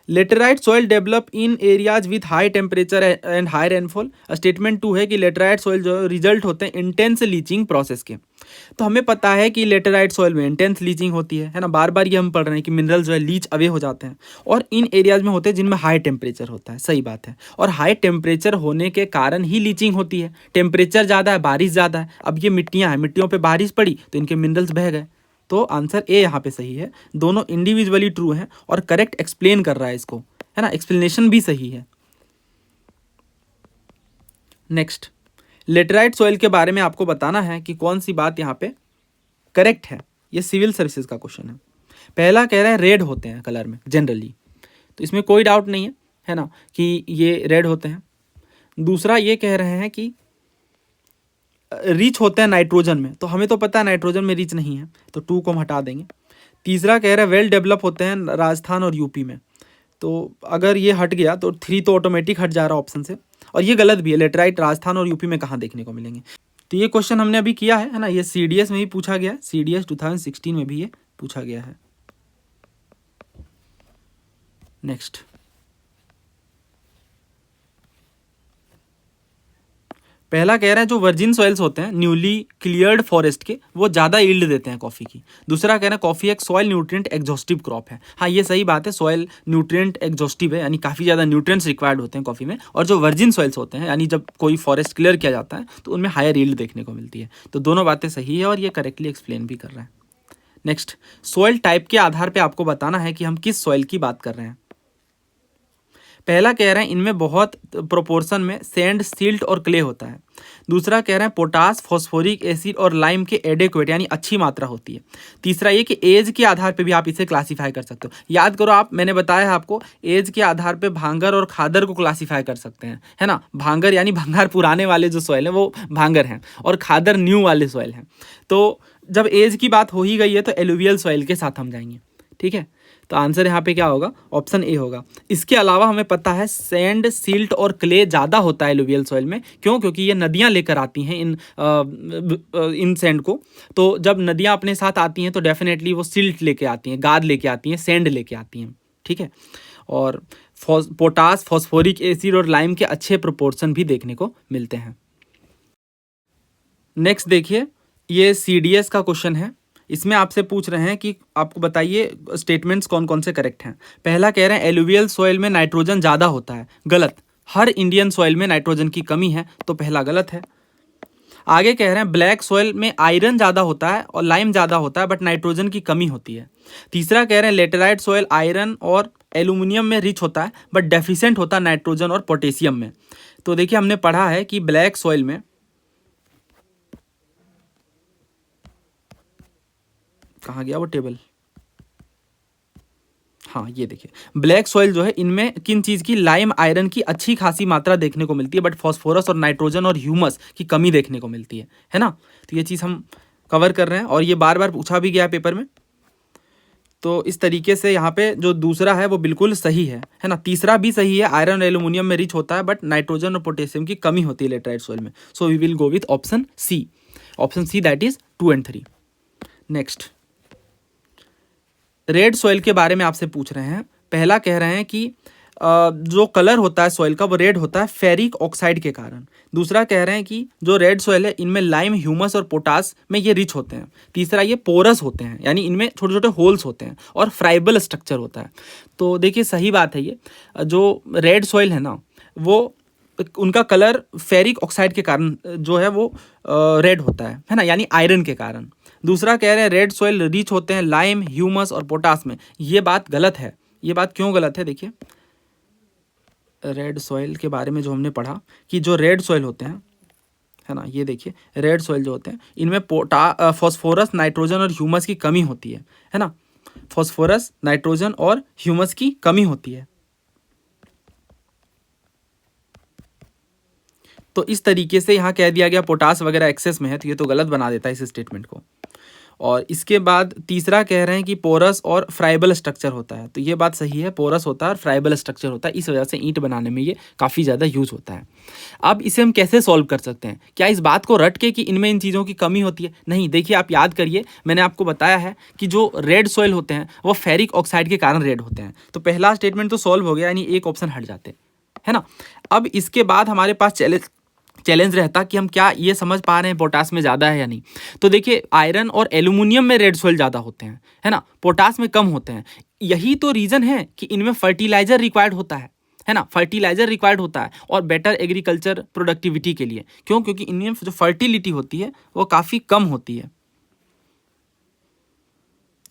laterite soil develop in areas with high temperature and high rainfall. Statement 2 है कि लेटेराइट सॉइल जो रिजल्ट होते हैं इंटेंस लीचिंग प्रोसेस के। तो हमें पता है कि लेटेराइट सॉइल में इंटेंस लीचिंग होती है ना, बार बार ये हम पढ़ रहे हैं कि मिनरल जो है लीच अवे हो जाते हैं, और इन एरियाज में होते हैं जिनमें हाई टेम्परेचर होता है, सही बात है। और हाई टेम्परेचर होने के कारण ही लीचिंग होती है, टेम्परेचर ज़्यादा है, बारिश ज़्यादा है। अब ये मिट्टियाँ हैं, मिट्टियों पर बारिश पड़ी तो इनके मिनरल्स बह गए। तो आंसर ए यहाँ पे सही है, दोनों इंडिविजुअली ट्रू हैं और करेक्ट एक्सप्लेन कर रहा है इसको, है ना, एक्सप्लेनेशन भी सही है। नेक्स्ट, लेटेराइट सॉइल के बारे में आपको बताना है कि कौन सी बात यहाँ पे करेक्ट है। ये सिविल सर्विसेज का क्वेश्चन है। पहला कह रहा है रेड होते हैं कलर में जनरली, तो इसमें कोई डाउट नहीं है ना कि ये रेड होते हैं। दूसरा ये कह रहे हैं कि रिच होते हैं नाइट्रोजन में, तो हमें तो पता है नाइट्रोजन में रिच नहीं है, तो 2 को हम हटा देंगे। तीसरा कह रहा है वेल डेवलप होते हैं राजस्थान और यूपी में, तो अगर ये हट गया तो 3 तो ऑटोमेटिक हट जा रहा ऑप्शन से, और ये गलत भी है। लेटराइट राजस्थान और यूपी में कहाँ देखने को मिलेंगे? तो ये क्वेश्चन हमने अभी किया है ना, ये CDS में भी पूछा गया है, CDS 2016 में भी ये पूछा गया है। नेक्स्ट, पहला कह रहा है जो वर्जिन सॉइल्स होते हैं न्यूली क्लियर्ड फॉरेस्ट के, वो ज़्यादा यील्ड देते हैं कॉफ़ी की। दूसरा कह रहा है कॉफ़ी एक सॉइल न्यूट्रिएंट एग्जॉस्टिव क्रॉप है। हाँ, ये सही बात है, सॉइल न्यूट्रिएंट एग्जॉस्टिव है, यानी काफ़ी ज़्यादा न्यूट्रिएंट्स रिक्वायर्ड होते हैं कॉफ़ी में। और जो वर्जिन सॉइल्स होते हैं, यानी जब कोई फॉरेस्ट क्लियर किया जाता है तो उनमें हायर यील्ड देखने को मिलती है। तो दोनों बातें सही है और ये करेक्टली एक्सप्लेन भी कर रहा है। नेक्स्ट, सॉइल टाइप के आधार पर आपको बताना है कि हम किस सॉइल की बात कर रहे हैं। पहला कह रहे हैं इनमें बहुत प्रोपोर्शन में सैंड, सिल्ट और क्ले होता है। दूसरा कह रहे हैं पोटास, फॉस्फोरिक एसिड और लाइम के एडेक्वेट यानी अच्छी मात्रा होती है। तीसरा ये कि एज के आधार पे भी आप इसे क्लासीफाई कर सकते हो। याद करो, आप मैंने बताया है आपको, एज के आधार पे भांगर और खादर को क्लासीफाई कर सकते हैं, है ना। भांगर यानी भंगार पुराने वाले जो सॉइल है वो भांगर हैं, और खादर न्यू वाले सॉइल हैं। तो जब एज की बात हो ही गई है तो एलुवियल सॉइल के साथ हम जाएंगे, ठीक है। तो आंसर यहाँ पे क्या होगा? ऑप्शन ए होगा। इसके अलावा हमें पता है सैंड, सिल्ट और क्ले ज़्यादा होता है एलुवियल सॉइल में। क्यों? क्योंकि ये नदियाँ लेकर आती हैं इन सैंड को। तो जब नदियाँ अपने साथ आती हैं तो डेफिनेटली वो सिल्ट लेके आती हैं, गाद लेके आती हैं, सैंड लेके आती हैं, ठीक है। और पोटास, फॉस्फोरिक एसिड और लाइम के अच्छे प्रोपोर्शन भी देखने को मिलते हैं। नेक्स्ट देखिए, ये CDS का क्वेश्चन है। इसमें आपसे पूछ रहे हैं कि आपको बताइए स्टेटमेंट्स कौन कौन से करेक्ट हैं। पहला कह रहे हैं एलुवियल सॉइल में नाइट्रोजन ज़्यादा होता है, गलत। हर इंडियन सॉइल में नाइट्रोजन की कमी है, तो पहला गलत है। आगे कह रहे हैं ब्लैक सॉइल में आयरन ज़्यादा होता है और लाइम ज़्यादा होता है, बट नाइट्रोजन की कमी होती है। तीसरा कह रहे हैं लेटेराइट सॉइल आयरन और एल्यूमिनियम में रिच होता है, बट डेफिशिएंट होता है नाइट्रोजन और पोटेशियम में। तो देखिए, हमने पढ़ा है कि ब्लैक सॉइल में, कहाँ गया वो टेबल, हाँ ये देखिए, ब्लैक सॉइल जो है इनमें किन चीज़ की, लाइम, आयरन की अच्छी खासी मात्रा देखने को मिलती है, बट फॉस्फोरस और नाइट्रोजन और ह्यूमस की कमी देखने को मिलती है ना। तो ये चीज़ हम कवर कर रहे हैं, और ये बार बार पूछा भी गया पेपर में। तो इस तरीके से यहाँ पे जो दूसरा है वो बिल्कुल सही है ना। तीसरा भी सही है, आयरन एल्यूमिनियम में रिच होता है, बट नाइट्रोजन और पोटेशियम की कमी होती है लेटराइट सॉइल में। So we will go with option C, that is 2 और 3। नेक्स्ट, रेड सॉइल के बारे में आपसे पूछ रहे हैं। पहला कह रहे हैं कि जो कलर होता है सॉइल का वो रेड होता है फेरिक ऑक्साइड के कारण। दूसरा कह रहे हैं कि जो रेड सॉइल है इनमें लाइम, ह्यूमस और पोटास में ये रिच होते हैं। तीसरा, ये पोरस होते हैं, यानी इनमें छोटे छोटे होल्स होते हैं, और फ्राइबल स्ट्रक्चर होता है। तो देखिए, सही बात है, ये जो रेड सॉइल है ना, वो उनका कलर फेरिक ऑक्साइड के कारण जो है वो रेड होता है ना, यानी आयरन के कारण। दूसरा कह रहे हैं रेड सॉइल रिच होते हैं लाइम, ह्यूमस और पोटास में। ये बात गलत है। ये बात क्यों गलत है? देखिए, रेड सॉइल के बारे में जो हमने पढ़ा कि जो रेड सॉइल होते हैं, है ना, ये देखिए, रेड सॉइल जो होते हैं इनमें फॉस्फोरस, नाइट्रोजन और ह्यूमस की कमी होती है ना। फॉस्फोरस, नाइट्रोजन और ह्यूमस की कमी होती है। तो इस तरीके से यहाँ कह दिया गया पोटास वगैरह एक्सेस में है, तो ये तो गलत बना देता है इस स्टेटमेंट को। और इसके बाद तीसरा कह रहे हैं कि पोरस और फ्राइबल स्ट्रक्चर होता है, तो ये बात सही है, पोरस होता है और फ्राइबल स्ट्रक्चर होता है, इस वजह से ईंट बनाने में ये काफ़ी ज़्यादा यूज होता है। अब इसे हम कैसे सॉल्व कर सकते हैं? क्या इस बात को रट के कि इनमें इन चीज़ों की कमी होती है? नहीं, देखिए, आप याद करिए, मैंने आपको बताया है कि जो रेड सॉइल होते हैं वो फेरिक ऑक्साइड के कारण रेड होते हैं। तो पहला स्टेटमेंट तो सॉल्व हो गया, यानी एक ऑप्शन हट जाते, है ना। अब इसके बाद हमारे पास चैलेंज रहता कि हम क्या ये समझ पा रहे हैं पोटास में ज़्यादा है या नहीं। तो देखिए, आयरन और एल्यूमिनियम में रेड सॉइल ज़्यादा होते हैं, है ना, पोटास में कम होते हैं। यही तो रीज़न है कि इनमें फर्टिलाइजर रिक्वायर्ड होता है ना, फर्टिलाइजर रिक्वायर्ड होता है, और बेटर एग्रीकल्चर प्रोडक्टिविटी के लिए। क्यों? क्योंकि इनमें जो फर्टिलिटी होती है वो काफ़ी कम होती है।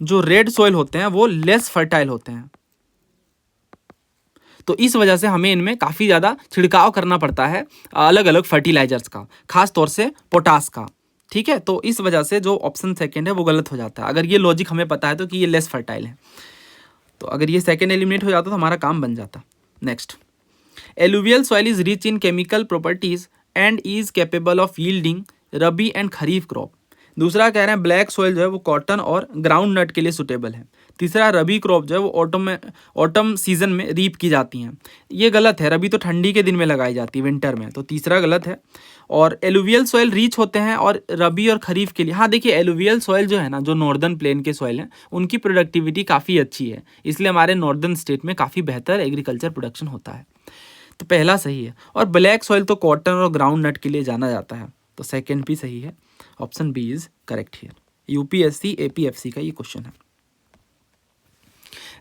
जो रेड सॉइल होते हैं वो लेस फर्टाइल होते हैं। तो इस वजह से हमें इनमें काफ़ी ज़्यादा छिड़काव करना पड़ता है अलग अलग फर्टिलाइजर्स का, खास तौर से पोटास का, ठीक है, तो इस वजह से जो ऑप्शन सेकंड है वो गलत हो जाता है। अगर ये लॉजिक हमें पता है तो कि ये लेस फर्टाइल है, तो अगर ये सेकंड एलिमिनेट हो जाता तो हमारा काम बन जाता। Next, alluvial soil is rich in chemical properties and is capable of yielding rabi and kharif crop. दूसरा कह रहे हैं ब्लैक सॉइल जो है वो कॉटन और ग्राउंड नट के लिए सुटेबल है। तीसरा, रबी क्रॉप जो है वो ऑटम सीजन में रीप की जाती हैं। ये गलत है, रबी तो ठंडी के दिन में लगाई जाती है, विंटर में, तो तीसरा गलत है। और एलुवियल सॉइल रीच होते हैं और रबी और खरीफ के लिए। हाँ देखिए, एलुवियल सॉइल जो है ना, जो नॉर्दर्न प्लेन के सॉइल हैं, उनकी प्रोडक्टिविटी काफ़ी अच्छी है, इसलिए हमारे नॉर्दर्न स्टेट में काफ़ी बेहतर एग्रीकल्चर प्रोडक्शन होता है, तो पहला सही है। और ब्लैक सॉइल तो कॉटन और ग्राउंड नट के लिए जाना जाता है, तो सेकेंड भी सही है। Option B is correct here. UPSC APFC का ये क्वेश्चन है।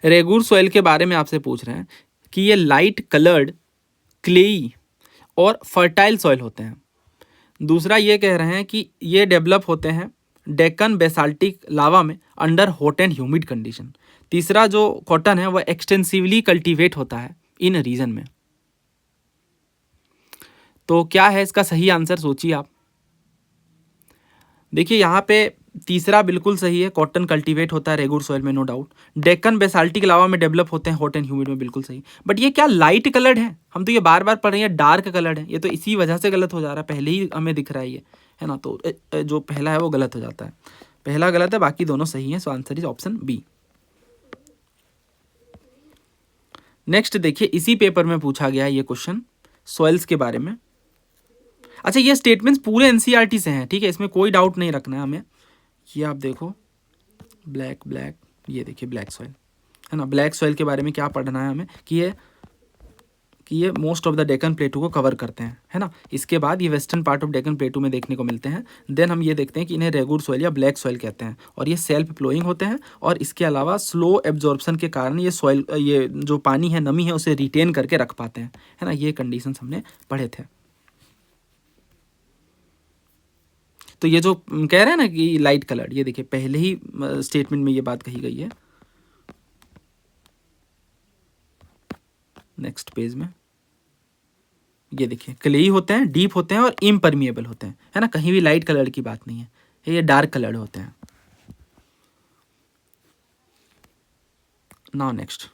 रेगुर सॉइल के बारे में आपसे पूछ रहे हैं कि ये लाइट कलर्ड, क्लेई और फर्टाइल सॉइल होते हैं। दूसरा ये कह रहे हैं कि ये डेवलप होते हैं डेक्कन बेसाल्टिक लावा में under hot and humid condition. तीसरा जो कॉटन है वह एक्सटेंसिवली कल्टीवेट होता है इन रीजन में। तो क्या है इसका सही आंसर, सोचिए आप। देखिए यहाँ पे तीसरा बिल्कुल सही है, कॉटन कल्टीवेट होता है रेगुर सॉइल में, no doubt. Deccan basaltic lava में डेवलप होते हैं हॉट एंड ह्यूमिड में, बिल्कुल सही। बट ये क्या लाइट कलर्ड है? हम तो ये बार बार पढ़ रहे हैं डार्क कलर्ड है, ये तो इसी वजह से गलत हो जा रहा है, पहले ही हमें दिख रहा है ये, है ना, तो जो पहला है वो गलत हो जाता है। पहला गलत है, बाकी दोनों सही है, so answer is option B. Next देखिए, इसी पेपर में पूछा गया है ये क्वेश्चन सॉइल्स के बारे में। अच्छा, ये स्टेटमेंट्स पूरे एनसीईआरटी से हैं, ठीक है, इसमें कोई डाउट नहीं रखना है हमें। ये आप देखो, ब्लैक, ये देखिए ब्लैक सॉइल, है ना। ब्लैक सॉइल के बारे में क्या पढ़ना है हमें कि ये मोस्ट ऑफ द डेक्कन प्लेटू को कवर करते हैं, है ना। इसके बाद ये वेस्टर्न पार्ट ऑफ डेक्कन प्लेटू में देखने को मिलते हैं। देन हम ये देखते हैं कि इन्हें रेगुर सॉइल या ब्लैक सॉइल कहते हैं, और ये सेल्फ फ्लोइंग होते हैं, और इसके अलावा स्लो एब्जॉर्प्शन के कारण ये जो पानी है, नमी है, उसे रिटेन करके रख पाते हैं, है ना। ये कंडीशंस हमने पढ़े थे। तो ये जो कह रहे हैं ना कि लाइट कलर्ड, ये देखिए पहले ही स्टेटमेंट में ये बात कही गई है। नेक्स्ट पेज में ये देखिए, क्लेई होते हैं, डीप होते हैं और इम्परमिएबल होते हैं, है ना। कहीं भी लाइट कलर की बात नहीं है, ये डार्क कलर्ड होते हैं। Now next,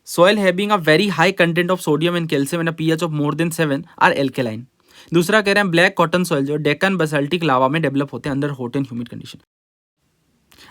soil having a very high content of sodium and calcium and a pH of more than 7 are alkaline। दूसरा कह रहे हैं ब्लैक कॉटन सॉइल जो डेक्कन बेसाल्टिक लावा में डेवलप होते हैं under hot and humid condition.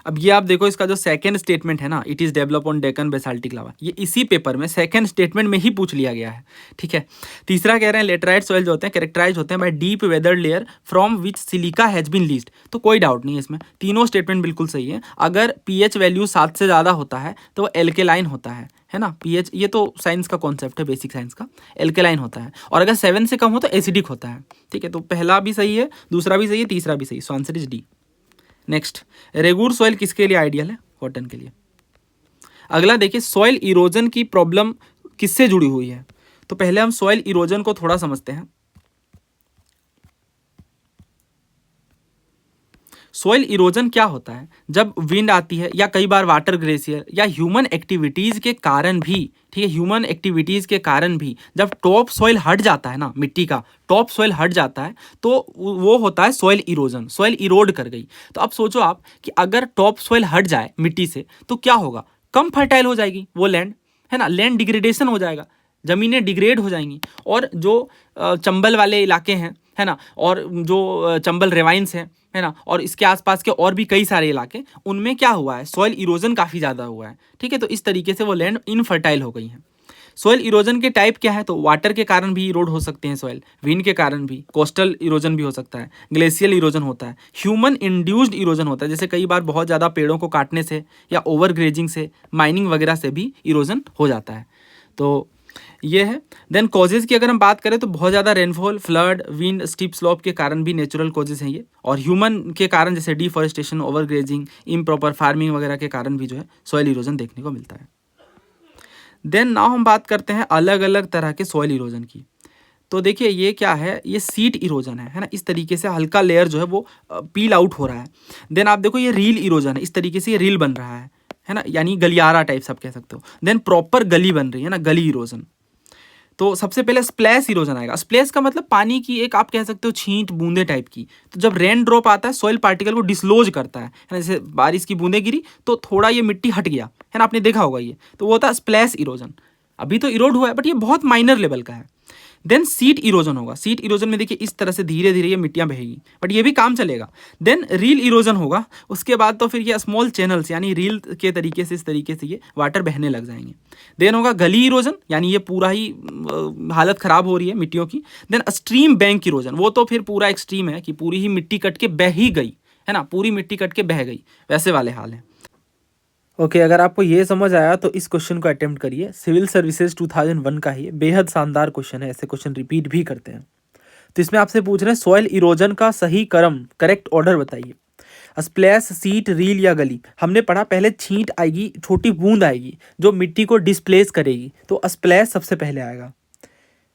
अब ये आप देखो, इसका जो सेकंड स्टेटमेंट है ना, it is develop on Deccan basaltic लावा, ये इसी पेपर में सेकंड स्टेटमेंट में ही पूछ लिया गया है, ठीक है। तीसरा कह रहे हैं लेटराइट सॉइल जो होते हैं कैरेक्टराइज होते हैं by deep weather layer from which silica has been leached. तो कोई डाउट नहीं है इसमें, तीनों स्टेटमेंट बिल्कुल सही है। अगर पीएच वैल्यू 7 से ज़्यादा होता है तो वो एल्केलाइन होता है ना। पीएच, ये तो साइंस का कॉन्सेप्ट है, बेसिक साइंस का, एल्केलाइन होता है। और अगर 7 से कम हो तो एसिडिक होता है, ठीक है। तो पहला भी सही है, दूसरा भी सही है, तीसरा भी सही, सो answer is D. Next, regur soil किसके लिए आइडियल है? कॉटन के लिए। अगला देखिए, सॉइल इरोजन की प्रॉब्लम किससे जुड़ी हुई है? तो पहले हम सॉइल इरोजन को थोड़ा समझते हैं। सॉइल इरोजन क्या होता है? जब विंड आती है या कई बार वाटर ग्लेशियर या ह्यूमन एक्टिविटीज़ के कारण भी, ठीक है, ह्यूमन एक्टिविटीज़ के कारण भी जब टॉप सॉइल हट जाता है ना, मिट्टी का टॉप सॉइल हट जाता है तो वो होता है सॉइल इरोजन, सॉइल इरोड कर गई। तो अब सोचो आप कि अगर टॉप सॉइल हट जाए मिट्टी से तो क्या होगा? कम फर्टाइल हो जाएगी वो लैंड, है ना। लैंड डिग्रेडेशन हो जाएगा, ज़मीनें डिग्रेड हो जाएंगी, और जो चंबल वाले इलाके हैं, है ना, और जो चंबल रेवाइंस हैं, है ना, और इसके आसपास के और भी कई सारे इलाके, उनमें क्या हुआ है? सॉइल इरोजन काफ़ी ज़्यादा हुआ है, ठीक है। तो इस तरीके से वो लैंड इनफर्टाइल हो गई है। सॉइल इरोजन के टाइप क्या है? तो वाटर के कारण भी इरोड हो सकते हैं सॉइल, विंड के कारण भी, कोस्टल इरोजन भी हो सकता है, ग्लेशियल इरोजन होता है, ह्यूमन इंड्यूस्ड इरोजन होता है, जैसे कई बार बहुत ज़्यादा पेड़ों को काटने से या ओवर ग्रेजिंग से, माइनिंग वगैरह से भी इरोजन हो जाता है। तो ये है। देन कॉजेज़ की अगर हम बात करें तो बहुत ज़्यादा rainfall, flood, wind, steep slope के कारण भी नेचुरल कॉजेज़ हैं ये, और ह्यूमन के कारण जैसे deforestation, over grazing, improper farming वगैरह के कारण भी जो है सॉइल इरोजन देखने को मिलता है। देन नाउ हम बात करते हैं अलग अलग तरह के सॉइल इरोजन की। तो देखिए ये क्या है? ये सीट इरोजन है ना। इस तरीके से हल्का लेयर जो है वो पील आउट हो रहा है। देन आप देखो ये रील इरोजन है, इस तरीके से ये रील बन रहा है ना, यानी गलियारा टाइप सब कह सकते हो। देन प्रॉपर गली बन रही है ना, गली इरोजन। तो सबसे पहले स्प्लैश इरोजन आएगा। स्प्लैश का मतलब पानी की एक आप कह सकते हो छींट बूंदे टाइप की। तो जब रेन ड्रॉप आता है सॉइल पार्टिकल को डिसलोज करता है ना, जैसे बारिश की बूंदे गिरी तो थोड़ा ये मिट्टी हट गया है ना, आपने देखा होगा ये, तो वो होता है स्प्लैश इरोजन। अभी तो इरोड हुआ है बट ये बहुत माइनर लेवल का है। देन सीट इरोजन होगा। सीट इरोजन में देखिए इस तरह से धीरे धीरे ये मिट्टियां बहेगी, बट ये भी काम चलेगा। देन रील इरोजन होगा। उसके बाद तो फिर ये स्मॉल चैनल्स यानी रील के तरीके से इस तरीके से ये वाटर बहने लग जाएंगे। देन होगा गली इरोजन, यानी ये पूरा ही हालत खराब हो रही है मिट्टियों की। देन स्ट्रीम बैंक इरोजन, वो तो फिर पूरा एक्सट्रीम है कि पूरी ही मिट्टी कट के बह ही गई है ना, पूरी मिट्टी कट के बह गई, वैसे वाले हाल है। ओके अगर आपको ये समझ आया तो इस क्वेश्चन को अटेम्प्ट करिए। सिविल सर्विसेज 2001 का ही बेहद शानदार क्वेश्चन है, ऐसे क्वेश्चन रिपीट भी करते हैं। तो इसमें आपसे पूछ रहे हैं सॉइल इरोजन का सही क्रम, करेक्ट ऑर्डर बताइए। स्प्लैश, सीट, रील या गली। हमने पढ़ा पहले छींट आएगी, छोटी बूंद आएगी जो मिट्टी को डिस्प्लेस करेगी, तो स्प्लैश सबसे पहले आएगा।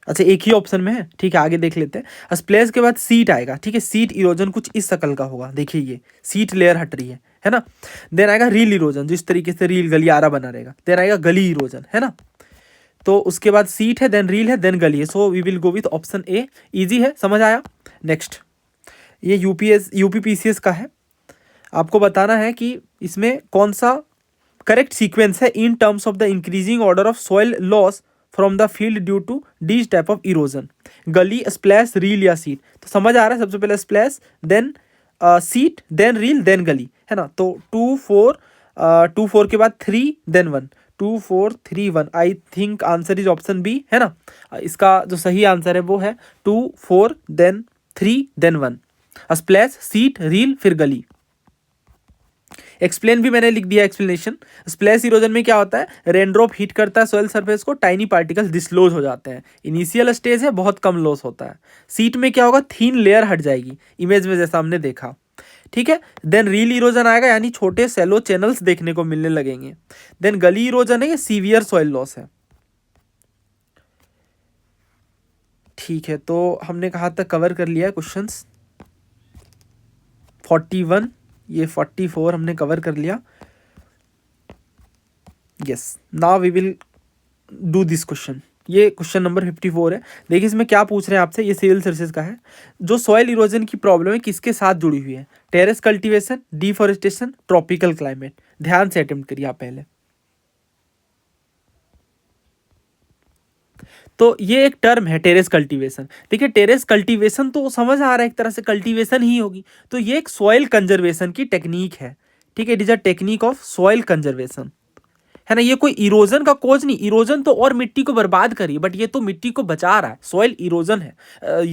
अच्छा एक ही ऑप्शन में है, ठीक है आगे देख लेते हैं। स्प्लैश के बाद सीट आएगा, ठीक है, सीट इरोजन कुछ इस शक्ल का होगा, देखिए ये सीट लेयर हट रही है ना। देन आएगा रील इरोजन, जिस तरीके से रील गलियारा बना रहेगा। देन आएगा गली इरोजन, है ना। तो उसके बाद सीट है, देन रील है, देन गली है। So we will go with option A. Easy है, समझ आया। नेक्स्ट ये यूपीपीसीएस का है। आपको बताना है कि इसमें कौन सा करेक्ट सीक्वेंस है in terms of the increasing order of soil loss from the field due to these type of erosion. Gully, splash, rill या सीट। तो समझ आ रहा है, सबसे पहले splash, then sheet, then rill, then gully, है ना। तो 2 4 के बाद 3 then 1, 2 4 3 1। I think answer is option B, है ना। इसका जो सही आंसर है वो है 2 4 then 3 then 1। Splash, sheet, rill, फिर गली। एक्सप्लेन भी मैंने लिख दिया एक्सप्लेनेशन। स्प्लैश इरोजन में क्या होता है, रेनड्रॉप हीट करता है सॉइल सरफेस को, टाइनी पार्टिकल्स डिसलोज हो जाते हैं। इनिशियल स्टेज है, बहुत कम लॉस होता है। सीट में क्या होगा, थीन लेयर हट जाएगी, इमेज में जैसा हमने देखा, ठीक है। देन रील इरोजन आएगा, यानी छोटे सेलो चैनल्स देखने को मिलने लगेंगे। देन गली इरोजन है, ये सीवियर सॉइल लॉस है, ठीक है। तो हमने कहाँ तक कवर कर लिया है क्वेश्चंस, 41, ये 44 हमने कवर कर लिया। Yes, now we will do this question. ये क्वेश्चन नंबर 54 है। देखिए इसमें क्या पूछ रहे हैं आपसे, ये सिविल सर्विसेज का है। जो सॉइल इरोजन की प्रॉब्लम है किसके साथ जुड़ी हुई है, terrace cultivation, deforestation, tropical climate. ध्यान से अटेम्प्ट करिए आप पहले। तो ये एक टर्म है टेरेस कल्टीवेशन। देखिए टेरेस कल्टीवेशन तो समझ आ रहा है, एक तरह से कल्टीवेशन ही होगी। तो ये एक सॉइल कंजर्वेशन की टेक्निक है, ठीक है। It is a technique of soil conservation, है ना। ये कोई इरोजन का कोज नहीं, इरोजन तो और मिट्टी को बर्बाद करी, बट ये तो मिट्टी को बचा रहा है। सॉइल इरोजन है,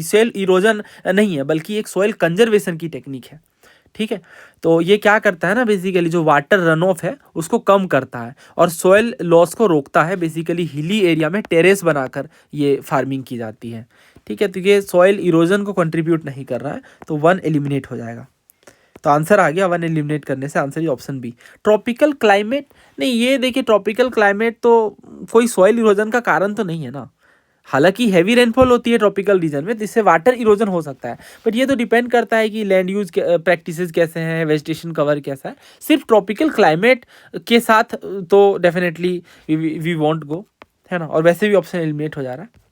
सॉइल इरोजन नहीं है, बल्कि एक सॉइल कंजर्वेशन की टेक्निक है, ठीक है। तो ये क्या करता है ना, बेसिकली जो वाटर रन ऑफ है उसको कम करता है और सॉइल लॉस को रोकता है। बेसिकली हिली एरिया में टेरेस बनाकर ये फार्मिंग की जाती है, ठीक है। तो ये सॉइल इरोजन को कंट्रीब्यूट नहीं कर रहा है, तो 1 एलिमिनेट हो जाएगा। तो आंसर आ गया 1 एलिमिनेट करने से, आंसर ये ऑप्शन बी। ट्रॉपिकल क्लाइमेट नहीं, ये देखिए ट्रॉपिकल क्लाइमेट तो कोई सॉइल इरोजन का कारण तो नहीं है ना। हालांकि हैवी रेनफॉल होती है ट्रॉपिकल रीजन में, जिससे वाटर इरोजन हो सकता है, बट ये तो डिपेंड करता है कि लैंड यूज प्रैक्टिसेस कैसे हैं, वेजिटेशन कवर कैसा है। सिर्फ ट्रॉपिकल क्लाइमेट के साथ तो डेफिनेटली वी वॉन्ट गो, है ना। और वैसे भी ऑप्शन एलिमिनेट हो जा रहा है।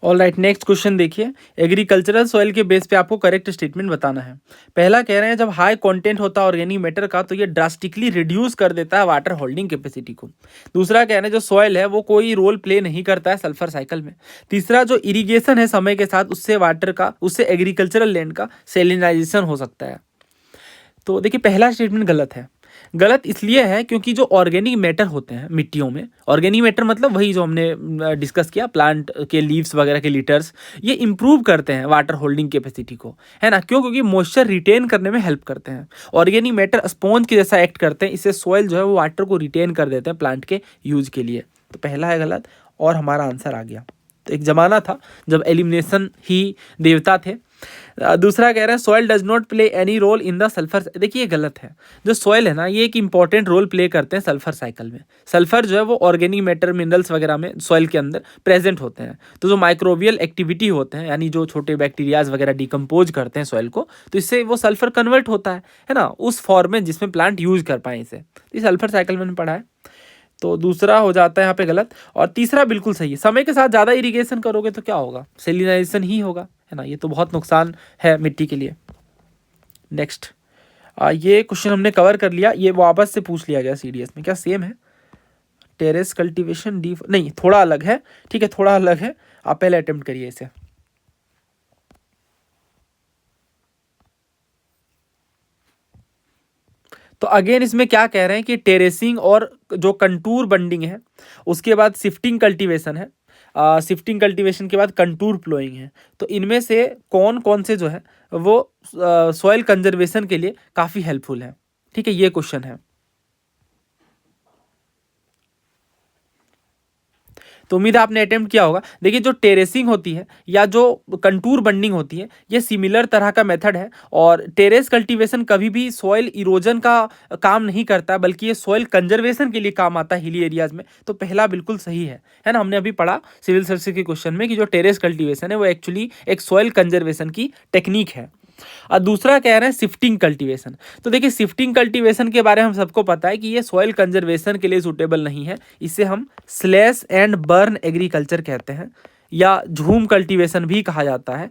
ऑल राइट, नेक्स्ट क्वेश्चन देखिए। एग्रीकल्चरल सॉइल के बेस पे आपको करेक्ट स्टेटमेंट बताना है। पहला कह रहे हैं जब हाई कंटेंट होता है ऑर्गेनिक मैटर का तो ये ड्रास्टिकली रिड्यूस कर देता है वाटर होल्डिंग कैपेसिटी को। दूसरा कह रहे हैं जो सॉइल है वो कोई रोल प्ले नहीं करता है सल्फर साइकिल में। तीसरा जो इरिगेशन है समय के साथ उससे वाटर का, उससे एग्रीकल्चरल लैंड का सेलिनाइजेशन हो सकता है। तो देखिए पहला स्टेटमेंट गलत है। गलत इसलिए है क्योंकि जो ऑर्गेनिक मैटर होते हैं मिट्टियों में, ऑर्गेनिक मैटर मतलब वही जो हमने डिस्कस किया, प्लांट के लीव्स वगैरह के लिटर्स, ये इंप्रूव करते हैं वाटर होल्डिंग कैपेसिटी को, है ना। क्यों, क्योंकि मॉइस्चर रिटेन करने में हेल्प करते हैं। ऑर्गेनिक मैटर स्पॉन्ज के जैसा एक्ट करते हैं, इससे सॉइल जो है वो वाटर को रिटेन कर देते हैं प्लांट के यूज के लिए। तो पहला है गलत और हमारा आंसर आ गया। तो एक ज़माना था जब एलिमिनेशन ही देवता थे। दूसरा कह रहा है soil does not play any role in the sulphur. देखिए ये गलत है। जो सॉइल है ना ये एक इंपॉर्टेंट रोल प्ले करते हैं सल्फर साइकिल में। सल्फर जो है वो ऑर्गेनिक मैटर मिनरल्स वगैरह में सॉइल के अंदर प्रेजेंट होते हैं। तो जो माइक्रोबियल एक्टिविटी होते हैं, यानी जो छोटे बैक्टीरियाज वगैरह डिकम्पोज करते हैं सॉइल को, तो इससे वो सल्फर कन्वर्ट होता है ना, उस फॉर्म में जिसमें प्लांट यूज कर पाए इसे। इस सल्फर साइकिल मैंने पढ़ा है। तो दूसरा हो जाता है यहाँ पे गलत, और तीसरा बिल्कुल सही है। समय के साथ ज़्यादा इरिगेशन करोगे तो क्या होगा, सेलिनाइजेशन ही होगा, है ना। ये तो बहुत नुकसान है मिट्टी के लिए। नेक्स्ट, ये क्वेश्चन हमने कवर कर लिया, ये वापस से पूछ लिया गया सीडीएस में, क्या सेम है? टेरेस कल्टीवेशन डी नहीं, थोड़ा अलग है, ठीक है, थोड़ा अलग है, आप पहले अटेम्प्ट करिए इसे। तो अगेन इसमें क्या कह रहे हैं कि टेरेसिंग और जो कंटूर बंडिंग है, उसके बाद शिफ्टिंग कल्टीवेशन है, शिफ्टिंग कल्टीवेशन के बाद कंटूर प्लोइंग है। तो इनमें से कौन कौन से जो है वो सॉइल कंजर्वेशन के लिए काफ़ी हेल्पफुल है, ठीक है, ये क्वेश्चन है। तो उम्मीद है आपने अटेम्प्ट किया होगा। देखिए जो टेरेसिंग होती है या जो कंटूर बंडिंग होती है, ये सिमिलर तरह का मेथड है, और टेरेस कल्टीवेशन कभी भी सॉइल इरोजन का काम नहीं करता, बल्कि ये सॉइल कंजर्वेशन के लिए काम आता है हिली एरियाज में। तो पहला बिल्कुल सही है ना। हमने अभी पढ़ा सिविल सर्विसेज के क्वेश्चन में कि जो टेरेस कल्टीवेशन है वो एक्चुअली एक सॉइल कंजर्वेशन की टेक्निक है। और दूसरा कह रहे हैं शिफ्टिंग कल्टीवेशन। तो देखिए शिफ्टिंग कल्टीवेशन के बारे में हम सबको पता है कि ये सॉइल कंजर्वेशन के लिए सूटेबल नहीं है, इसे हम स्लैश एंड बर्न एग्रीकल्चर कहते हैं, या झूम कल्टीवेशन भी कहा जाता है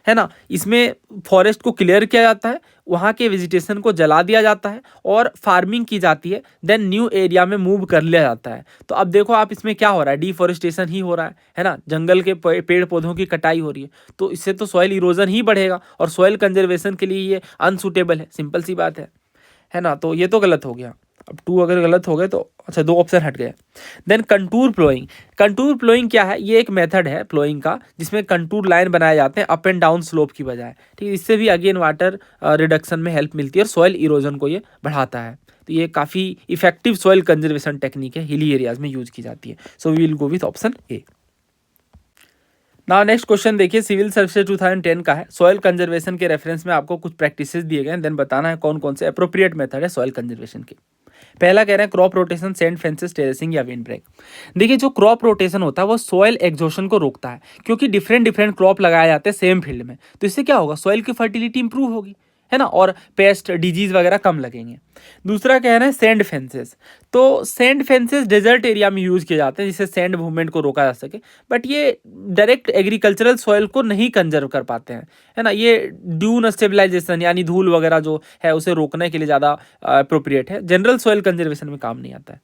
ना। इसमें फॉरेस्ट को क्लियर किया जाता है, वहाँ के वेजिटेशन को जला दिया जाता है और फार्मिंग की जाती है, देन न्यू एरिया में मूव कर लिया जाता है। तो अब देखो आप, इसमें क्या हो रहा है, डिफॉरेस्टेशन ही हो रहा है ना, जंगल के पेड़ पौधों की कटाई हो रही है। तो इससे तो सॉइल इरोजन ही बढ़ेगा, और सॉइल कंजर्वेशन के लिए ये अनसूटेबल है, सिंपल सी बात है ना। तो ये तो गलत हो गया। अब 2 अगर गलत हो गए तो अच्छा 2 ऑप्शन हट गए। Then contour ploughing. Contour ploughing क्या है, ये एक मेथड है प्लोइंग का, जिसमें कंटूर लाइन बनाए जाते हैं अप एंड डाउन स्लोप की बजाय, ठीक है। इससे भी अगेन वाटर रिडक्शन में हेल्प मिलती है, और सॉइल इरोजन को ये बढ़ाता है। तो ये काफ़ी इफेक्टिव सॉइल कंजर्वेशन टेक्निक है, हिली एरियाज में यूज की जाती है। So we will go with option A. ना नेक्स्ट क्वेश्चन देखिए, सिविल सर्विसेज 2010 का है। सॉइल कंजर्वेशन के रेफरेंस में आपको कुछ प्रैक्टिसेस दिए गए हैं, देन बताना है कौन कौन से अप्रोप्रिएट मेथड है सॉइल कंजर्वेशन के। पहला कह रहे हैं crop rotation, sand fences, terracing या विंड ब्रेक। देखिए जो क्रॉप रोटेशन होता है वो सॉइल एग्जॉशन को रोकता है, क्योंकि डिफरेंट डिफरेंट क्रॉप लगाए जाते हैं सेम फील्ड में। तो इससे क्या होगा, सॉइल की फर्टिलिटी इंप्रूव होगी, है ना, और पेस्ट डिजीज वगैरह कम लगेंगे। दूसरा कह रहे हैं सैंड फेंसेस। तो सैंड फेंसेस डेजर्ट एरिया में यूज किए जाते हैं, जिससे सैंड मूवमेंट को रोका जा सके, बट ये डायरेक्ट एग्रीकल्चरल सॉइल को नहीं कंजर्व कर पाते हैं, है ना। ये ड्यून स्टेबलाइजेशन यानी धूल वगैरह जो है उसे रोकने के लिए ज़्यादा अप्रोप्रिएट है, जनरल सॉइल कंजर्वेशन में काम नहीं आता है।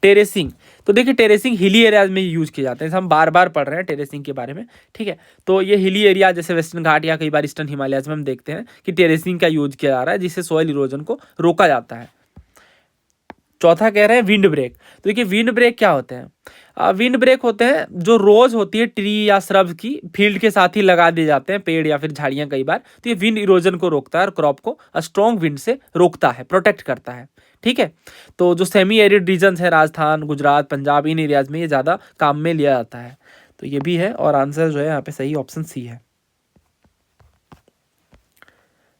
टेरेसिंग, तो देखिए टेरेसिंग हिली एरियाज में यूज किए जाते हैं, हम बार बार पढ़ रहे हैं टेरेसिंग के बारे में, ठीक है। तो ये हिली एरिया जैसे वेस्टर्न घाट या कई बार ईस्टर्न हिमालयाज में हम देखते हैं कि टेरेसिंग का यूज किया जा रहा है, जिससे सॉइल इरोजन को रोका जाता है। चौथा कह रहे हैं विंड ब्रेक। तो देखिए विंड ब्रेक क्या होते हैं, विंड ब्रेक होते हैं जो रोज होती है ट्री या श्रब की फील्ड के साथ ही लगा दिए जाते हैं, पेड़ या फिर झाड़ियां कई बार। तो ये विंड इरोजन को रोकता है और क्रॉप को स्ट्रॉन्ग विंड से रोकता है, प्रोटेक्ट करता है, ठीक है। तो जो सेमी एरिड रीजन है, राजस्थान, गुजरात, पंजाब, इन एरियाज में ये ज़्यादा काम में लिया जाता है। तो ये भी है, और आंसर जो है यहाँ पे सही ऑप्शन सी है।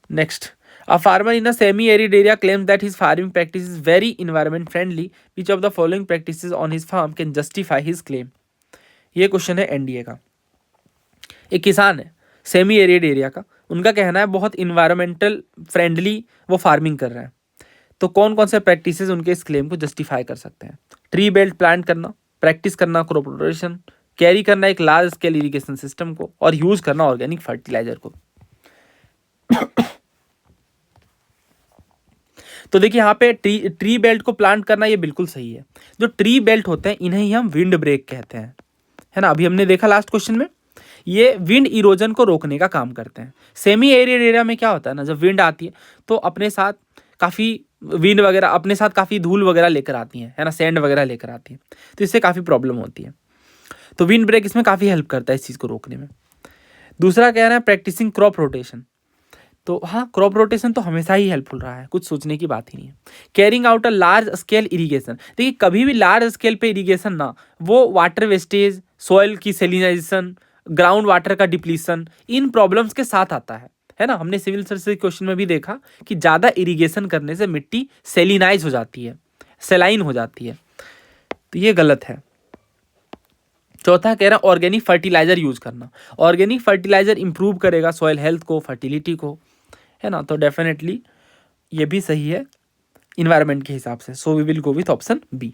Next, a farmer in a semi-arid area claims that his farming practice is very environment friendly. Which of the following practices on his farm can justify his claim? ये question है NDA का। एक किसान है semi arid area का, उनका कहना है बहुत इन्वायरमेंटल फ्रेंडली वो फार्मिंग कर रहे हैं। तो कौन कौन से प्रैक्टिसेस उनके इस क्लेम को जस्टिफाई कर सकते हैं? ट्री बेल्ट प्लांट करना, प्रैक्टिस करना क्रॉप रोटेशन, कैरी करना एक लार्ज स्केल इरिगेशन सिस्टम को, और यूज करना ऑर्गेनिक फर्टिलाइजर को। तो देखिए यहाँ पे ट्री बेल्ट को प्लांट करना ये बिल्कुल सही है। जो ट्री बेल्ट होते हैं इन्हें ही हम विंड ब्रेक कहते हैं, है ना। अभी हमने देखा लास्ट क्वेश्चन में, ये विंड इरोजन को रोकने का काम करते हैं। सेमी एरिड एरिया में क्या होता है ना, जब विंड आती है तो अपने साथ काफ़ी विंड वगैरह अपने साथ काफ़ी धूल वगैरह लेकर आती हैं, है ना, सैंड वगैरह लेकर आती है, तो इससे काफ़ी प्रॉब्लम होती है। तो विंड ब्रेक इसमें काफ़ी हेल्प करता है इस चीज़ को रोकने में। दूसरा कह रहा है प्रैक्टिसिंग क्रॉप रोटेशन। तो हाँ, क्रॉप रोटेशन तो हमेशा ही हेल्पफुल रहा है, कुछ सोचने की बात ही नहीं है। Carrying out a large scale irrigation, देखिए कभी भी लार्ज स्केल पे इरिगेशन ना, वो वाटर वेस्टेज, सॉइल की सेलिनाइजेशन, ग्राउंड वाटर का डिप्लीशन, इन प्रॉब्लम्स के साथ आता है ना। हमने सिविल सर्विसेज क्वेश्चन में भी देखा कि ज़्यादा इरिगेशन करने से मिट्टी सेलिनाइज हो जाती है, सेलाइन हो जाती है, तो ये गलत है। चौथा कह रहा है ऑर्गेनिक फर्टिलाइजर यूज करना। ऑर्गेनिक फर्टिलाइजर इंप्रूव करेगा सॉइल हेल्थ को, फर्टिलिटी को, है ना। तो डेफिनेटली ये भी सही है। इन्वायरमेंट के हिसाब से। So we will go with option B.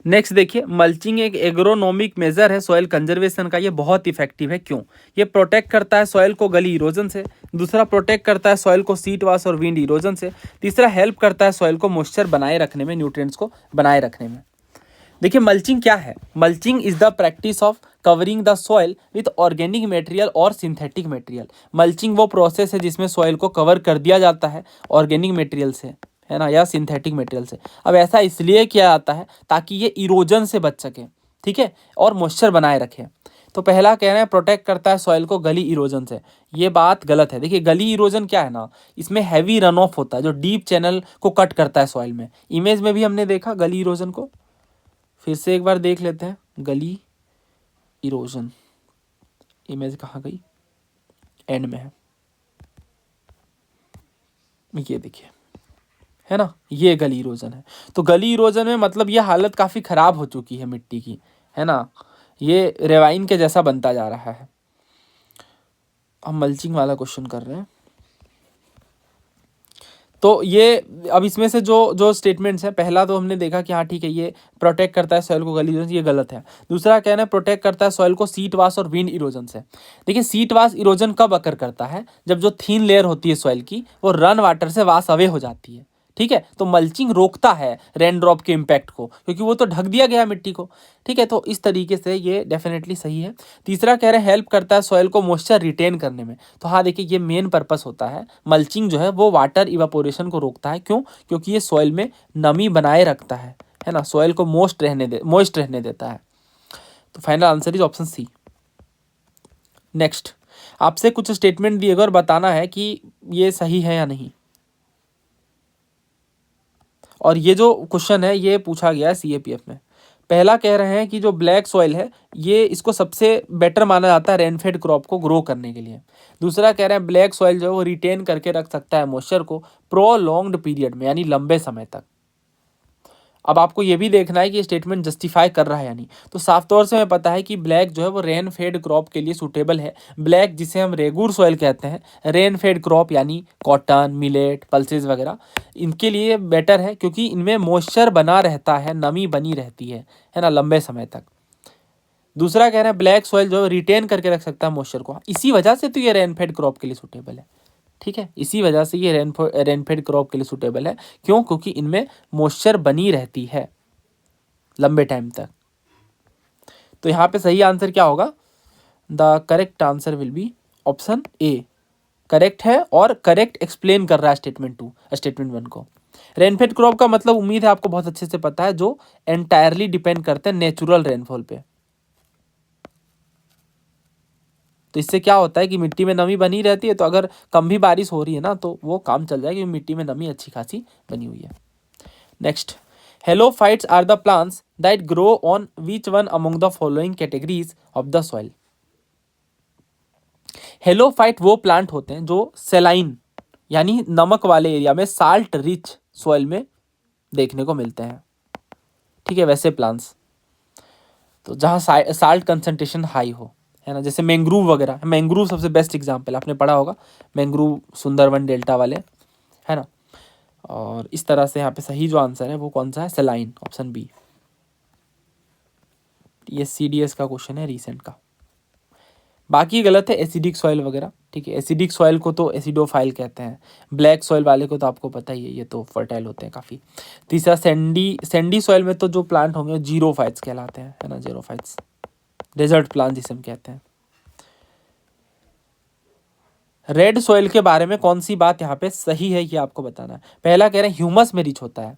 Next देखिए, मल्चिंग एक एग्रोनॉमिक मेजर है सॉइल कंजर्वेशन का। ये बहुत इफेक्टिव है। क्यों? ये प्रोटेक्ट करता है सॉइल को गली इरोजन से। दूसरा, प्रोटेक्ट करता है सॉइल को सीट वाश और विंड इरोजन से। तीसरा, हेल्प करता है सॉइल को मॉइस्चर बनाए रखने में, न्यूट्रिएंट्स को बनाए रखने में। देखिए मल्चिंग क्या है? Mulching is the practice of covering the soil with organic material और सिंथेटिक मटेरियल। मल्चिंग वो प्रोसेस है जिसमें सॉइल को कवर कर दिया जाता है ऑर्गेनिक मटेरियल से, है ना, या सिंथेटिक मटेरियल से। अब ऐसा इसलिए किया जाता है ताकि ये इरोजन से बच सके, ठीक है, और मॉइस्चर बनाए रखे। तो पहला कह रहे हैं प्रोटेक्ट करता है सॉइल को गली इरोजन से। ये बात गलत है। देखिए गली इरोजन क्या है ना, इसमें हैवी रन ऑफ होता है जो डीप चैनल को कट करता है सॉइल में। इमेज में भी हमने देखा गली इरोजन को, फिर से एक बार देख लेते हैं। गली इरोजन इमेज कहाँ गई? एंड में है, ये देखिए, है ना, ये गली इरोजन है। तो गली इरोजन में मतलब ये हालत काफ़ी ख़राब हो चुकी है मिट्टी की, है ना, ये रेवाइन के जैसा बनता जा रहा है। हम मल्चिंग वाला क्वेश्चन कर रहे हैं। तो ये अब इसमें से जो जो स्टेटमेंट्स हैं, पहला तो हमने देखा कि हाँ ठीक है, ये प्रोटेक्ट करता है सॉइल को गली इरोजन से, ये गलत है। दूसरा कहना है प्रोटेक्ट करता है सॉइल को सीट वाश और विंड इरोजन से। देखिए सीट वाश इरोजन कब अकर करता है? जब जो थीन लेयर होती है सॉइल की वो रन वाटर से वाश अवे हो जाती है, ठीक है। तो मल्चिंग रोकता है रेन ड्रॉप के इम्पैक्ट को, क्योंकि वो तो ढक दिया गया मिट्टी को, ठीक है। तो इस तरीके से ये डेफिनेटली सही है। तीसरा कह रहे हैं हेल्प करता है सॉइल को मॉइस्चर रिटेन करने में। तो हाँ देखिए, ये मेन पर्पस होता है। मल्चिंग जो है वो वाटर इवापोरेशन को रोकता है। क्यों? क्योंकि ये सॉइल में नमी बनाए रखता है ना, सॉइल को मोइस्ट रहने देता है। तो final answer is option C. Next, आपसे कुछ स्टेटमेंट दिए गए और बताना है कि ये सही है या नहीं। और ये जो क्वेश्चन है ये पूछा गया है सीएपीएफ में। पहला कह रहे हैं कि जो ब्लैक सॉइल है ये इसको सबसे बेटर माना जाता है रेनफेड क्रॉप को ग्रो करने के लिए। दूसरा कह रहे हैं ब्लैक सॉइल जो है वो रिटेन करके रख सकता है मॉइस्चर को प्रोलॉन्ग्ड पीरियड में, यानी लंबे समय तक। अब आपको ये भी देखना है कि ये स्टेटमेंट जस्टिफाई कर रहा है या नहीं। तो साफ तौर से हमें पता है कि ब्लैक जो है वो रेन फेड क्रॉप के लिए सूटेबल है। ब्लैक जिसे हम रेगुर सॉइल कहते हैं, रेन फेड क्रॉप यानी कॉटन, मिलेट, पल्सेस वगैरह, इनके लिए बेटर है क्योंकि इनमें मॉइस्चर बना रहता है, नमी बनी रहती है ना, लंबे समय तक। दूसरा कह रहे हैं ब्लैक सॉइल जो है रिटेन करके रख सकता है मॉइस्चर को, इसी वजह से तो ये रेन फेड क्रॉप के लिए सूटेबल है, ठीक है। इसी वजह से ये रेनफेड क्रॉप के लिए सूटेबल है। क्यों? क्योंकि इनमें मॉइस्चर बनी रहती है लंबे टाइम तक। तो यहाँ पे सही आंसर क्या होगा? The correct answer will be option A. Correct है और करेक्ट एक्सप्लेन कर रहा है स्टेटमेंट 1 को। रेनफेड क्रॉप का मतलब उम्मीद है आपको बहुत अच्छे से पता है, जो एंटायरली डिपेंड करते हैं नेचुरल रेनफॉल पे। तो इससे क्या होता है कि मिट्टी में नमी बनी रहती है, तो अगर कम भी बारिश हो रही है ना तो वो काम चल जाएगा क्योंकि मिट्टी में नमी अच्छी खासी बनी हुई है। Next, halophytes are the plants that grow on which one among the following categories of the soil. Halophyte वो प्लांट होते हैं जो सेलाइन यानी नमक वाले एरिया में, साल्ट रिच सॉइल में देखने को मिलते हैं, ठीक है। वैसे प्लांट्स तो जहाँ साल्ट कंसंट्रेशन हाई हो, है ना, जैसे मैंग्रूव वगैरह। मैंग्रूव सबसे बेस्ट एग्जाम्पल, आपने पढ़ा होगा मैंग्रूव, सुंदरवन डेल्टा वाले, है ना। और इस तरह से यहाँ पे सही जो आंसर है वो कौन सा है? Saline, option B. ये सीडीएस का क्वेश्चन है रिसेंट का। बाकी गलत है, एसिडिक सॉइल वगैरह, ठीक है। एसिडिक सॉइल को तो एसिडोफाइल कहते हैं। ब्लैक सॉइल वाले को तो आपको पता ही है, ये तो फर्टाइल होते हैं काफ़ी। तीसरा सैंडी सॉइल में तो जो प्लांट होंगे जीरोफाइट्स कहलाते हैं, है ना, जीरोफाइट्स, डेजर्ट प्लांट जिसे हम कहते हैं। रेड सॉइल के बारे में कौन सी बात यहाँ पे सही है ये आपको बताना है। पहला कह रहे हैं ह्यूमस में रिच होता है।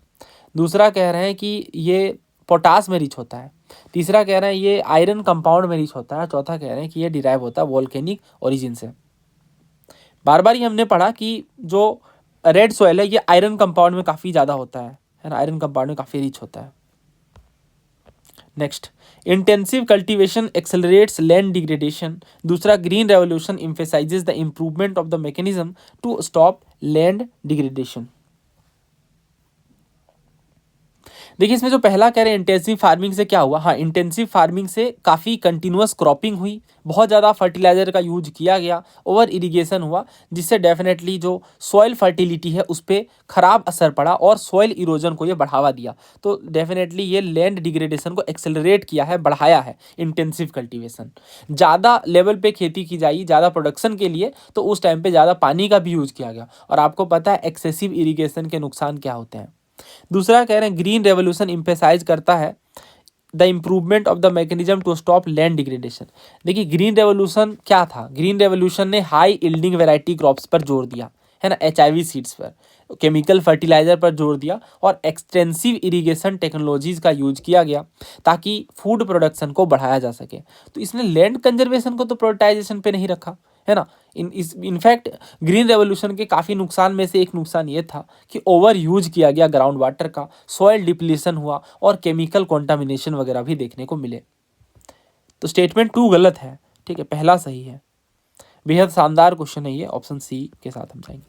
दूसरा कह रहे हैं कि ये पोटास में रिच होता है। तीसरा कह रहे हैं ये आयरन कंपाउंड में रिच होता है। चौथा कह रहे हैं कि ये डिराइव होता है वोल्केनिक ओरिजिन से। बार बार ही हमने पढ़ा कि जो रेड सॉइल है ये आयरन कंपाउंड में काफ़ी ज़्यादा होता है ना, आयरन कंपाउंड में काफ़ी रिच होता है। Next, intensive cultivation accelerates land degradation. दूसरा, green revolution emphasizes the improvement of the mechanism to stop land degradation. देखिए इसमें जो पहला कह रहे हैं इंटेंसिव फार्मिंग से क्या हुआ, हाँ इंटेंसिव फार्मिंग से काफ़ी कंटिन्यूअस क्रॉपिंग हुई, बहुत ज़्यादा फर्टिलाइजर का यूज किया गया, ओवर इरिगेशन हुआ, जिससे डेफिनेटली जो सॉइल फर्टिलिटी है उस पर खराब असर पड़ा और सॉइल इरोजन को ये बढ़ावा दिया। तो डेफिनेटली ये लैंड डिग्रेडेशन को एक्सेलरेट किया है, बढ़ाया है इंटेंसिव कल्टीवेशन। ज़्यादा लेवल पे खेती की जाएगी ज़्यादा प्रोडक्शन के लिए, तो उस टाइम पे ज़्यादा पानी का भी यूज किया गया, और आपको पता है एक्सेसिव इरिगेशन के नुकसान क्या होते हैं। दूसरा कह रहे हैं ग्रीन रेवोल्यूशन इम्फेसाइज करता है the improvement of the mechanism to stop land degradation. देखिए ग्रीन रेवोल्यूशन क्या था, ग्रीन रेवोल्यूशन ने हाई यील्डिंग वैरायटी क्रॉप्स पर जोर दिया है ना, HIV सीड्स पर, केमिकल फर्टिलाइजर पर जोर दिया, और एक्सटेंसिव इरिगेशन टेक्नोलॉजीज का यूज किया गया ताकि फूड प्रोडक्शन को बढ़ाया जा सके। तो इसने लैंड कंजर्वेशन को तो प्रायोरिटाइजेशन पे नहीं रखा है ना। इनफैक्ट ग्रीन रेवोल्यूशन के काफ़ी नुकसान में से एक नुकसान ये था कि ओवर यूज किया गया ग्राउंड वाटर का, सॉइल डिप्लीशन हुआ और केमिकल कॉन्टामिनेशन वगैरह भी देखने को मिले। तो स्टेटमेंट 2 गलत है, ठीक है, पहला सही है। बेहद शानदार क्वेश्चन है ये, ऑप्शन सी के साथ हम जाएंगे।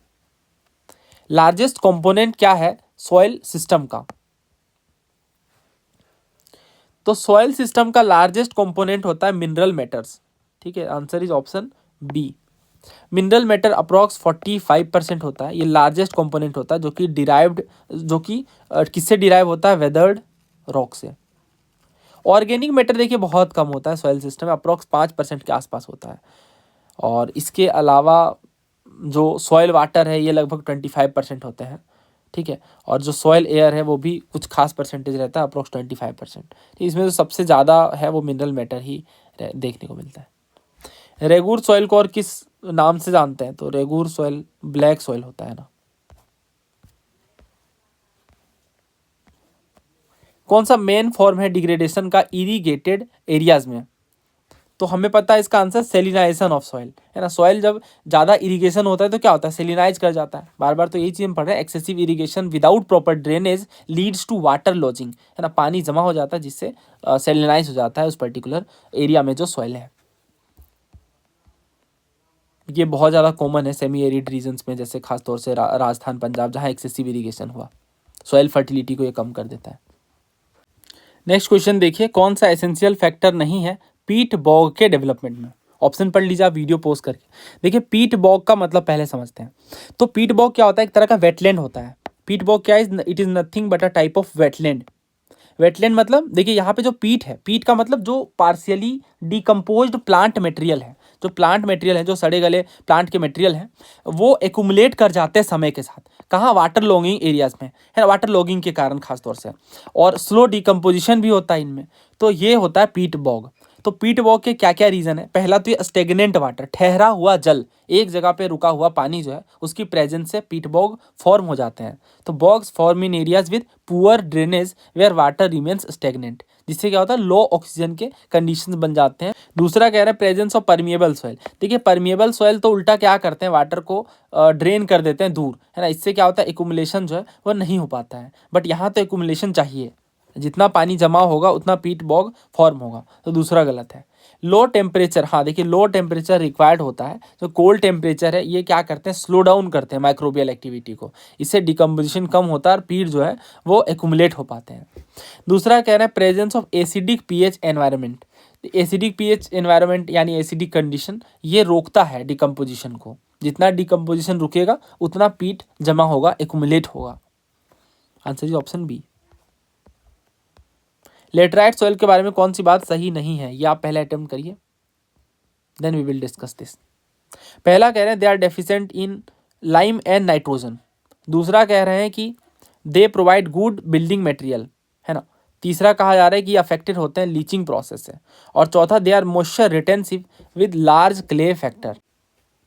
लार्जेस्ट कंपोनेंट क्या है सॉइल सिस्टम का, तो सॉइल सिस्टम का लार्जेस्ट कंपोनेंट होता है मिनरल मैटर्स, ठीक है, answer is option B. Mineral matter approx 45% होता है, ये लार्जेस्ट कंपोनेंट होता है, जो कि डिराइव्ड, जो कि किससे डिराइव होता है, वेदर्ड रॉक से। ऑर्गेनिक मैटर देखिए बहुत कम होता है सॉइल सिस्टम में, अप्रॉक्स 5% के आसपास होता है, और इसके अलावा जो सॉइल वाटर है ये लगभग 25% होते हैं, ठीक है, और जो सॉइल एयर है वो भी कुछ खास परसेंटेज रहता है, अप्रॉक्स 25%। इसमें जो सबसे ज़्यादा है वो मिनरल मैटर ही देखने को मिलता है। रेगुर सॉइल को और किस नाम से जानते हैं, तो रेगुर सॉइल ब्लैक सॉइल होता है ना। कौन सा मेन फॉर्म है डिग्रेडेशन का इरिगेटेड एरियाज में, तो हमें पता है इसका आंसर सेलिनाइजेशन ऑफ सॉइल है ना। सॉइल जब ज़्यादा इरिगेशन होता है तो क्या होता है, सेलिनाइज कर जाता है, बार बार तो यही चीज़ हम पढ़ रहे हैं। Excessive irrigation without proper drainage leads to water logging है ना, पानी जमा हो जाता है जिससे सेलिनाइज हो जाता है उस पर्टिकुलर एरिया में जो सॉइल है। ये बहुत ज़्यादा कॉमन है सेमी एरिड रीजन्स में, जैसे खासतौर से राजस्थान पंजाब, जहाँ एक्सेसिव इरिगेशन हुआ, सॉइल फर्टिलिटी को ये कम कर देता है। नेक्स्ट क्वेश्चन देखिए, कौन सा एसेंशियल फैक्टर नहीं है पीट बॉग के डेवलपमेंट में। ऑप्शन पढ़ लीजिए आप वीडियो पोस्ट करके। देखिए पीट बॉग का मतलब पहले समझते हैं। तो पीट बॉग क्या होता है, एक तरह का वेटलैंड होता है। पीट बॉग क्या है, it is nothing but a type of wetland. Wetland मतलब देखिए यहाँ पे जो पीट है, पीट का मतलब जो पार्शियली डिकम्पोज्ड प्लांट मटेरियल है, जो प्लांट मटेरियल है, जो सड़े गले प्लांट के मटेरियल हैं, वो एक्यूमुलेट कर जाते हैं समय के साथ, कहाँ, वाटर लॉगिंग एरियाज में है ना, वाटर लॉगिंग के कारण खासतौर से, और स्लो डिकम्पोजिशन भी होता है इनमें। तो ये होता है पीट बॉग। तो पीट बॉग के क्या क्या रीज़न है, पहला तो ये स्टेगनेंट वाटर, ठहरा हुआ जल, एक जगह पे रुका हुआ पानी जो है उसकी प्रेजेंस से पीट बॉग फॉर्म हो जाते हैं। तो bogs form in areas with poor drainage where water remains stagnant, जिससे क्या होता है, लो ऑक्सीजन के कंडीशंस बन जाते हैं। दूसरा कह रहे हैं प्रेजेंस ऑफ परमिएबल सॉइल। देखिए परमिएबल सॉइल तो उल्टा क्या करते हैं, वाटर को ड्रेन कर देते हैं दूर है ना, इससे क्या होता है, एक्यूमुलेशन जो है वो नहीं हो पाता है। बट यहाँ तो एक्यूमुलेशन चाहिए, जितना पानी जमा होगा उतना पीट बॉग फॉर्म होगा, तो दूसरा गलत है। लो टेम्परेचर, हाँ देखिए लो टेम्परेचर रिक्वायर्ड होता है। जो कोल्ड टेम्परेचर है ये क्या करते हैं, स्लो डाउन करते हैं माइक्रोबियल एक्टिविटी को, इससे डिकम्पोजिशन कम होता है और पीट जो है वो एक्यूमुलेट हो पाते हैं। दूसरा कह रहे हैं presence of acidic pH environment. Acidic pH environment यानी एसिडिक कंडीशन, ये रोकता है डिकम्पोजिशन को, जितना डिकम्पोजिशन रुकेगा उतना पीट जमा होगा, एक्यूमुलेट होगा। Answer is option B. Laterite soil के बारे में कौन सी बात सही नहीं है, ये आप पहले अटेम्प्ट करिए, then we will discuss this. पहला कह रहे हैं they are deficient in lime and nitrogen. दूसरा कह रहे हैं कि they provide good building material है ना। तीसरा कहा जा रहा है कि अफेक्टेड होते हैं लीचिंग प्रोसेस से। और चौथा they are moisture retentive with large clay factor.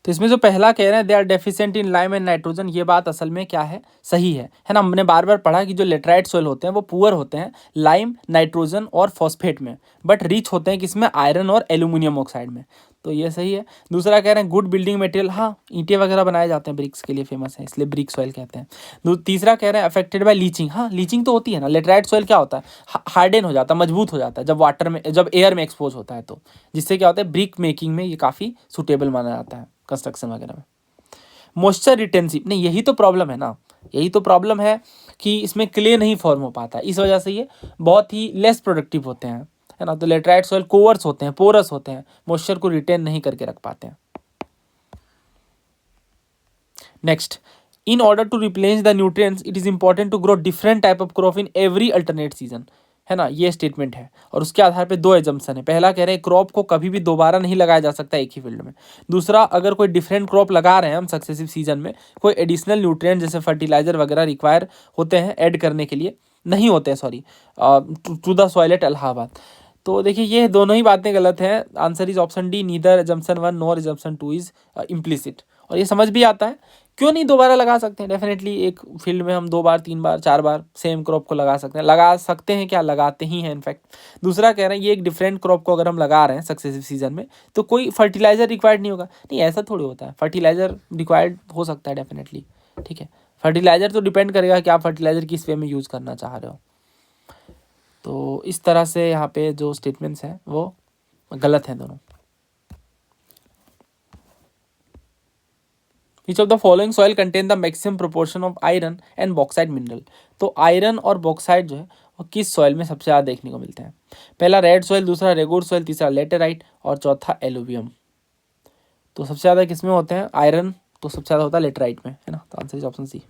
तो इसमें जो पहला कह रहे हैं they are deficient in lime and nitrogen, ये बात असल में क्या है, सही है ना। हमने बार बार पढ़ा कि जो लेटराइट सॉइल होते हैं वो पुअर होते हैं लाइम, नाइट्रोजन और फॉस्फेट में, बट रिच होते हैं किसमें, आयरन और एल्यूमिनियम ऑक्साइड में, तो ये सही है। दूसरा कह रहे हैं गुड बिल्डिंग मटेरियल, हाँ ईंटें वगैरह बनाए जाते हैं, ब्रिक्स के लिए फेमस है इसलिए ब्रिक सॉइल कहते हैं। तीसरा कह रहे हैं अफेक्टेड बाय लीचिंग, हाँ लीचिंग तो होती है ना। लेटराइट सॉइल क्या होता है, हार्डन हो जाता है, मजबूत हो जाता है जब वाटर में, जब एयर में एक्सपोज होता है, तो जिससे क्या होता है, ब्रिक मेकिंग में ये काफ़ी सुटेबल माना जाता है, कंस्ट्रक्शन वगैरह में। मॉइस्चर रिटेंसिव नहीं, यही तो प्रॉब्लम है ना, यही तो प्रॉब्लम है कि इसमें क्ले नहीं फॉर्म हो पाता, इस वजह से ये बहुत ही लेस प्रोडक्टिव होते हैं, है ना। तो लेटराइट सॉइल कोवर्स होते हैं, पोरस होते हैं, मॉइस्चर को रिटेन नहीं करके रख पाते हैं। Next, in order to replace the nutrients it is important to grow different type of crop in every alternate season, है ना। ये स्टेटमेंट है और उसके आधार पे दो एजम्पशन है। पहला कह रहे हैं क्रॉप को कभी भी दोबारा नहीं लगाया जा सकता एक ही फील्ड में। दूसरा, अगर कोई डिफरेंट क्रॉप लगा रहे हैं हम सक्सेसिव सीजन में, कोई एडिशनल न्यूट्रिएंट जैसे फर्टिलाइजर वगैरह रिक्वायर होते हैं ऐड करने के लिए, नहीं होते हैं sorry, to the soil at Allahabad. तो देखिए ये दोनों ही बातें गलत हैं। Answer is option D, neither assumption 1 nor assumption 2 is implicit. और ये समझ भी आता है क्यों नहीं दोबारा लगा सकते हैं। डेफिनेटली एक फील्ड में हम 2 बार 3 बार 4 बार सेम क्रॉप को लगा सकते हैं, क्या लगाते ही हैं इनफैक्ट। दूसरा कह रहे हैं ये एक डिफरेंट क्रॉप को अगर हम लगा रहे हैं सक्सेसिव सीजन में तो कोई फर्टिलाइजर रिक्वायर्ड नहीं होगा। नहीं, ऐसा थोड़ी होता है, फर्टिलाइजर रिक्वायर्ड हो सकता है डेफिनेटली, ठीक है। फर्टिलाइजर तो डिपेंड करेगा कि आप फर्टिलाइजर किस वे में यूज़ करना चाह रहे हो। तो इस तरह से यहाँ पे जो स्टेटमेंट्स हैं वो गलत हैं दोनों। Which of the following soil contain the maximum proportion of iron and bauxite mineral? तो आयरन और बॉक्साइट जो है वो किस सॉइल में सबसे ज़्यादा देखने को मिलते हैं? पहला रेड सॉइल, दूसरा रेगुर सॉइल, तीसरा लेटेराइट और चौथा एलुवियम। तो सबसे ज़्यादा किस में होते हैं? आयरन तो सबसे ज़्यादा होता है लेटेराइट में, है ना। तो answer is option C.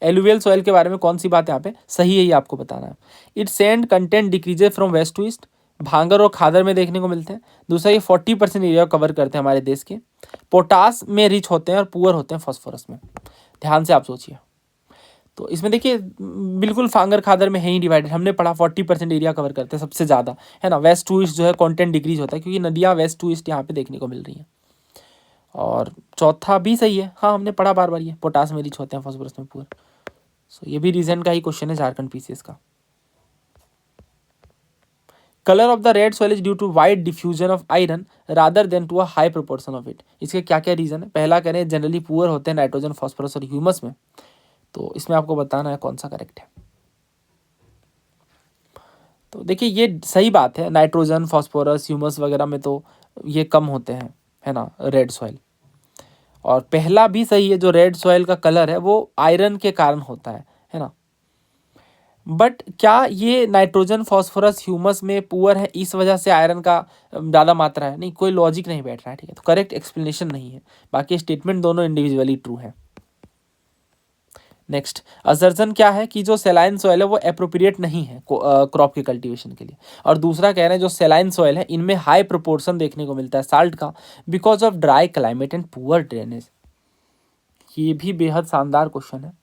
Alluvial soil के बारे में कौन सी बात यहाँ पे सही है ये आपको बताना है। It's sand content decreases from west to east, bhangar और खादर में देखने को मिलते हैं। दूसरा, ये 40% एरिया कवर करते हैं हमारे देश के। पोटास में रिच होते हैं और पुअर होते हैं फॉस्फोरस में। ध्यान से आप सोचिए। तो इसमें देखिए बिल्कुल भांगर खादर में है ही डिवाइडेड, हमने पढ़ा 40% एरिया कवर करते हैं सबसे ज़्यादा, है ना। वेस्ट टू ईस्ट जो है कंटेंट डिक्रीज होता है क्योंकि नदियाँ वेस्ट टू ईस्ट यहाँ पे देखने को मिल रही हैं। और चौथा भी सही है, हाँ हमने पढ़ा बार बार, ये पोटास में रिच होते हैं फॉस्फोरस में पुअर। सो ये भी रीजन का ही क्वेश्चन है झारखंड पीसीएस का। Colour of the red soil is due to wide diffusion of iron rather than to a high proportion of it. इसके क्या क्या रीजन है? पहला कह रहे हैं जनरली पुअर होते हैं नाइट्रोजन, फॉस्फोरस और ह्यूमस में। तो इसमें आपको बताना है कौन सा करेक्ट है। तो देखिए ये सही बात है, नाइट्रोजन, फॉस्फोरस, ह्यूमस वगैरह में तो ये कम होते हैं, है ना, रेड सॉइल। और पहला भी सही है, जो रेड सॉइल का कलर है वो आयरन के कारण होता है ना। बट क्या ये नाइट्रोजन, फॉस्फोरस, ह्यूमस में पुअर है इस वजह से आयरन का ज़्यादा मात्रा है? नहीं, कोई लॉजिक नहीं बैठ रहा है, ठीक है। तो करेक्ट एक्सप्लेनेशन नहीं है, बाकी स्टेटमेंट दोनों इंडिविजुअली ट्रू है। नेक्स्ट, असर्जन क्या है कि जो सेलाइन सॉइल है वो एप्रोप्रिएट नहीं है क्रॉप के कल्टीवेशन के लिए। और दूसरा कह रहे हैं जो सेलाइन सॉइल है इनमें हाई प्रोपोर्शन देखने को मिलता है साल्ट का because of dry climate and poor drainage. ये भी बेहद शानदार क्वेश्चन है।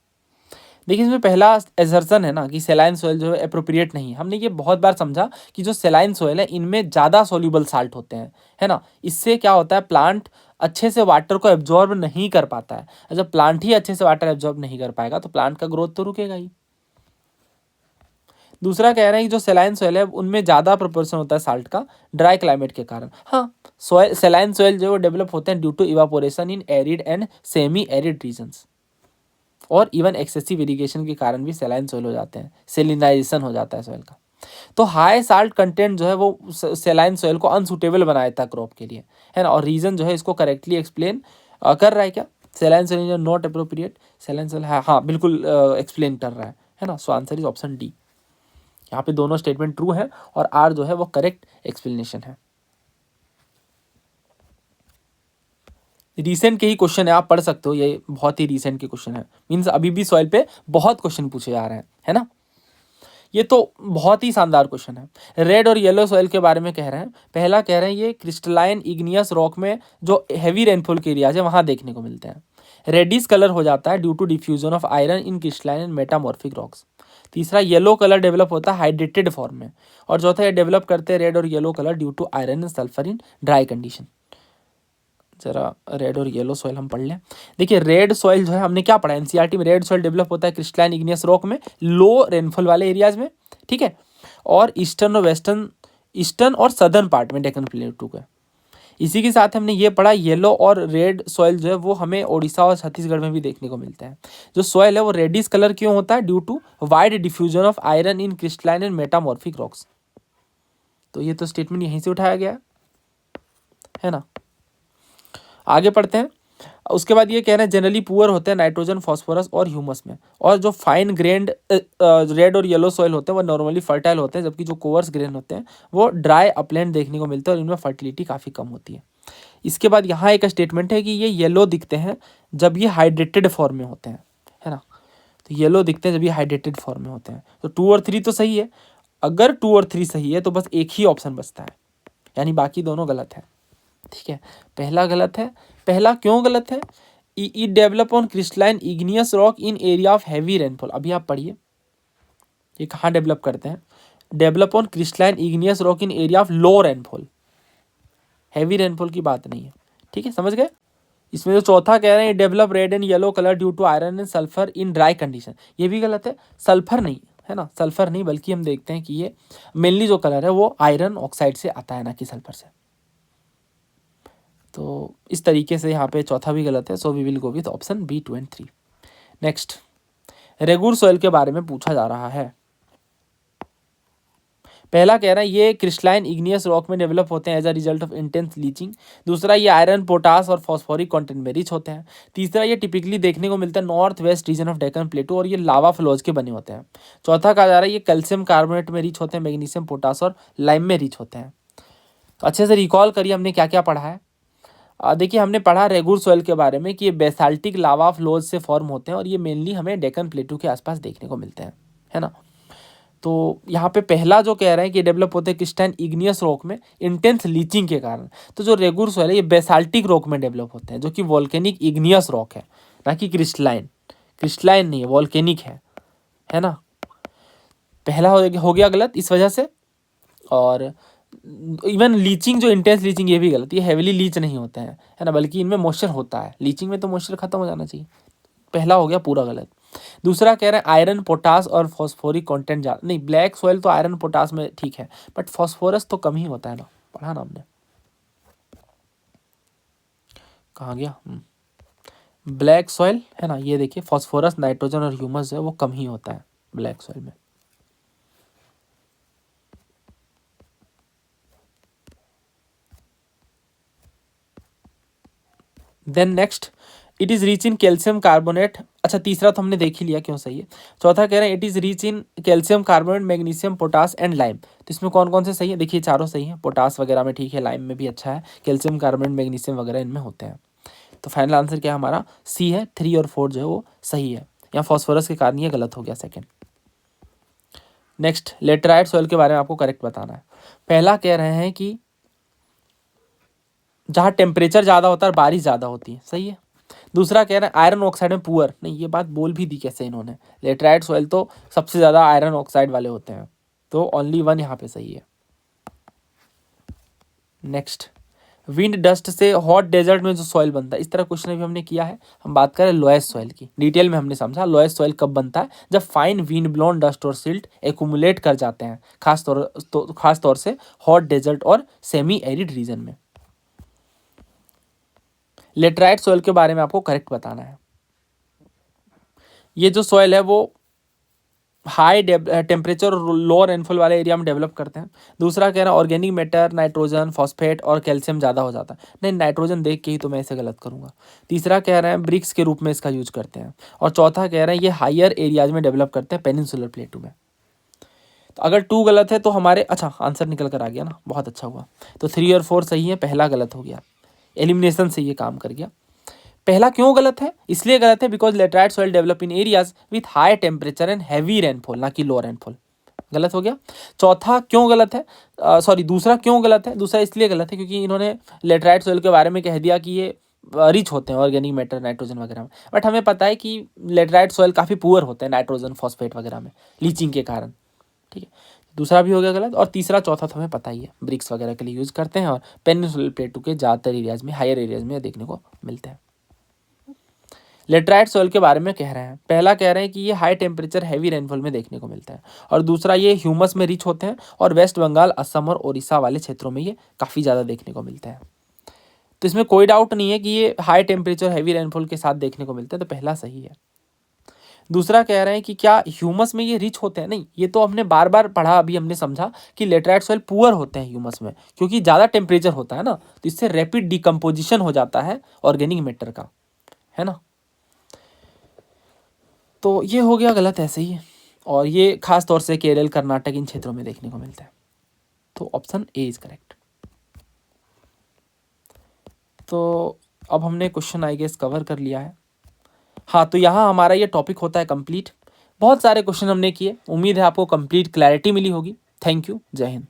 देखिए इसमें पहला एजर्सन है ना कि सेलाइन सॉइल जो है एप्रोप्रिएट नहीं है। हमने ये बहुत बार समझा कि जो सेलाइन सॉइल है इनमें ज़्यादा सोल्यूबल साल्ट होते हैं, है ना। इससे क्या होता है, प्लांट अच्छे से वाटर को एब्जॉर्ब नहीं कर पाता है। जब प्लांट ही अच्छे से वाटर एब्जॉर्ब नहीं कर पाएगा तो प्लांट का ग्रोथ तो रुकेगा ही। दूसरा कह रहे हैं कि जो सेलाइन सॉइल है उनमें ज़्यादा प्रोपोर्शन होता है साल्ट का ड्राई क्लाइमेट के कारण। हाँ, सॉइल सेलाइन सॉइल जो डेवलप होते हैं due to evaporation in arid and semi arid regions, और इवन एक्सेसिव इरिगेशन के कारण भी सेलाइन सॉइल हो जाते हैं, सेलिनाइजेशन हो जाता है सॉइल का। तो हाई साल्ट कंटेंट जो है वो सेलाइन सॉइल को अनसूटेबल बनाया था क्रॉप के लिए, है ना। और रीजन जो है इसको करेक्टली एक्सप्लेन कर रहा है क्या? Saline soil is not appropriate, saline soil हाँ बिल्कुल एक्सप्लेन कर रहा है ना। सो आंसर इज ऑप्शन डी। यहाँ पे दोनों स्टेटमेंट ट्रू है और आर जो है वो करेक्ट एक्सप्लेनेशन है। रिसेंट के ही क्वेश्चन है, आप पढ़ सकते हो, ये बहुत ही रिसेंट के क्वेश्चन है। मीन्स अभी भी सॉइल पे बहुत क्वेश्चन पूछे जा रहे हैं, है ना। ये तो बहुत ही शानदार क्वेश्चन है। रेड और येलो सॉइल के बारे में कह रहे हैं। पहला कह रहे हैं ये क्रिस्टलाइन इग्नियस रॉक में जो हैवी रेनफॉल के एरियाज है वहाँ देखने को मिलते हैं। रेडिश कलर हो जाता है due to diffusion of iron in crystalline and metamorphic rocks. तीसरा, येलो कलर डेवलप होता है हाइड्रेटेड फॉर्म में। और चौथा, ये डेवलप करते हैं रेड और yellow colour due to iron and sulphur in dry condition. जरा रेड और येलो सॉइल हम पढ़ लें। देखिए रेड सॉइल जो है हमने क्या पढ़ा एनसीईआरटी में, रेड सॉइल डेवलप होता है क्रिस्टलाइन इग्नियस रॉक में लो रेनफॉल वाले एरियाज में, ठीक है। और ईस्टर्न और सदर्न पार्ट में डेक्कन प्लेटू का। इसी के साथ हमने ये पढ़ा येलो और रेड सॉइल जो है वो हमें ओडिशा और छत्तीसगढ़ में भी देखने को मिलता है। जो सॉइल है वो रेडिश कलर क्यों होता है? Due to wide diffusion of iron in crystalline and metamorphic rocks. तो ये तो स्टेटमेंट यहीं से उठाया गया है ना। आगे पढ़ते हैं। उसके बाद ये कह रहे हैं जनरली पुअर होते हैं नाइट्रोजन, फॉस्फोरस और ह्यूमस में, और जो फाइन ग्रेन्ड रेड और येलो सॉइल होते हैं वो नॉर्मली फर्टाइल होते हैं, जबकि जो कोवर्स ग्रेन होते हैं वो ड्राई अपलैंड देखने को मिलते हैं और इनमें फर्टिलिटी काफ़ी कम होती है। इसके बाद यहाँ एक स्टेटमेंट है कि ये येलो दिखते हैं जब ये हाइड्रेटेड फॉर्म में होते हैं, है ना। तो येलो दिखते हैं जब ये हाइड्रेटेड फॉर्म में होते हैं। तो 2 और 3 तो सही है। अगर 2 और 3 सही है तो बस एक ही ऑप्शन बचता है, यानी बाकी दोनों गलत है। ठीक है, पहला गलत है। पहला क्यों गलत है? It develop on crystalline igneous rock in area of heavy rainfall. अभी आप पढ़िए ये कहाँ डेवलप करते हैं। Develop on crystalline igneous rock in area of low rainfall, heavy rainfall की बात नहीं है। ठीक है, समझ गए। इसमें जो चौथा कह रहे हैं develop red and yellow colour due to iron and sulphur in dry condition, ये भी गलत है। सल्फर नहीं है ना, सल्फर नहीं, बल्कि हम देखते हैं कि ये मेनली जो कलर है वो आयरन ऑक्साइड से आता है, ना कि सल्फर से। तो इस तरीके से यहाँ पे चौथा भी गलत है। So we will go with option B 2 and 3। Next, regur soil के बारे में पूछा जा रहा है। पहला कह रहा है ये क्रिस्टलाइन इग्नियस रॉक में डेवलप होते हैं as a result of intense leaching. दूसरा, ये आयरन, पोटास और फॉस्फोरिक कंटेंट में रिच होते हैं। तीसरा, ये टिपिकली देखने को मिलता है north west region of Deccan plateau और ये लावा फ्लोज के बने होते हैं। चौथा कहा जा रहा है ये कैल्शियम कार्बोनेट में रिच होते हैं, मैग्नीशियम, पोटास और लाइम में रिच होते हैं। तो अच्छे से रिकॉल करिए हमने क्या क्या पढ़ा है। देखिए, हमने पढ़ा रेगुर सॉइल के बारे में कि ये बेसाल्टिक लावा फ्लोज से फॉर्म होते हैं और ये मेनली हमें डेक्कन प्लेटू के आसपास देखने को मिलते हैं, है ना। तो यहाँ पे पहला जो कह रहे हैं कि डेवलप होते हैं क्रिस्टलाइन इग्नियस रॉक में इंटेंस लीचिंग के कारण। तो जो रेगुर सॉइल है ये बेसाल्टिक रॉक में डेवलप होते हैं, जो कि वॉल्केनिक इग्नियस रॉक है, ना कि क्रिस्टलाइन। क्रिस्टलाइन नहीं है, वॉल्केनिक है ना। पहला हो गया गलत इस वजह से। और इवन लीचिंग, जो इंटेंस लीचिंग, ये भी गलत। ये हेविली लीच नहीं होते हैं, है ना, बल्कि इनमें मॉइस्चर होता है। लीचिंग में तो मॉइस्चर खत्म हो जाना चाहिए। पहला हो गया पूरा गलत। दूसरा कह रहे हैं आयरन, पोटास और फॉस्फोरिक कंटेंट ज़्यादा नहीं। ब्लैक सॉइल तो आयरन पोटास में ठीक है, बट फॉस्फोरस तो कम ही होता है ना, पढ़ा ना हमने। कहाँ गया? ब्लैक सॉइल है ना, ये देखिए फॉस्फोरस, नाइट्रोजन और ह्यूमस है वो कम ही होता है ब्लैक सॉइल में। Then next, it is rich in calcium carbonate. अच्छा, तीसरा तो हमने देख ही लिया क्यों सही है। चौथा कह रहे हैं it is rich in calcium carbonate, magnesium, potash and lime. तो इसमें कौन कौन से सही है? देखिए चारों सही है। पोटास वगैरह में ठीक है, लाइम में भी अच्छा है, कैल्शियम कार्बोनेट, मैग्नीशियम वगैरह इनमें होते हैं। तो फाइनल आंसर क्या है हमारा? सी है। 3 और 4 जो है वो सही है। यहाँ फॉस्फोरस के कारण ये गलत हो गया, सेकेंड। नेक्स्ट, लेटराइट सॉइल के बारे में आपको करेक्ट बताना है। पहला कह रहे हैं कि जहाँ टेम्परेचर ज़्यादा होता है और बारिश ज़्यादा होती है, सही है। दूसरा कह रहे हैं आयरन ऑक्साइड में पुअर, नहीं, ये बात बोल भी दी कैसे इन्होंने। लेटराइट सॉइल तो सबसे ज़्यादा आयरन ऑक्साइड वाले होते हैं, तो ओनली 1 यहाँ पे सही है। नेक्स्ट, विंड डस्ट से हॉट डेजर्ट में जो सॉइल बनता है, इस तरह क्वेश्चन भी हमने किया है। हम बात करें लोएस्ट सॉइल की, डिटेल में हमने समझा लोएस्ट सॉइल कब बनता है, जब फाइन विंड ब्लोन डस्ट और सिल्ट एक्यूमुलेट कर जाते हैं, खास तौर से हॉट डेजर्ट और सेमी एरिड रीजन में। लेटराइट सॉइल के बारे में आपको करेक्ट बताना है। ये जो सॉइल है वो हाई टेम्परेचर और लो रेनफॉल वाले एरिया में डेवलप करते हैं। दूसरा कह रहा है ऑर्गेनिक मैटर, नाइट्रोजन, फॉस्फेट और कैल्शियम ज़्यादा हो जाता है, नहीं, नाइट्रोजन देख के ही तो मैं इसे गलत करूँगा। तीसरा कह रहे हैं ब्रिक्स के रूप में इसका यूज करते हैं। और चौथा कह रहे हैं ये हायर एरियाज में डेवलप करते हैं, पेनिनसुलर प्लेटू में। तो अगर 2 गलत है तो हमारे, अच्छा आंसर निकल कर आ गया ना, बहुत अच्छा हुआ। तो 3 और 4 सही है, पहला गलत हो गया, एलिमिनेशन से ये काम कर गया। पहला क्यों गलत है? इसलिए गलत है because laterite soil develop in areas with high temperature and heavy rainfall, ना कि लो रेनफॉल। गलत हो गया। चौथा क्यों गलत है? दूसरा क्यों गलत है? दूसरा इसलिए गलत है क्योंकि इन्होंने लेटराइट सॉइल के बारे में कह दिया कि ये रिच होते हैं ऑर्गेनिक मैटर, नाइट्रोजन वगैरह में, बट हमें पता है कि लेटराइट सॉइल काफ़ी पुअर होते हैं नाइट्रोजन, फॉस्फेट वगैरह में, लीचिंग के कारण। ठीक है, दूसरा भी हो गया गलत। और तीसरा चौथा तो हमें पता ही है, ब्रिक्स वगैरह के लिए यूज़ करते हैं और पेनिनसुलर प्लेटू के ज़्यादातर एरियाज में, हायर एरियाज में देखने को मिलते हैं। लेटराइट सॉइल के बारे में कह रहे हैं। पहला कह रहे हैं कि ये हाई टेम्परेचर हैवी रेनफॉल में देखने को मिलता है, और दूसरा ये ह्यूमस में रिच होते हैं और वेस्ट बंगाल, असम और उड़ीसा वाले क्षेत्रों में ये काफ़ी ज़्यादा देखने को मिलते हैं। तो इसमें कोई डाउट नहीं है कि ये हाई टेम्परेचर हैवी रेनफॉल के साथ देखने को मिलते हैं, तो पहला सही है। दूसरा कह रहे हैं कि क्या ह्यूमस में ये रिच होते हैं? नहीं, ये तो हमने बार बार पढ़ा, अभी हमने समझा कि लेटराइट सॉइल पुअर होते हैं ह्यूमस में, क्योंकि ज़्यादा टेम्परेचर होता है ना, तो इससे रैपिड डिकम्पोजिशन हो जाता है ऑर्गेनिक मैटर का, है ना। तो ये हो गया गलत, ऐसे ही है। और ये खास तौर से केरल, कर्नाटक, इन क्षेत्रों में देखने को मिलता है। तो ऑप्शन ए इज करेक्ट। तो अब हमने क्वेश्चन आई गेस कवर कर लिया है। हाँ, तो यहाँ हमारा ये टॉपिक होता है कंप्लीट। बहुत सारे क्वेश्चन हमने किए, उम्मीद है आपको कंप्लीट क्लैरिटी मिली होगी। थैंक यू, जय हिंद।